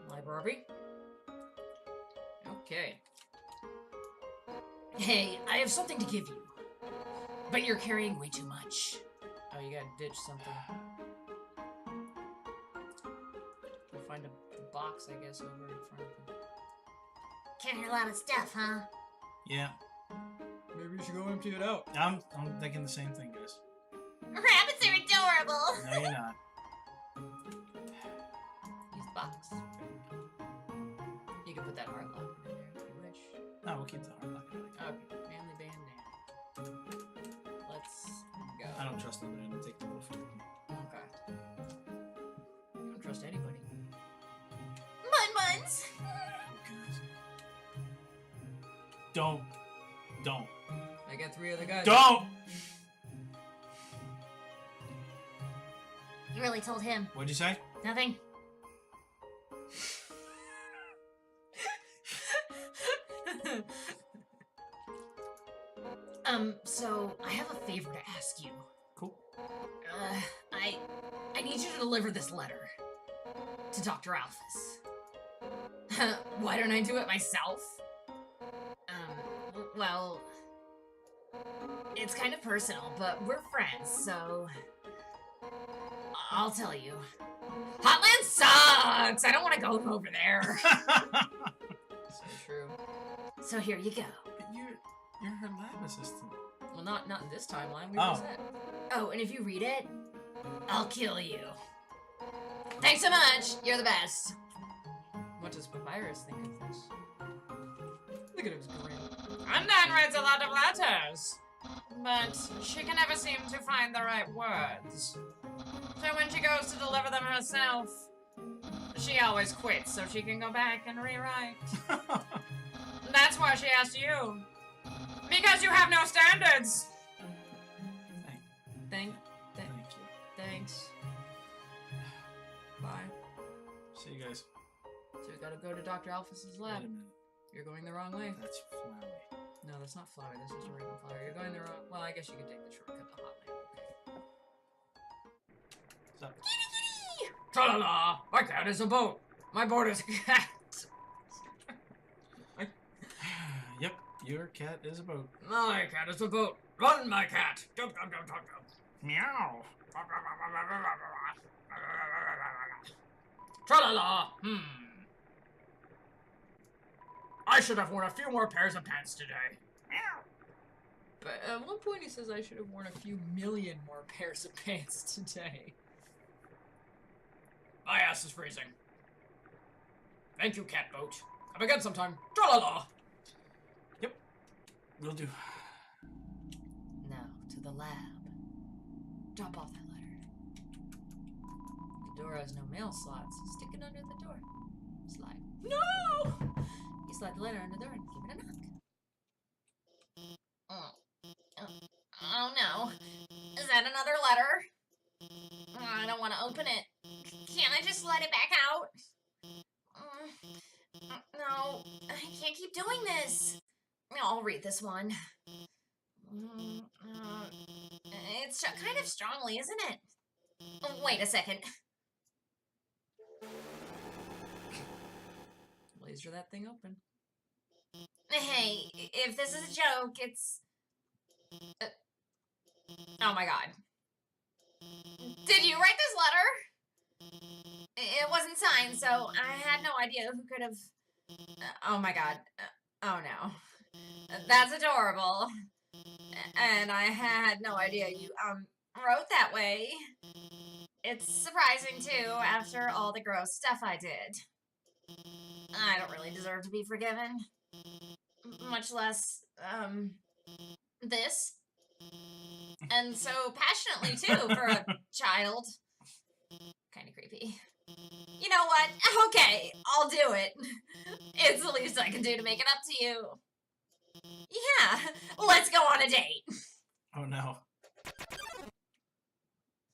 My Barbie? Okay. Hey, I have something to give you. But you're carrying way too much. Oh, you gotta ditch something. We'll find a box, I guess, over in front of them. Carrying a lot of stuff, huh? Yeah. Maybe you should go empty it out. I'm thinking the same thing, guys. Rabbits are adorable. No, you're not. Use the box. You can put that heart lock in there if you wish. No, we'll keep the hard lock. Okay, manly bandana. Let's go. I don't trust them, but I'm gonna take the wolf. Okay. I don't trust anybody. Mun-muns. Don't. I got 3 other guys. Don't! You really told him. What'd you say? Nothing. So I have a favor to ask you. Cool. I need you to deliver this letter to Dr. Alphys. Why don't I do it myself? Well, it's kind of personal, but we're friends, so I'll tell you. Hotland sucks! I don't want to go over there. So true. So here you go. But you're her lab assistant. Well, not in this timeline. We Oh. was it. Oh, and if you read it, I'll kill you. Thanks so much. You're the best. What does Papyrus think of this? Look at him grin. Undyne writes a lot of letters, but she can never seem to find the right words. So when she goes to deliver them herself, she always quits so she can go back and rewrite. That's why she asked you. Because you have no standards! Thank you. Thanks. Bye. See you guys. So we gotta go to Dr. Alphys' Wait a lab. minute. You're going the wrong way. That's flowery. No, that's not flower. This is a regular flower. You're going the wrong. Well, I guess you could take the shortcut to Hotland. What's up? Tra-la-la! My cat is a boat. My boat is a cat. Yep, your cat is a boat. My cat is a boat. Run, my cat. Jump, jump, jump, jump, jump. Meow. Tra-la-la. I should have worn a few more pairs of pants today. But at one point he says I should have worn a few million more pairs of pants today. My ass is freezing. Thank you, cat boat. Come again sometime. Tra-la-la. Yep, will do. Now, to the lab. Drop off that letter. The door has no mail slots. Stick it under the door. Slide. No! You slide the letter under the door and give it a knock. Oh no. Is that another letter? I don't want to open it. Can't I just let it back out? No, I can't keep doing this. I'll read this one. It's kind of strongly, isn't it? Wait a second. Laser that thing open. Hey, if this is a joke, it's... Oh my god. Did you write this letter? It wasn't signed, so I had no idea who could have... Oh my god. Oh no. That's adorable. And I had no idea you, wrote that way. It's surprising, too, after all the gross stuff I did. I don't really deserve to be forgiven. Much less, this. And so passionately, too, for a child. Kinda creepy. You know what? Okay, I'll do it. It's the least I can do to make it up to you. Yeah, let's go on a date. Oh no.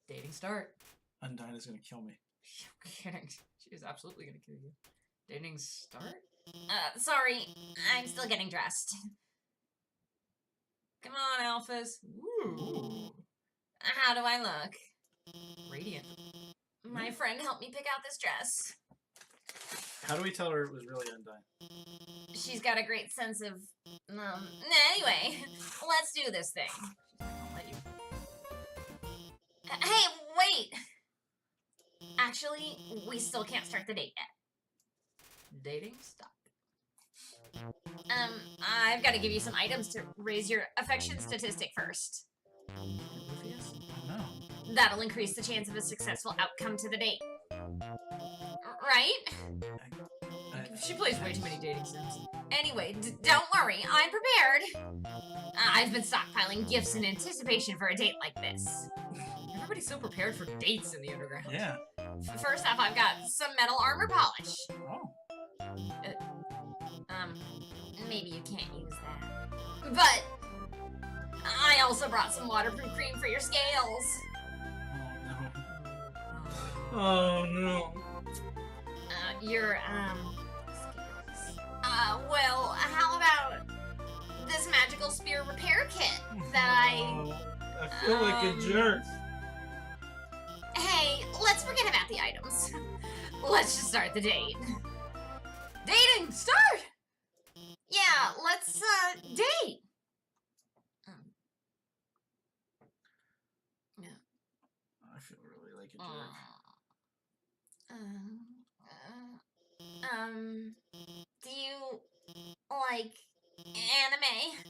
Dating start. Undyne is gonna kill me. You're kidding. She is absolutely gonna kill you. Dating start? Sorry, I'm still getting dressed. Come on, Alphas. Ooh. How do I look? Radiant. My friend helped me pick out this dress. How do we tell her it was really Undyne? She's got a great sense of, anyway, let's do this thing. I'll let you. Hey, wait! Actually, we still can't start the date yet. Dating stop. I've got to give you some items to raise your affection statistic first. Rufus? No. That'll increase the chance of a successful outcome to the date. Right? She plays way too many dating sims. Anyway, don't worry, I'm prepared. I've been stockpiling gifts in anticipation for a date like this. Everybody's so prepared for dates in the underground. Yeah. First off, I've got some metal armor polish. Oh. Maybe you can't use that. But I also brought some waterproof cream for your scales. Oh no. Your, scales. Well, how about this magical spear repair kit that I feel like a jerk. Hey, let's forget about the items. Let's just start the date. Dating start! Yeah, let's, date. Yeah. I feel really like a jerk. Do you like anime?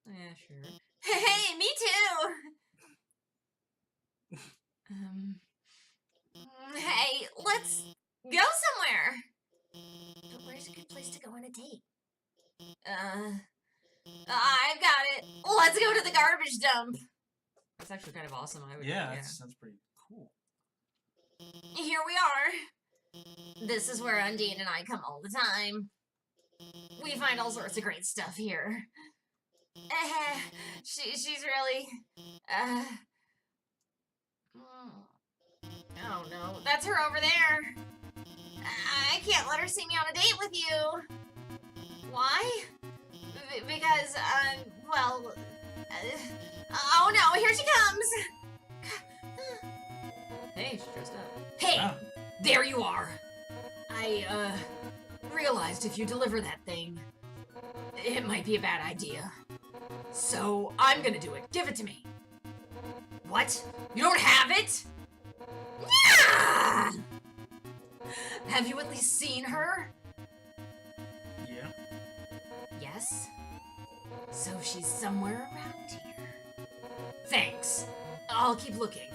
Yeah, sure. Hey, me too! Hey, let's go somewhere! But where's a good place to go on a date? I've got it! Let's go to the garbage dump! That's actually kind of awesome. I would. Yeah, that sounds pretty cool. Here we are! This is where Undine and I come all the time. We find all sorts of great stuff here. She's really, oh no, that's her over there. I can't let her see me on a date with you. Why? Because, well, oh no, here she comes. Hey, she's dressed up. Hey, Oh. there you are. I, realized if you deliver that thing, it might be a bad idea. So, I'm gonna do it. Give it to me. What? You don't have it? Yeah! Have you at least seen her? Yeah. Yes. So she's somewhere around here. Thanks. I'll keep looking.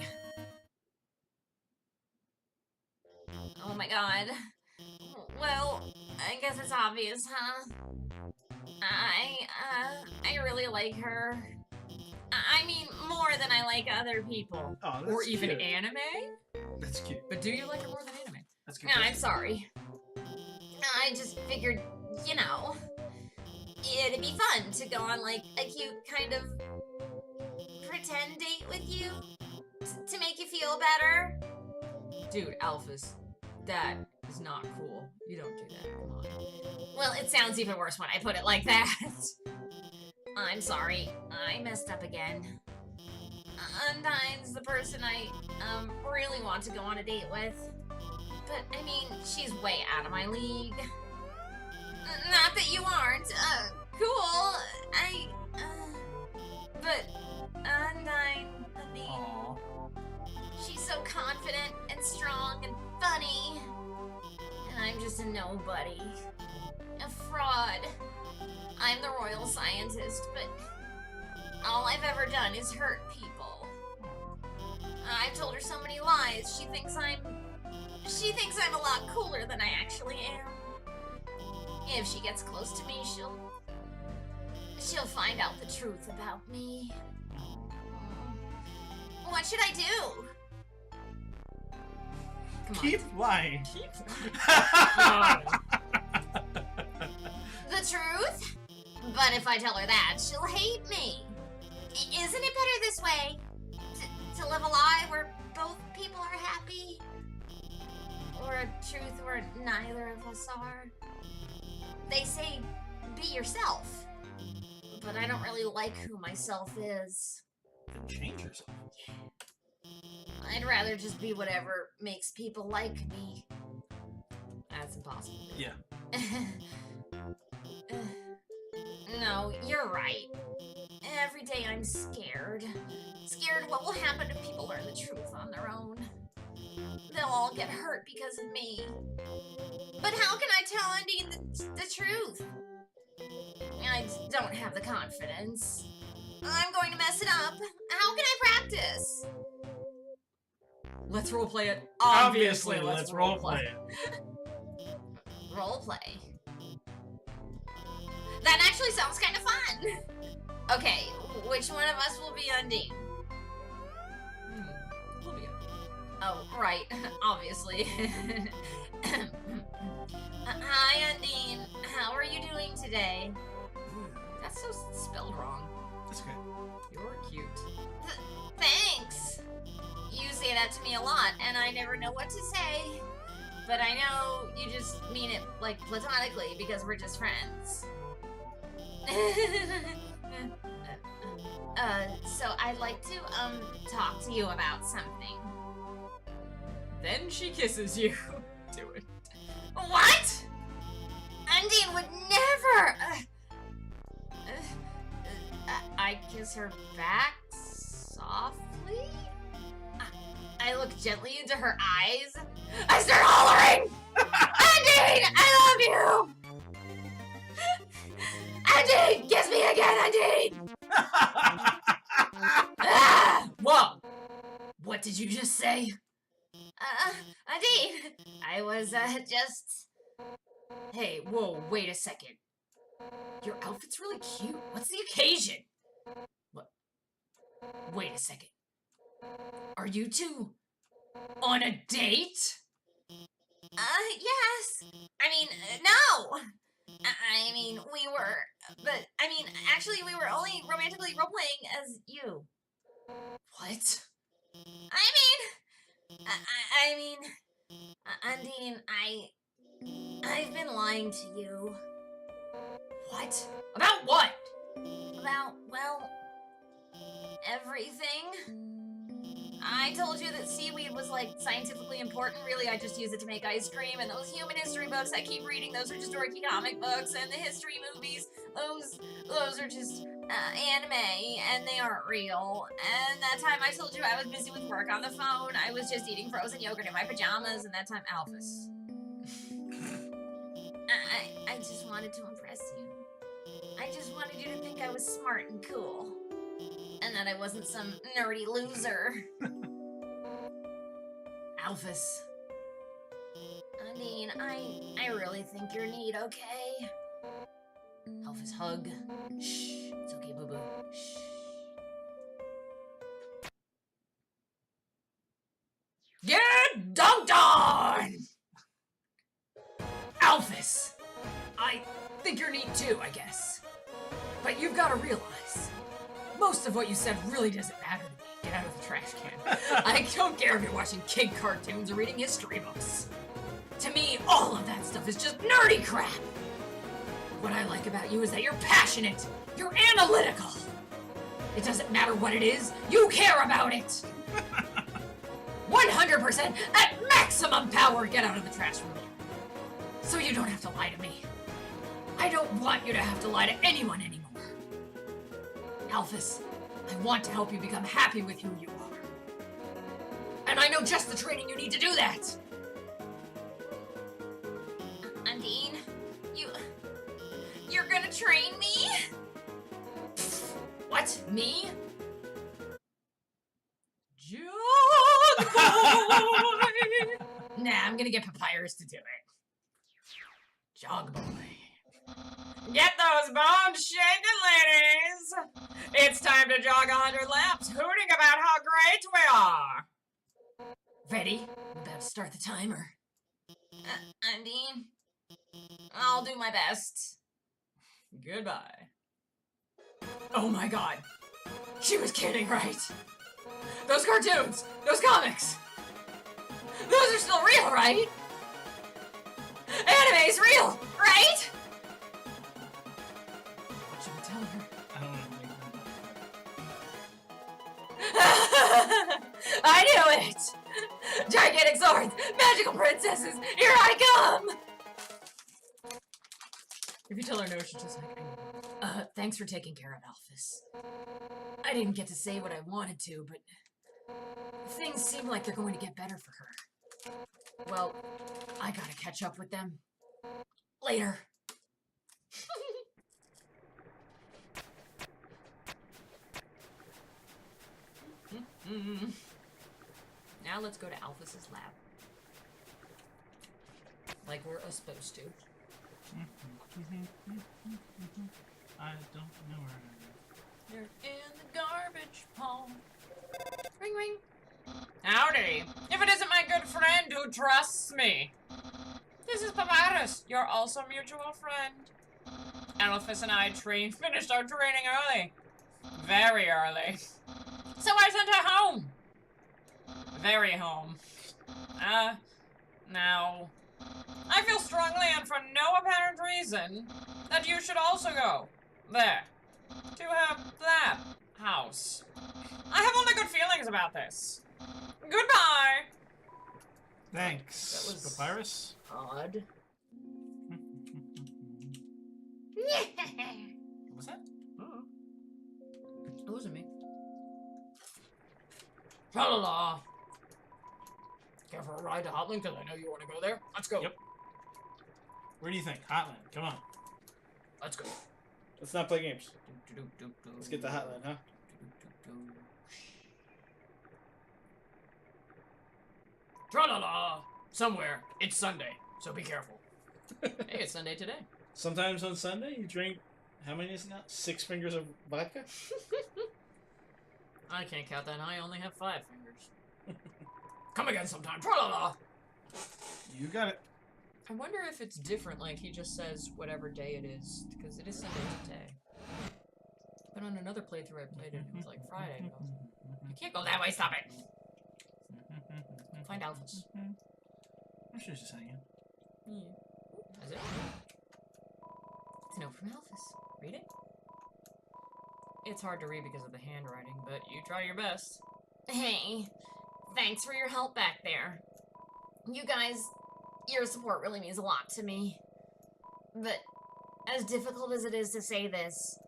Oh my god. Well, I guess it's obvious, huh? I really like her. I mean, more than I like other people. Oh, that's Or even cute. anime? That's cute. But do you like her more than anime? That's good. I'm sorry. I just figured, you know, it'd be fun to go on, like, a cute kind of pretend date with you to make you feel better. Dude, Alphas, that is not cool. You don't do that. Come on. Well, it sounds even worse when I put it like that. I'm sorry. I messed up again. Undyne's the person I, really want to go on a date with. But, I mean, she's way out of my league. Not that you aren't. Cool. But, Undyne, I mean, Aww. she's so confident and strong and funny. And I'm just a nobody. A fraud. I'm the royal scientist, but all I've ever done is hurt people. I've told her so many lies. She thinks I'm She thinks I'm a lot cooler than I actually am. If she gets close to me, she'll find out the truth about me. What should I do? Come on. Keep lying. The truth? But if I tell her that, she'll hate me. Isn't it better this way? To live a lie where both people are happy? Or a truth where neither of us are? They say, be yourself. But I don't really like who myself is. Change yourself. I'd rather just be whatever makes people like me. That's impossible. Yeah. No, you're right. Every day I'm scared. Scared what will happen if people learn the truth on their own. They'll all get hurt because of me. But how can I tell Undine the truth? I don't have the confidence. I'm going to mess it up. How can I practice? Let's roleplay it. Obviously, let's roleplay it. Roleplay. That actually sounds kind of fun. Okay, which one of us will be Undine? We'll be Oh, right, obviously. Hi, Undine. How are you doing today? That's so spelled wrong. That's okay. You're cute. Thanks. You say that to me a lot, and I never know what to say. But I know you just mean it, like, platonically, because we're just friends. So I'd like to, talk to you about something. Then she kisses you. Do it. What? Undine would never! I kiss her back softly? I look gently into her eyes. I start hollering! Undine, I love you! Undine, kiss me again, Undine! Whoa! What did you just say? Undine, I was, just... Hey, whoa, wait a second. Your outfit's really cute. What's the occasion? What? Wait a second. Are you two on a date? Yes. I mean, no. I mean, we were, but, I mean, actually, we were only romantically role-playing as you. What? I mean, Undine, I've been lying to you. What? About what? About, well, everything. I told you that seaweed was, like, scientifically important. Really, I just use it to make ice cream. And those human history books I keep reading, those are just dorky comic books. And the history movies, those are just anime, and they aren't real. And that time I told you I was busy with work on the phone. I was just eating frozen yogurt in my pajamas. And that time, Alphys. I just wanted to impress you. I just wanted you to think I was smart and cool. And that I wasn't some nerdy loser. Alphys. Undine, I really think you're neat, okay? Alphys, hug. Shh. It's okay, boo-boo. Shh. Get dunked on! Alphys! I think you're neat too, I guess. But you've got to realize, most of what you said really doesn't matter to me. Get out of the trash can. I don't care if you're watching kid cartoons or reading history books. To me, all of that stuff is just nerdy crap. What I like about you is that you're passionate. You're analytical. It doesn't matter what it is, you care about it. 100% at maximum power, get out of the trash room. So you don't have to lie to me. I don't want you to have to lie to anyone anymore. Alphys, I want to help you become happy with who you are. And I know just the training you need to do that. Undine, you're gonna train me? What? Me? Jug boy! Nah, I'm gonna get Papyrus to do it. Jog boy. Get those bones shaking, ladies! It's time to jog 100 laps, hooting about how great we are! Ready? I'm about to start the timer. I mean, I'll do my best. Goodbye. Oh my god. She was kidding, right? Those cartoons! Those comics! Those are still real, right? Anime's real, right? What should we tell her? I don't want to make I knew it! Gigantic swords! Magical princesses! Here I come! If you tell her no, she's just like, Thanks for taking care of Alphys. I didn't get to say what I wanted to, but things seem like they're going to get better for her. Well, I gotta catch up with them. Later. Now let's go to Alphys's lab. Like we're supposed to. I don't know where You're in the garbage pile. Ring ring. Howdy! If it isn't my good friend who trusts me! This is Papyrus, your also mutual friend. Alphys and I finished our training early. Very early. So I sent her home. Very home. Now, I feel strongly and for no apparent reason that you should also go there to that house. I have only good feelings about this. Goodbye. Thanks. That was- Papyrus? Odd. What's that? Oh. It wasn't me. Tra-la-la. Care for a ride to Hotland? Because I know you want to go there. Let's go. Yep. Where do you think? Hotland. Come on. Let's go. Let's not play games. Do-do-do-do. Let's get to Hotland, huh? Do-do-do-do. Tra-la-la. Somewhere. It's Sunday, so be careful. Hey, it's Sunday today. Sometimes on Sunday you drink, how many is it now? 6 fingers of vodka? I can't count that high. I only have 5 fingers. Come again sometime. Tra-la-la. You got it. I wonder if it's different, like he just says whatever day it is, because it is Sunday today. But on another playthrough I played it was like Friday. And I was like, you can't go that way, stop it! Find Alphys. I'm sure she's hanging. Yeah. Is it? It's a note from Alphys. Read it? It's hard to read because of the handwriting, but you try your best. Hey, thanks for your help back there. You guys, your support really means a lot to me. But as difficult as it is to say this,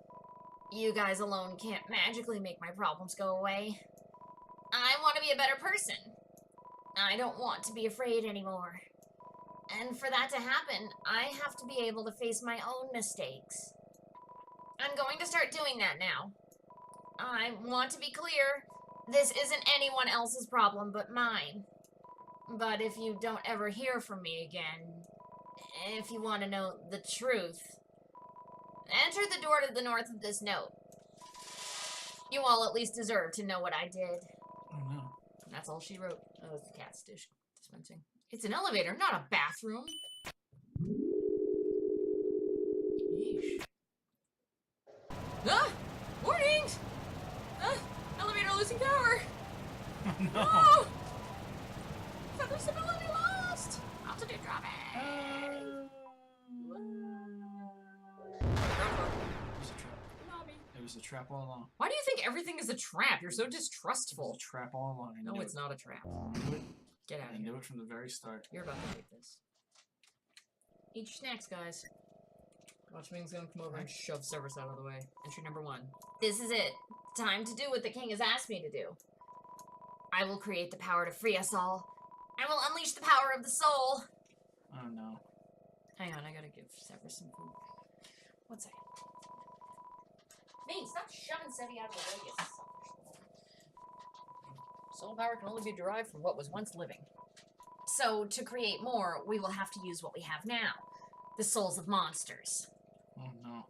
you guys alone can't magically make my problems go away. I want to be a better person. I don't want to be afraid anymore. And for that to happen, I have to be able to face my own mistakes. I'm going to start doing that now. I want to be clear, this isn't anyone else's problem but mine. But if you don't ever hear from me again, if you want to know the truth, enter the door to the north of this note. You all at least deserve to know what I did. Oh no. That's all she wrote. That was the cat's dispensing. It's an elevator, not a bathroom. Yeesh. Ah! Warnings! Ah! Elevator losing power! Oh no. Oh! Feather stability lost! Altitude dropping! It was a trap all along. Why do you think everything is a trap? You're so It was distrustful. a trap all along. I No, knew it's it. not a trap. I knew it. Get out I of here. knew it from the very start. You're about to hate this. Eat your snacks, guys. Watch Ming's gonna come over and shove Cerberus out of the way. Entry number 1. This is it. Time to do what the king has asked me to do. I will create the power to free us all. I will unleash the power of the soul. Oh no. Hang on, I gotta give Cerberus some food. One second. Ming, stop shoving Sevi out of the way, you selfish little. Soul power can only be derived from what was once living. So, to create more, we will have to use what we have now. The souls of monsters. Oh no.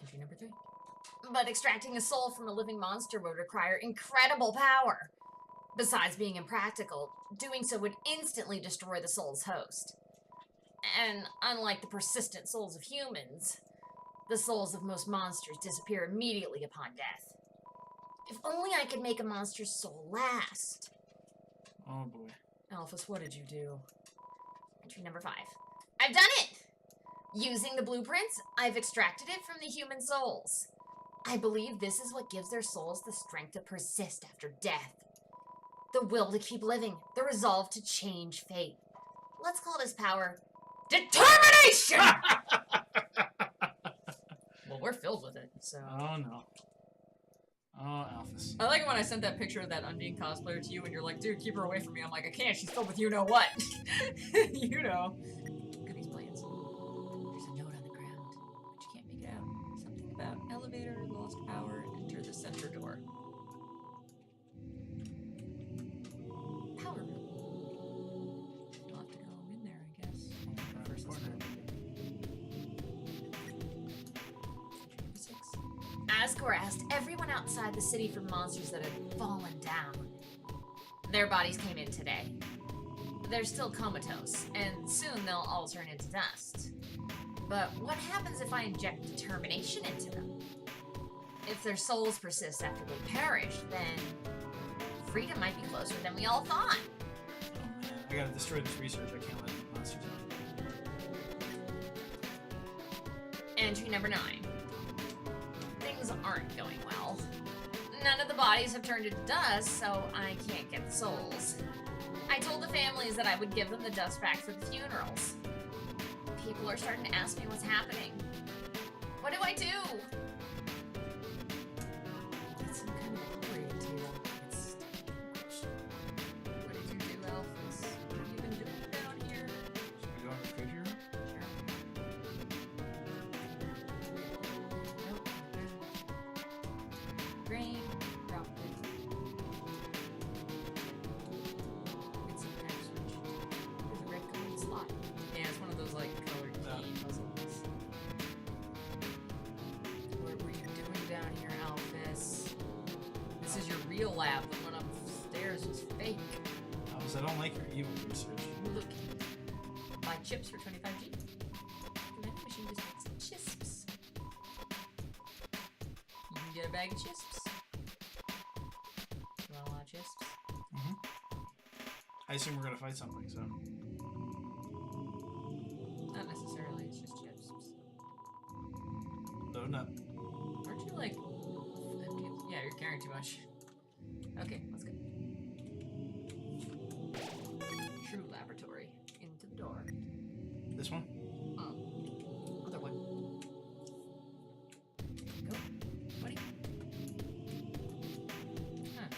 Entry number 3. But extracting a soul from a living monster would require incredible power. Besides being impractical, doing so would instantly destroy the soul's host. And unlike the persistent souls of humans, the souls of most monsters disappear immediately upon death. If only I could make a monster's soul last. Oh boy. Alphys, what did you do? Entry number 5. I've done it! Using the blueprints, I've extracted it from the human souls. I believe this is what gives their souls the strength to persist after death. The will to keep living, the resolve to change fate. Let's call this power determination! Well, we're filled with it, so... Oh no. Oh, Alphys. I like it when I sent that picture of that Undine cosplayer to you and you're like, dude, keep her away from me. I'm like, I can't, she's filled with you-know-what. You know. Look at these plans. There's a note on the ground, but you can't make it out. Something about elevator, lost power, enter the center door. Power room. You'll have to go in there, I guess. First Corner. Entry 6. Asgore asked everyone outside the city for monsters that had fallen down. Their bodies came in today. They're still comatose, and soon they'll all turn into dust. But what happens if I inject determination into them? If their souls persist after they perish, then freedom might be closer than we all thought. Oh man. I gotta destroy this research. I can't let the monsters out. Entry number 9. Things aren't going well. None of the bodies have turned into dust, so I can't get the souls. I told the families that I would give them the dust back for the funerals. People are starting to ask me what's happening. What do I do? That's some kind of upgrade to it's what did you do, Alphys? What have you been doing down here? Should we go in the refrigerator? Sure. Nope. Grain, drop it. It's an app switch. There's a red colored slot. Yeah, it's one of those like colored key puzzles. What were you doing down here, Alphys? This is your real lab. The one upstairs is fake. Alphys, I don't like your evil research. Look. Buy chips for 25G. The vending machine just makes chips. You can get a bag of chips. You want a lot of chips? I assume we're gonna fight something, so. Not necessarily, it's just chips. Loading up. Aren't you like... Yeah, you're carrying too much. Okay, let's go. True laboratory. Into the door. This one? Other one. Go. Buddy. Huh.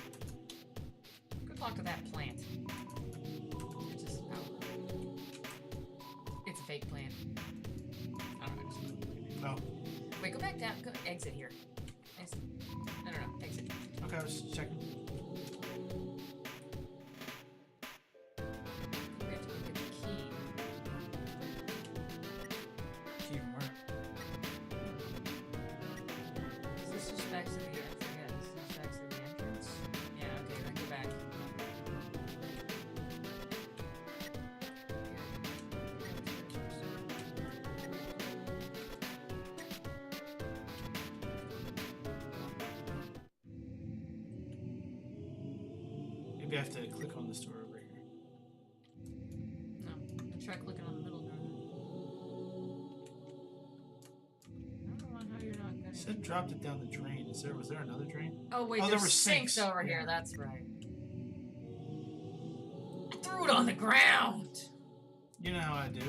Good luck to that plant. It's just it's a fake plant. I don't know. Just Oh. wait, go back down. Go exit here. Exit. No, exit. Okay, I was just checking. We have to go get the key. Key from where? Is this just back to the entrance? Yeah, this is back to the entrance. Yeah, okay, then go back. Maybe I have to click on this door over here. No, try clicking on the middle door. I don't know how you're not It gonna. said dropped it down the drain. Was there another drain? Oh wait, Oh, there there's were sinks sinks. over here. Yeah. That's right. I threw it on the ground. You know how I do.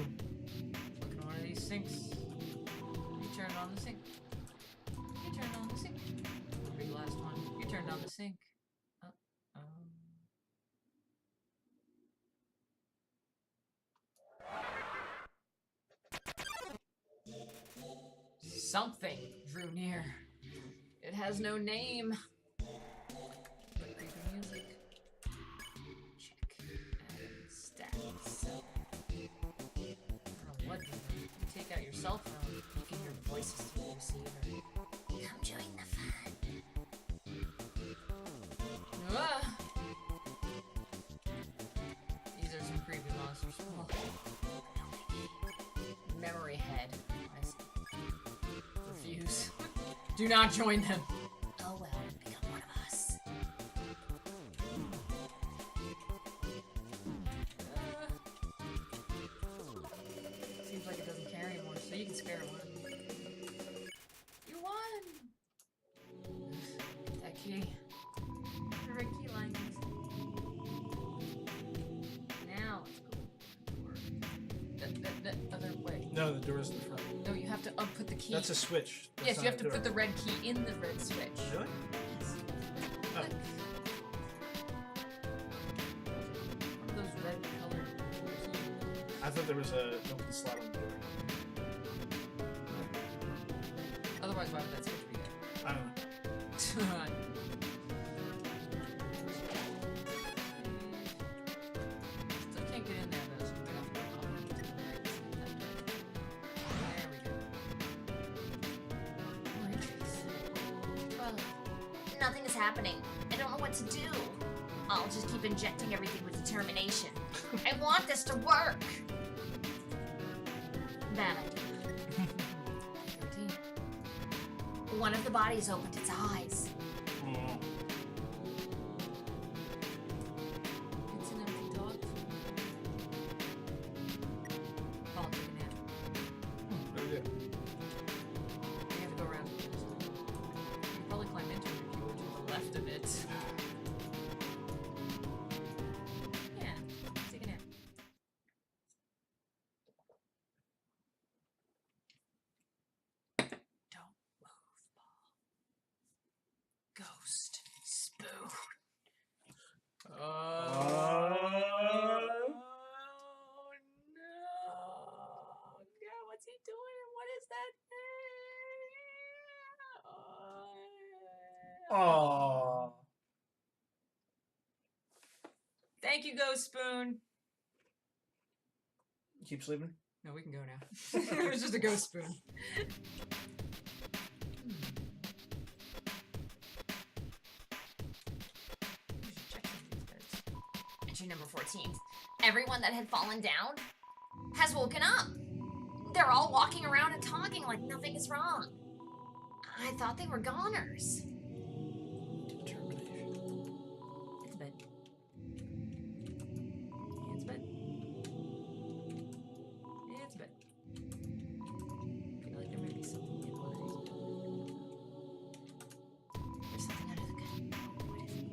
Look at one of these sinks. You turned on the sink. You turned on the sink. The big last one. You turned on the sink. Something drew near. It has no name. But creepy music. cell phone. You can hear voices through the receiver. Come join the fun. Ah. These are some creepy monsters. Oh. Memory head. I see. Refuse. Do not join them. Oh well, become one of us. Seems like it doesn't carry anymore, so you can spare one. You won! That key. The red key lines. Now let's go. That other way. No, the door's in the front. No, you have to put the key. That's a switch. That's yes, not you have a to door. put the red key in the red switch. Really? Yes. Oh. Look. One of those red colored. I thought there was a open slot on the door. Otherwise, why would that switch be there? I don't know. Still can't get in there though, so we're gonna have to go up to the right. There we go. More entries. Well, nothing is happening. I don't know what to do. I'll just keep injecting everything with determination. I want this to work. Bad idea. 13. One of the bodies opened its eyes. Mm. It's an empty dog. Paul, take a nap. Very good. We have to go around. You can probably climb into it if you were to the left of it. Yeah, take a nap. Don't move, Paul. Ghost spoon. Oh no! Yeah, what's he doing? What is that thing? Aww. Thank you, Ghost Spoon. Keep sleeping? No, we can go now. It was just a ghost spoon. Entry number 14. Everyone that had fallen down has woken up. They're all walking around and talking like nothing is wrong. I thought they were goners. Determination. It's bed. It's bed. It's bed. I feel like there might be something in one of these. There's something under the gun. What is it?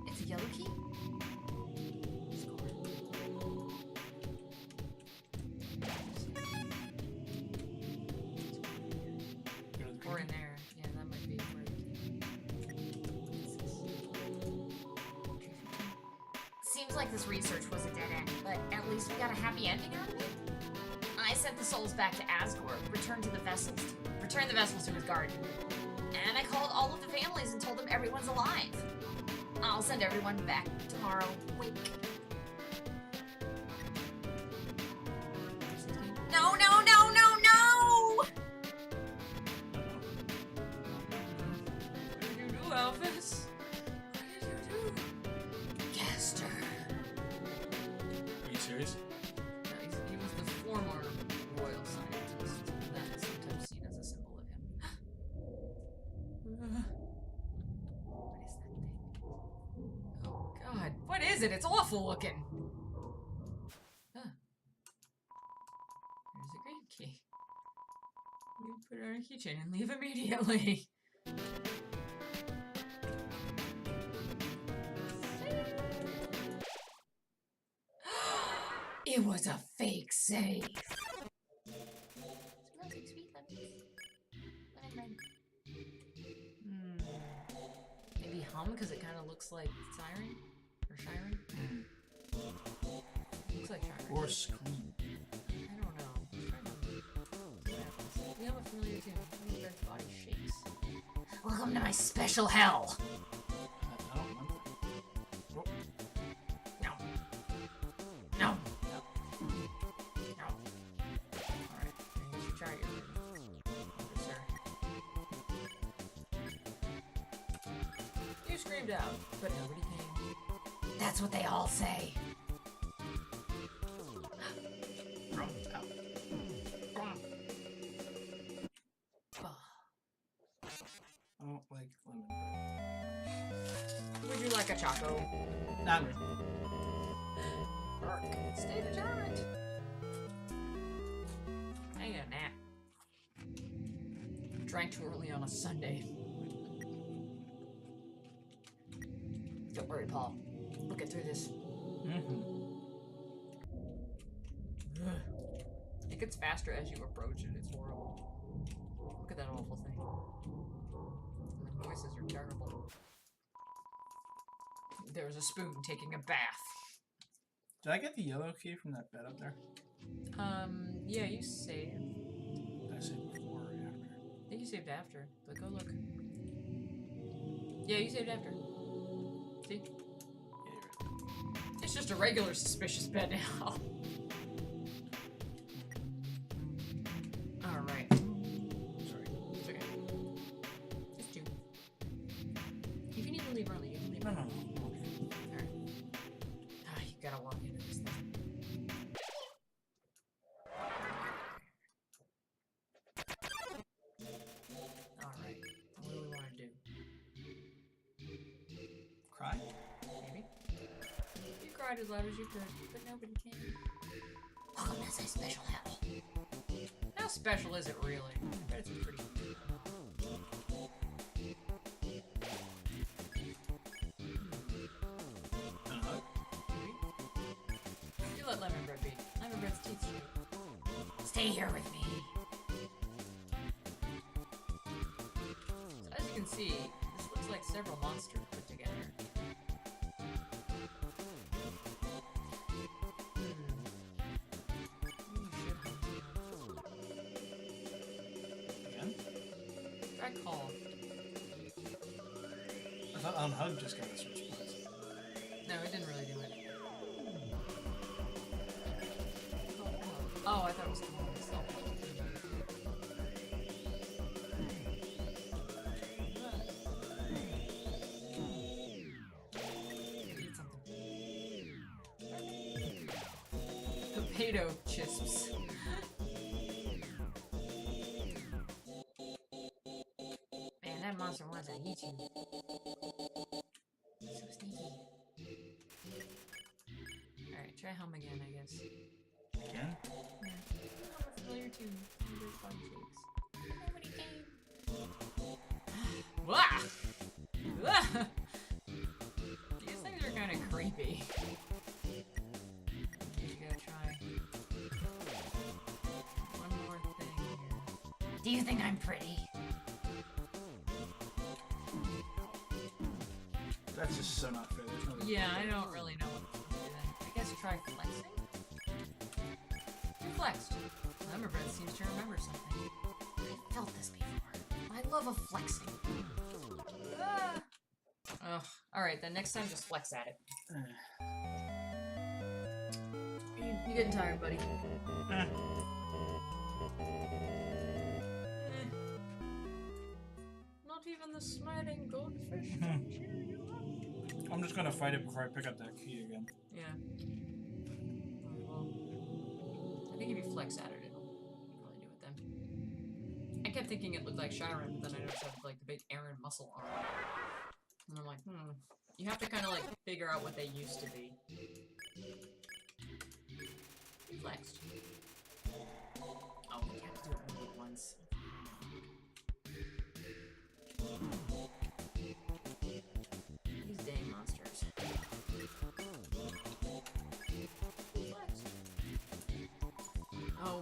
It's a yellow key? Or in there. Yeah, that might be where the key. Seems like this research was a dead end, but at least we got a happy ending out of it. I sent the souls back to Asgore, returned the vessels to his garden. And I called all of the families and told them everyone's alive. I'll send everyone back tomorrow. Wink. No, no, no, no, no! What did you do, Alphys? What did you do? Gaster. Are you serious? No, he was the former royal scientist. That is sometimes seen as a symbol of him. What is that thing? Oh god, what is it? It's awful looking. Huh. There's a green key. We put it on a keychain and leave immediately. It was a fake save. Smells like sweet lemons. Lemon. Maybe hum because it kind of looks like siren or Shiren. Looks like Shiren. Or scream. I don't know. We have a familiar tune. Red's body shakes. Welcome to my special hell. I don't remember. No. No. screamed out, but nobody came. That's what they all say. I don't like lemon bread. Would you like a choco? Not me. Stay determined. I need a nap. Drank too early on a Sunday. Don't worry, Paul. We'll get through this. It gets faster as you approach it. It's horrible. Look at that awful thing. The noises are terrible. There's a spoon taking a bath. Did I get the yellow key from that bed up there? Yeah, you saved. Did I say before or after? I think you saved after, but go look. Yeah, you saved after. See? Yeah, It's just a regular suspicious bed now. Alright. sorry. It's okay. Just two. If you need to leave early, you can leave No, early. no, no. Okay. Alright. Ah, you gotta walk into this thing. Alright. What do we want to do? Cry? Maybe? You cried as loud as you could, but nobody came. Welcome to say special hell. How special is it really? I bet it's pretty. You let Lemon Bread be. Lemon Bread's teeth straight. Stay here with me. So as you can see, this looks like several monsters put together. You should hunt. Again? Try call. I thought Unhug just got a switch points. No, it didn't really do it. Oh, I thought it was calling itself. Eat something. Potato chips. Man, that monster wants to eat you. So sneaky. Alright, try hum again, I guess. Again? Yeah. Oh, a familiar tune. Those fun shakes. Nobody came. Wah! Ah! These things are kind of creepy. You gotta try one more thing here. Do you think I'm pretty? That's just so not fair. There's no Yeah, I don't really know what to do then. I guess try flexing? You flexed. Lemon Bread seems to remember something. I felt this before. My love of flexing. Ah. Ugh. Alright, then next time just flex at it. You getting tired, buddy? Eh. Not even the smiling goldfish can cheer you up. I'm just gonna fight it before I pick up that key again. Yeah. Well, I think if you flex at it, it'll probably do it then. I kept thinking it looked like Shyren, but then I noticed it had like the big Aaron muscle arm. And I'm like, You have to kind of like figure out what they used to be. You flexed. Oh, you have to do it only once. These dang monsters. Flexed. Oh.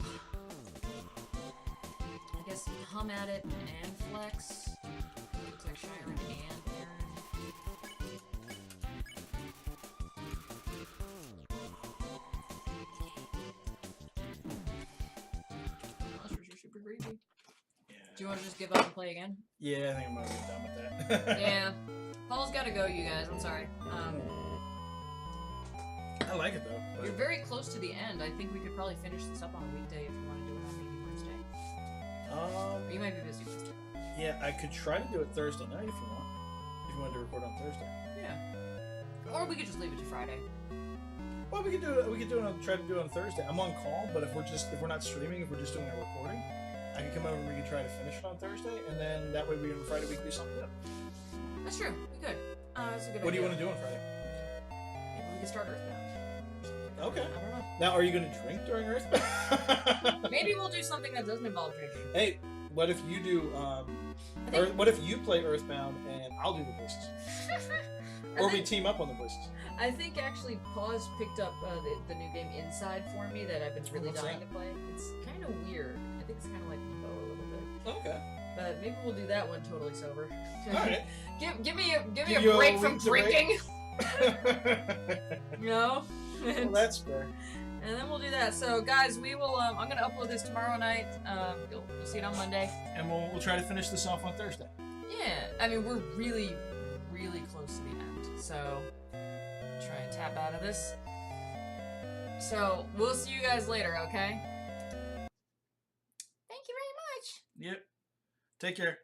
I guess hum at it and flex. Looks like Shyren and Aaron. Monsters are super creepy. Do you want to just give up and play again? Yeah, I think I'm gonna get done with that. Yeah. Paul's gotta go, you guys. I'm sorry. I like it though. But You're very close to the end. I think we could probably finish this up on a weekday if you want to do it on maybe Wednesday. Or you might be busy Wednesday. Yeah, I could try to do it Thursday night if you want. If you you wanted to record on Thursday. Yeah. Or we could just leave it to Friday. Well, we could do it. We could try to do it on Thursday. I'm on call, but if we're not streaming, if we're just doing a recording, I can come over and we can try to finish it on Thursday, and then that way on Friday we can do something good. That's true. We could. That's a good idea. What do you want to do on Friday? Maybe we could start Earthbound. Okay. I don't know. Now, are you going to drink during Earthbound? Maybe we'll do something that doesn't involve drinking. Hey, what if you do? What if you play Earthbound and I'll do the voices, or we team up on the voices? I think actually Paws picked up the new game Inside for me that I've been really What's dying that? to play. It's kind of weird. I think it's kind of like Punko a little bit. Okay. But maybe we'll do that one totally sober. All right. give me a Give you a break from week to break. drinking. You know? Well, that's fair. And then we'll do that. So, guys, we will. I'm gonna upload this tomorrow night. You'll see it on Monday. And we'll try to finish this off on Thursday. Yeah, I mean we're really, really close to the end. So, try and tap out of this. So we'll see you guys later. Okay. Thank you very much. Yep. Take care.